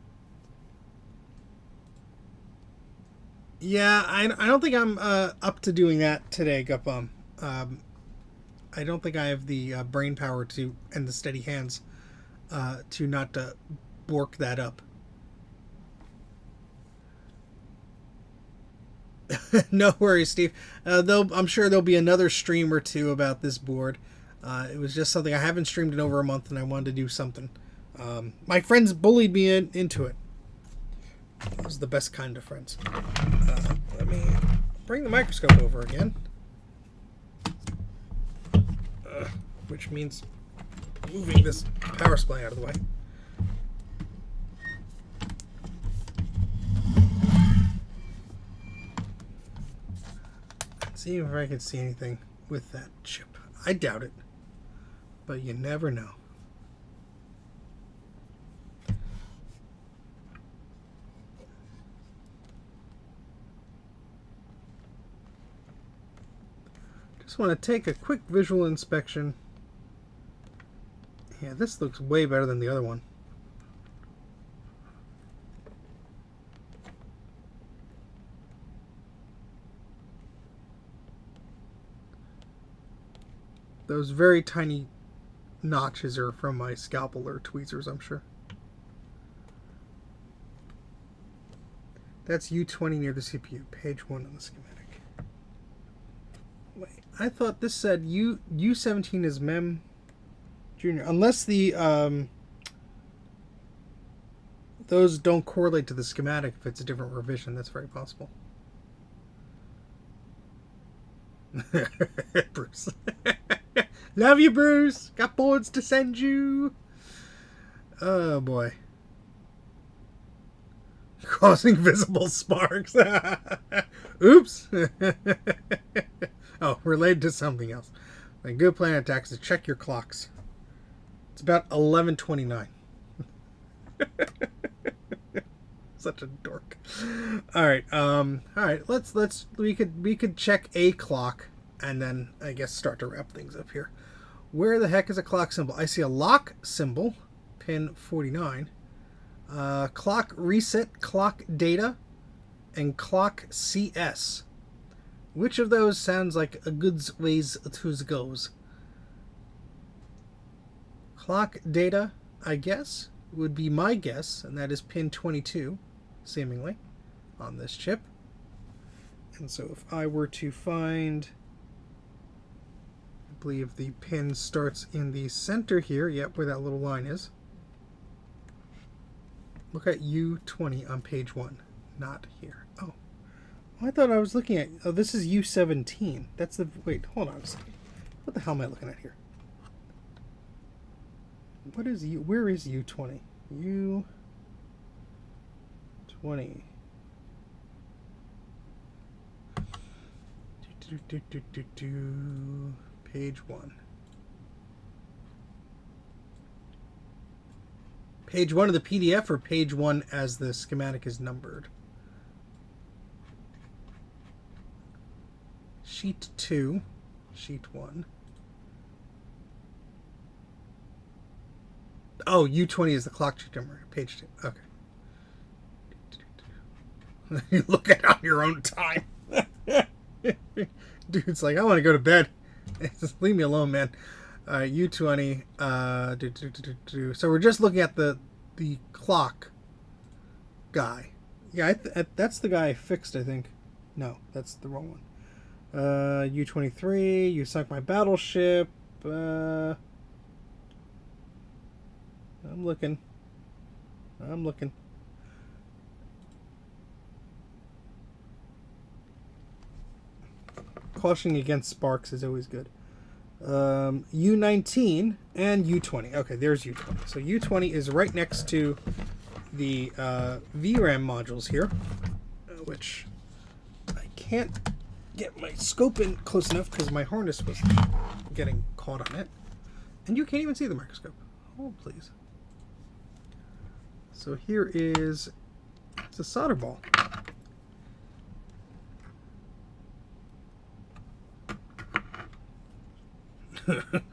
Yeah, I don't think I'm up to doing that today, Gupbum. I don't think I have the brain power to and the steady hands to not bork that up. No worries, Steve. I'm sure there'll be another stream or two about this board. It was just something I haven't streamed in over a month, and I wanted to do something. My friends bullied me into it. Those are the best kind of friends. Let me bring the microscope over again. Which means moving this power supply out of the way. See if I can see anything with that chip. I doubt it, but you never know. Just want to take a quick visual inspection. Yeah, this looks way better than the other one. Those very tiny notches are from my scalpel or tweezers, I'm sure. That's U20 near the CPU, page 1 on the schematic. Wait, I thought this said U17 is Mem Junior, unless the those don't correlate to the schematic. If it's a different revision, that's very possible. Bruce. Love you, Bruce. Got boards to send you. Oh boy. Causing visible sparks. Oops. Oh, related to something else. A good plan of attack is to check your clocks. It's about 11:29. Such a dork. All right. We could check a clock and then I guess start to wrap things up here. Where the heck is a clock symbol? I see a lock symbol, pin 49. Clock reset, clock data, and clock CS. Which of those sounds like a good ways to goes? Clock data, I guess, would be my guess, and that is pin 22, seemingly, on this chip. And so if I were to find, I believe the pin starts in the center here, yep, where that little line is. Look at U20 on page 1, not here. Oh, I thought I was looking at, oh, this is U17. That's the, wait, hold on a second. What the hell am I looking at here? What is U, where is U20? U20. Page 1. Page 1 of the PDF or page 1 as the schematic is numbered? Sheet 2, sheet 1. Oh, U20 is the clock sheet number, page 2. Okay. You look at it on your own time. Dude's like, I want to go to bed. Just leave me alone, man. U20. So we're just looking at the clock guy. Yeah, that's the guy I fixed, I think. No, that's the wrong one. U23. You sunk my battleship. I'm looking. Cautioning against sparks is always good. U19 and U20. Okay, there's U20. So U20 is right next to the VRAM modules here, which I can't get my scope in close enough because my harness was getting caught on it. And you can't even see the microscope. Oh, please. So here is, it's a solder ball.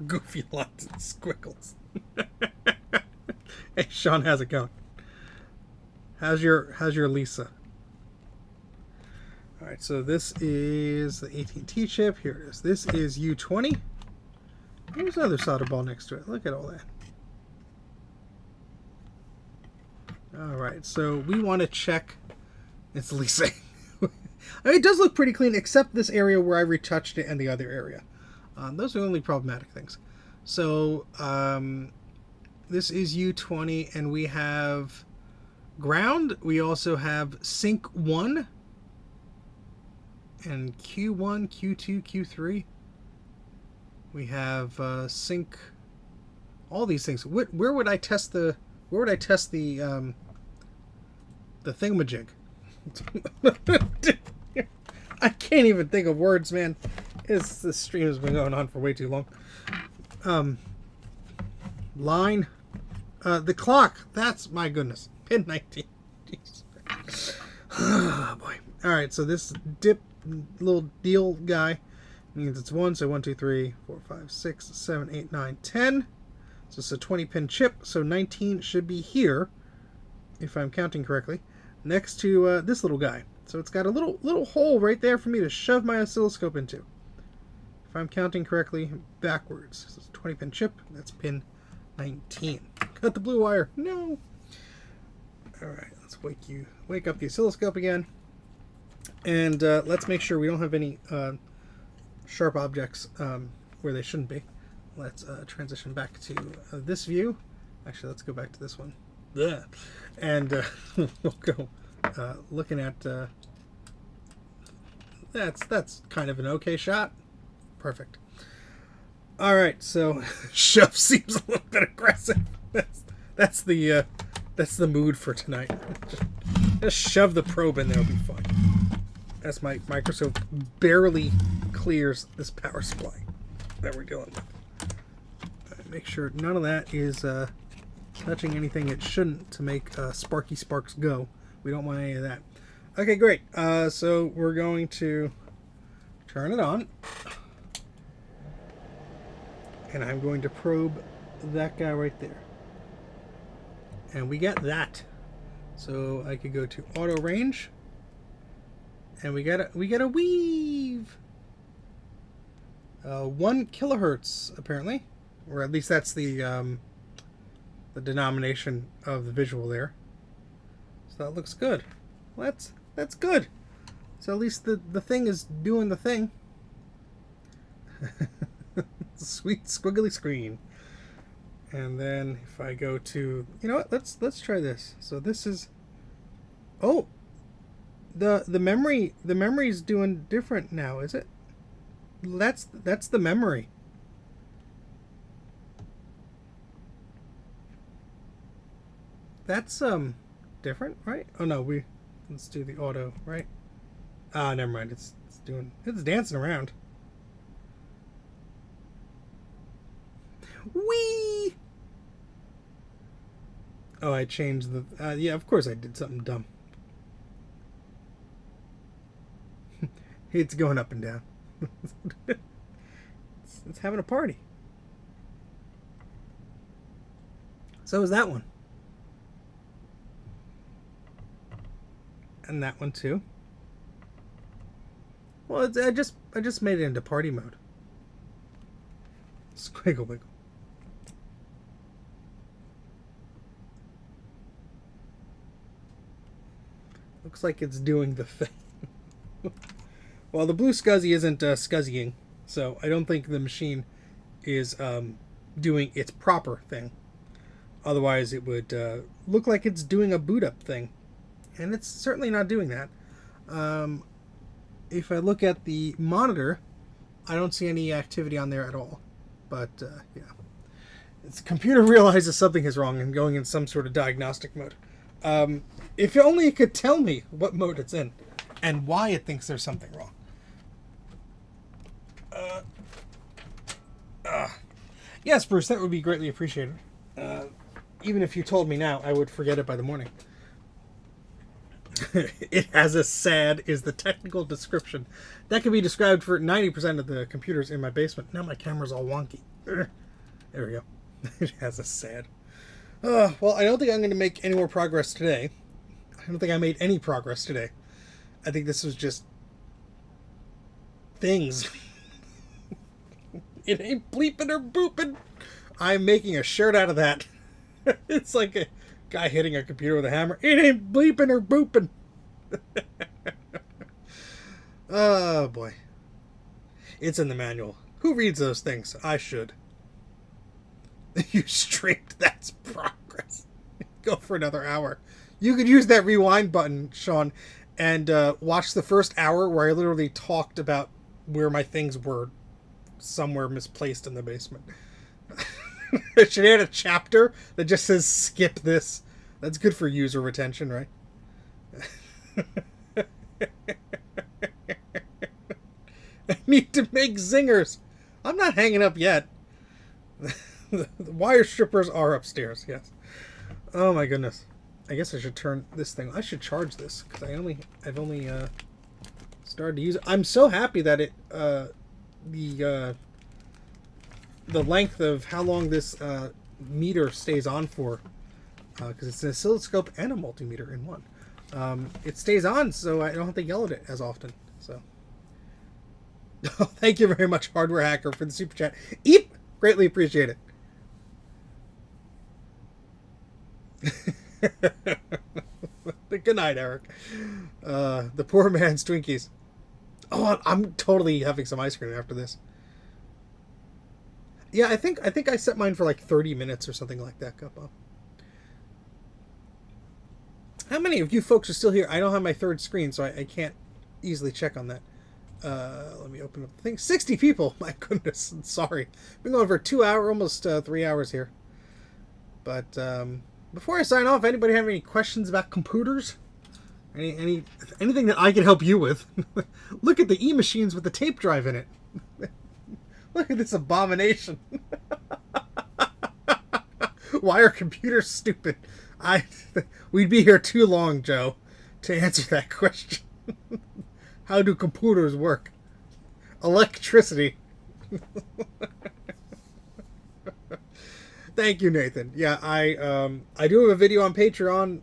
Goofy lines and squiggles. Hey, Sean, how's it going? How's your Lisa? All right, so this is the AT&T chip. Here it is. This is U20. There's another solder ball next to it. Look at all that. All right, so we want to check. It's Lisa. I mean, it does look pretty clean, except this area where I retouched it and the other area. Those are the only problematic things. So this is U20, and we have ground. We also have sync 1 and Q1, Q2, Q3. We have sync. All these things. Where would I test the? Where would I test the thingamajig? I can't even think of words, man. This stream has been going on for way too long. Line. The clock. That's, my goodness. Pin 19. Jeez. Oh, boy. Alright, so this dip little deal guy means it's 1. So 1, 2, 3, 4, 5, 6, 7, 8, 9, 10. So it's a 20-pin chip. So 19 should be here, if I'm counting correctly, next to this little guy. So it's got a little hole right there for me to shove my oscilloscope into. If I'm counting correctly, backwards. So it's a 20-pin chip. That's pin 19. Cut the blue wire. No. All right, let's wake up the oscilloscope again, and let's make sure we don't have any sharp objects where they shouldn't be. Let's transition back to this view. Actually, let's go back to this one. Ugh. And we'll go looking at that's kind of an okay shot. Perfect. All right, so shove seems a little bit aggressive. That's the mood for tonight. Just shove the probe in there, it'll be fine. As my microscope barely clears this power supply that we're dealing with. Make sure none of that is touching anything it shouldn't to make sparky sparks go. We don't want any of that. Okay, great. So we're going to turn it on. And I'm going to probe that guy right there. And we get that. So I could go to auto range. And we get a weave. 1 kilohertz apparently. Or at least that's the denomination of the visual there. So that looks good. Well, that's good. So at least the thing is doing the thing. Sweet squiggly screen. And then if I go to, you know what? Let's try this. So this is, oh, the memory's doing different now, is it? That's the memory. That's different, right? Oh no, let's do the auto, right? Ah, never mind. It's dancing around. Whee! Oh, I changed the... yeah, of course I did something dumb. It's going up and down. It's having a party. So is that one. And that one too. Well, I just made it into party mode. Squiggle wiggle. Looks like it's doing the thing. Well, the BlueSCSI isn't scuzzying, so I don't think the machine is doing its proper thing. Otherwise, it would look like it's doing a boot up thing. And it's certainly not doing that. If I look at the monitor, I don't see any activity on there at all. But, yeah. The computer realizes something is wrong and going in some sort of diagnostic mode. If only it could tell me what mode it's in and why it thinks there's something wrong. Yes, Bruce, that would be greatly appreciated. Even if you told me now, I would forget it by the morning. It has a SAD is the technical description. That can be described for 90% of the computers in my basement. Now my camera's all wonky. There we go. It has a SAD. Well, I don't think I'm going to make any more progress today. I don't think I made any progress today. I think this was just things. It ain't bleeping or booping. I'm making a shirt out of that. It's like a guy hitting a computer with a hammer. It ain't bleeping or booping. Oh, boy. It's in the manual. Who reads those things? I should. You streamed. That's progress. Go for another hour. You could use that rewind button, Sean, and watch the first hour where I literally talked about where my things were somewhere misplaced in the basement. It should add a chapter that just says skip this. That's good for user retention, right? I need to make zingers. I'm not hanging up yet. The wire strippers are upstairs, yes. Oh my goodness. I guess I should turn this thing. I should charge this because I've only started to use it. I'm so happy that it the length of how long this meter stays on for, because it's an oscilloscope and a multimeter in one. It stays on, so I don't have to yell at it as often. So, thank you very much, Hardware Hacker, for the super chat. Eep, greatly appreciate it. Good night, Eric. The poor man's Twinkies. Oh, I'm totally having some ice cream after this. Yeah, I think I set mine for like 30 minutes or something like that, Guppo. How many of you folks are still here? I don't have my third screen, so I can't easily check on that. Let me open up the thing. 60 people! My goodness, I'm sorry. Been going for 2 hours, almost 3 hours here. But before I sign off, anybody have any questions about computers? Anything that I can help you with? Look at the E-machines with the tape drive in it. Look at this abomination. Why are computers stupid? We'd be here too long, Joe, to answer that question. How do computers work? Electricity. Thank you, Nathan. Yeah, I do have a video on Patreon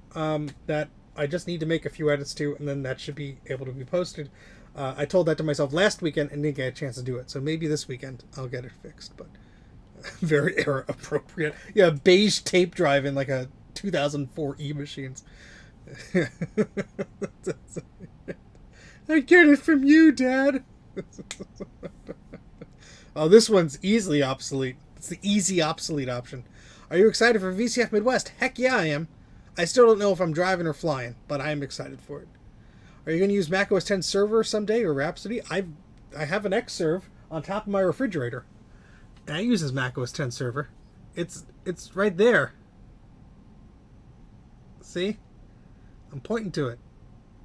that I just need to make a few edits to, and then that should be able to be posted. I told that to myself last weekend and didn't get a chance to do it. So maybe this weekend I'll get it fixed. But very era appropriate. Yeah, beige tape drive in like a 2004 E-machines. I get it from you, Dad. Oh, this one's easily obsolete. It's the easy obsolete option. Are you excited for VCF Midwest? Heck yeah, I am. I still don't know if I'm driving or flying, but I am excited for it. Are you going to use Mac OS X Server someday or Rhapsody? I have an Xserve on top of my refrigerator. And it uses Mac OS X Server. It's right there. See? I'm pointing to it.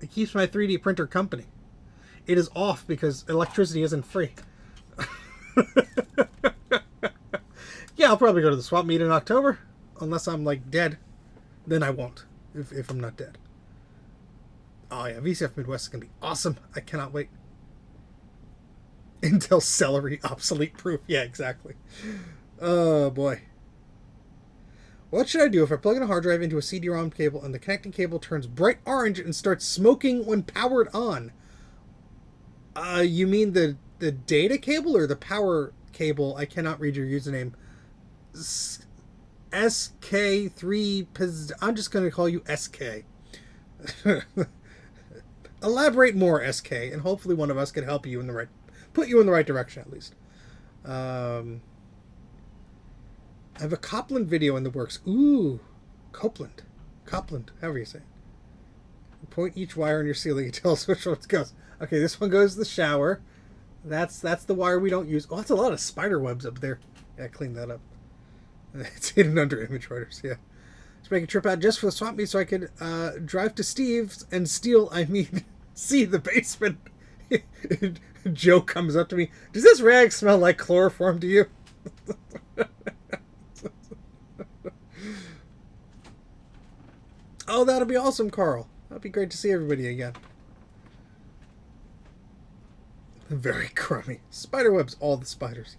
It keeps my 3D printer company. It is off because electricity isn't free. Yeah, I'll probably go to the swap meet in October. Unless I'm, like, dead. Then I won't. If I'm not dead. Oh, yeah. VCF Midwest is going to be awesome. I cannot wait. Intel Celery obsolete proof. Yeah, exactly. Oh, boy. What should I do if I plug in a hard drive into a CD-ROM cable and the connecting cable turns bright orange and starts smoking when powered on? You mean the data cable or the power cable? I cannot read your username. SK3. I'm just going to call you SK. Elaborate more, SK, and hopefully one of us can help you put you in the right direction at least. I have a Copland video in the works. Ooh, Copland, however you say it. Point each wire in your ceiling and tell us which one goes. Okay, this one goes to the shower. That's the wire we don't use. Oh, that's a lot of spider webs up there. Yeah, clean that up. It's hidden under image writers. Yeah, let's make a trip out just for the swap meet so I could drive to Steve's and steal. See the basement. Joe comes up to me. Does this rag smell like chloroform to you? Oh, that'll be awesome, Carl. That'd be great to see everybody again. Very crummy. Spiderwebs, all the spiders.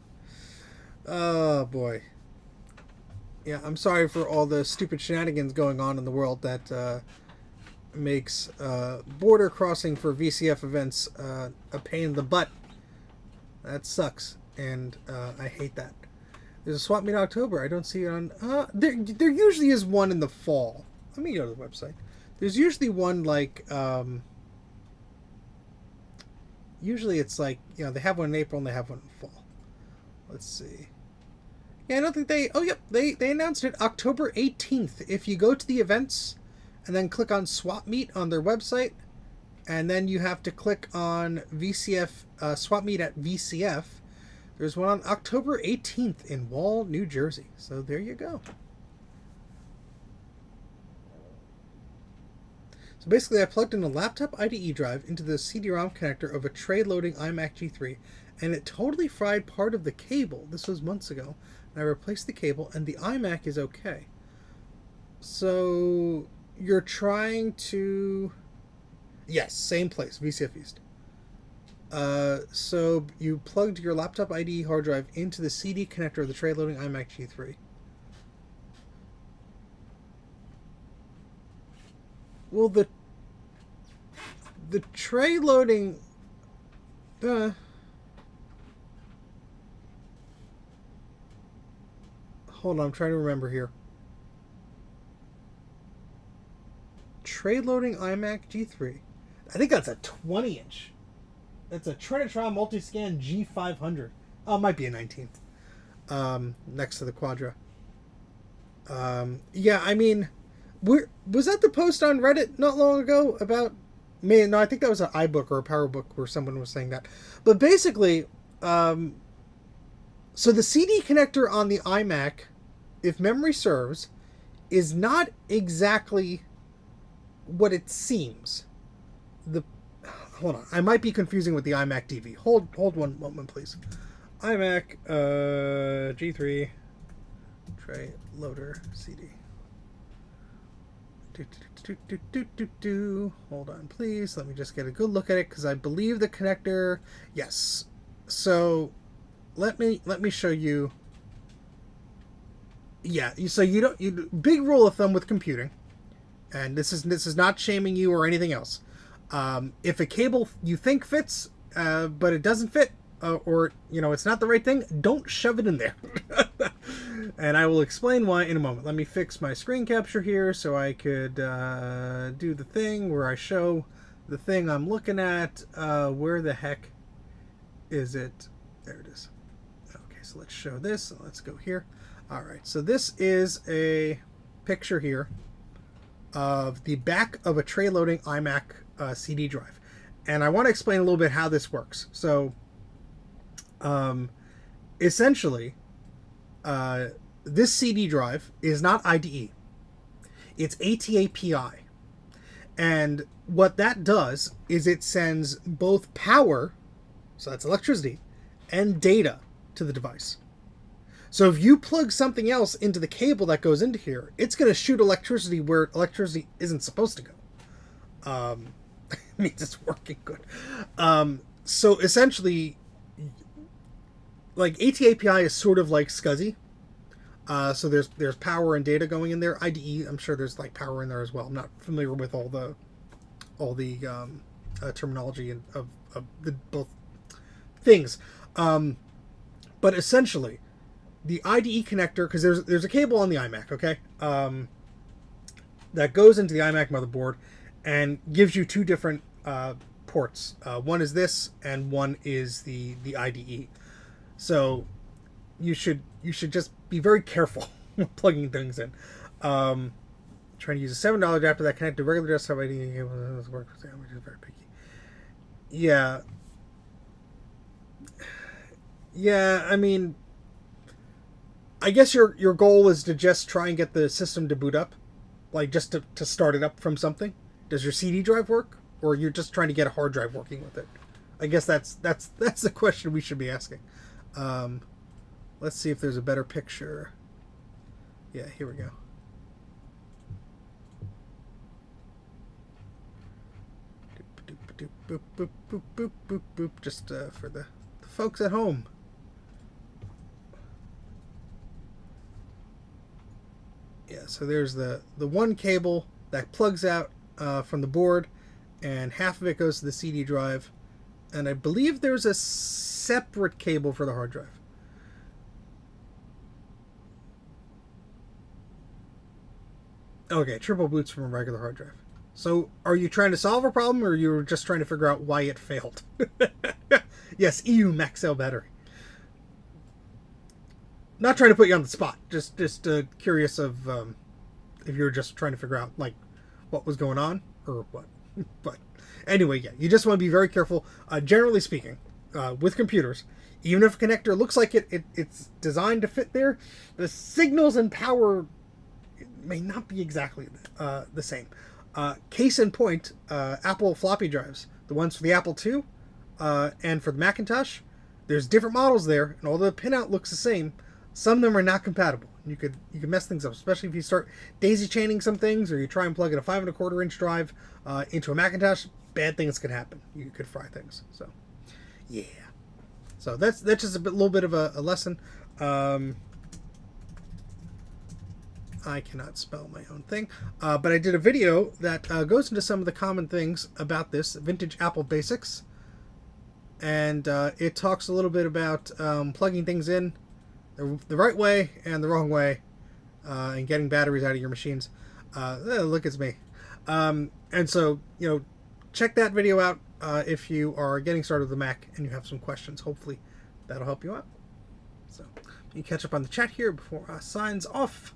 Oh, boy. Yeah, I'm sorry for all the stupid shenanigans going on in the world that makes border crossing for VCF events a pain in the butt. That sucks, and I hate that. There's a swap meet in October. I don't see it on... there usually is one in the fall. Let me go to the website. There's usually one like... usually it's like, you know, they have one in April and they have one in fall. Let's see. Yeah, I don't think they... Oh, yep. They announced it October 18th. If you go to the events and then click on Swap Meet on their website, and then you have to click on VCF, Swap Meet at VCF, there's one on October 18th in Wall, New Jersey. So there you go. So basically, I plugged in a laptop IDE drive into the CD-ROM connector of a tray-loading iMac G3, and it totally fried part of the cable. This was months ago. And I replaced the cable, and the iMac is okay. So you're trying to... Yes, same place, VCF East. So you plugged your laptop IDE hard drive into the CD connector of the tray-loading iMac G3. Well, the tray loading... hold on, I'm trying to remember here. Tray loading iMac G3. I think that's a 20-inch. That's a Trinitron Multiscan G500. Oh, it might be a 19th. Next to the Quadra. Yeah, I mean... was that the post on Reddit not long ago about... No, I think that was an iBook or a PowerBook where someone was saying that. But basically, so the CD connector on the iMac, if memory serves, is not exactly what it seems. Hold on, I might be confusing with the iMac DV. Hold one moment, please. iMac G3 tray loader CD. Hold on, please. Let me just get a good look at it because I believe the connector. Yes. So let me show you. Yeah. So big rule of thumb with computing, and this is not shaming you or anything else. If a cable you think fits, but it doesn't fit, or it's not the right thing, don't shove it in there. And I will explain why in a moment. Let me fix my screen capture here so I could do the thing where I show the thing I'm looking at. Where the heck is it? There it is. Okay, so let's show this. Let's go here. All right, so this is a picture here of the back of a tray loading iMac CD drive. And I want to explain a little bit how this works. So essentially, this CD drive is not IDE. It's ATAPI. And what that does is it sends both power, so that's electricity, and data to the device. So if you plug something else into the cable that goes into here, it's going to shoot electricity where electricity isn't supposed to go. Means it's working good. So essentially, like ATAPI is sort of like SCSI. So there's power and data going in there. IDE, I'm sure there's like power in there as well. I'm not familiar with all the terminology of the both things. But essentially, the IDE connector, because there's a cable on the iMac, okay, that goes into the iMac motherboard and gives you two different ports. One is this, and one is the IDE. So you should just be very careful when plugging things in. Trying to use a $7 adapter that connects to regular desktop IDE cable, which is very picky. Yeah. Yeah, I mean, I guess your goal is to just try and get the system to boot up, like just to start it up from something. Does your CD drive work, or you're just trying to get a hard drive working with it? I guess that's the question we should be asking. Let's see if there's a better picture. Yeah, here we go. Boop, boop, boop, boop, boop, boop. Just for the folks at home. Yeah, so there's the one cable that plugs out from the board, and half of it goes to the CD drive, and I believe there's a separate cable for the hard drive. Okay, triple boots from a regular hard drive. So, are you trying to solve a problem, or you're just trying to figure out why it failed? Yes, EU Maxell battery. Not trying to put you on the spot. Just curious of if you're just trying to figure out like what was going on or what. But anyway, yeah, you just want to be very careful. Generally speaking, with computers, even if a connector looks like it's designed to fit there, the signals and power may not be exactly the same. Case in point, Apple floppy drives, the ones for the Apple II and for the Macintosh, there's different models there, and although the pinout looks the same, some of them are not compatible. You could mess things up, especially if you start daisy chaining some things, or you try and plug in a 5 1/4 inch drive into a Macintosh. Bad things could happen. You could fry things. So, yeah. So that's just a little bit of a lesson. I cannot spell my own thing, but I did a video that goes into some of the common things about this vintage Apple basics, and it talks a little bit about plugging things in the right way and the wrong way, and getting batteries out of your machines. Look, it's me. And so, check that video out if you are getting started with the Mac and you have some questions. Hopefully that'll help you out. So you can catch up on the chat here before I signs off.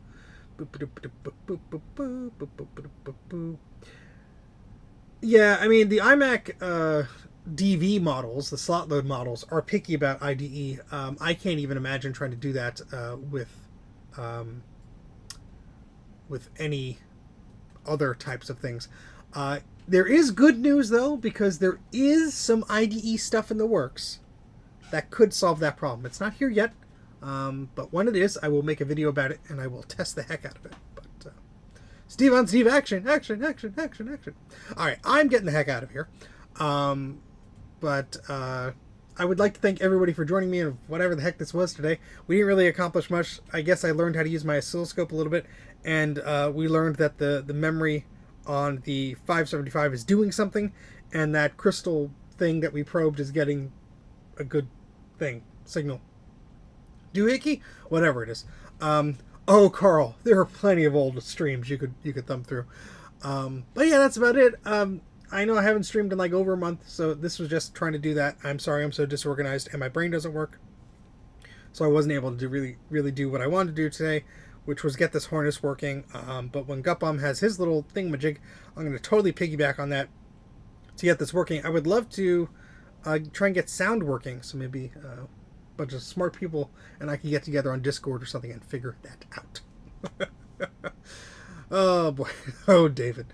Yeah, I mean, the iMac DV models, the slot load models, are picky about IDE. I can't even imagine trying to do that with any other types of things. There is good news, though, because there is some IDE stuff in the works that could solve that problem. It's not here yet, but when it is, I will make a video about it, and I will test the heck out of it. But Steve on Steve, action. All right, I'm getting the heck out of here. But I would like to thank everybody for joining me in whatever the heck this was today. We didn't really accomplish much. I guess I learned how to use my oscilloscope a little bit, and we learned that the memory on the 575 is doing something, and that crystal thing that we probed is getting a good signal. Doohickey? Whatever it is. Oh, Carl, there are plenty of old streams you could thumb through. But yeah, that's about it. I know I haven't streamed in like over a month, so this was just trying to do that. I'm sorry I'm so disorganized and my brain doesn't work. So I wasn't able to really do what I wanted to do today, which was get this harness working. But when Gutbomb has his little thingamajig, I'm going to totally piggyback on that to get this working. I would love to try and get sound working, so maybe a bunch of smart people and I can get together on Discord or something and figure that out. Oh boy. Oh, David.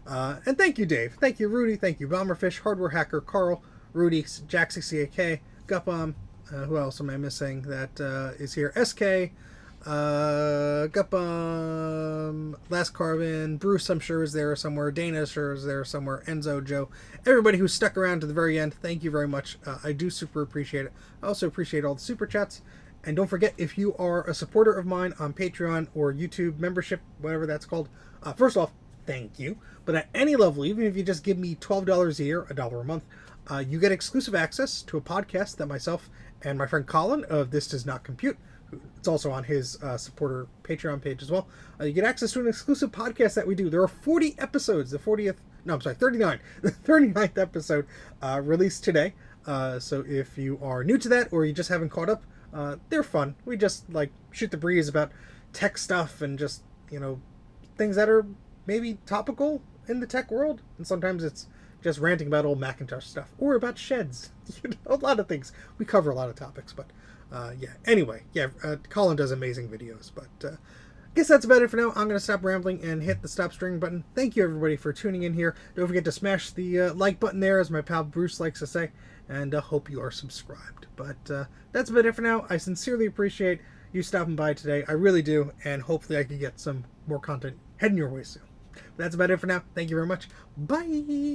And thank you, Dave. Thank you, Rudy. Thank you, Bomberfish, Hardware Hacker, Carl, Rudy, Jack68K, Gutbomb. Who else am I missing that is here? SK, Gutbomb, Last Carbon, Bruce, I'm sure is there somewhere. Dana, sure is there somewhere. Enzo, Joe. Everybody who stuck around to the very end, thank you very much. I do super appreciate it. I also appreciate all the super chats. And don't forget, if you are a supporter of mine on Patreon or YouTube membership, whatever that's called, first off, thank you. But at any level, even if you just give me $12 a year, $1 a month, you get exclusive access to a podcast that myself and my friend Colin of This Does Not Compute, it's also on his supporter Patreon page as well. You get access to an exclusive podcast that we do. There are 40 episodes. The 40th, no, I'm sorry, 39. The 39th episode released today. So if you are new to that or you just haven't caught up, they're fun. We just like shoot the breeze about tech stuff and just, you know, things that are maybe topical in the tech world. And sometimes it's just ranting about old Macintosh stuff or about sheds. You know, a lot of things. We cover a lot of topics, but yeah. Anyway, yeah, Colin does amazing videos, but I guess that's about it for now. I'm going to stop rambling and hit the stop streaming button. Thank you, everybody, for tuning in here. Don't forget to smash the like button there, as my pal Bruce likes to say, and hope you are subscribed. But that's about it for now. I sincerely appreciate you stopping by today. I really do, and hopefully I can get some more content heading your way soon. But that's about it for now. Thank you very much. Bye!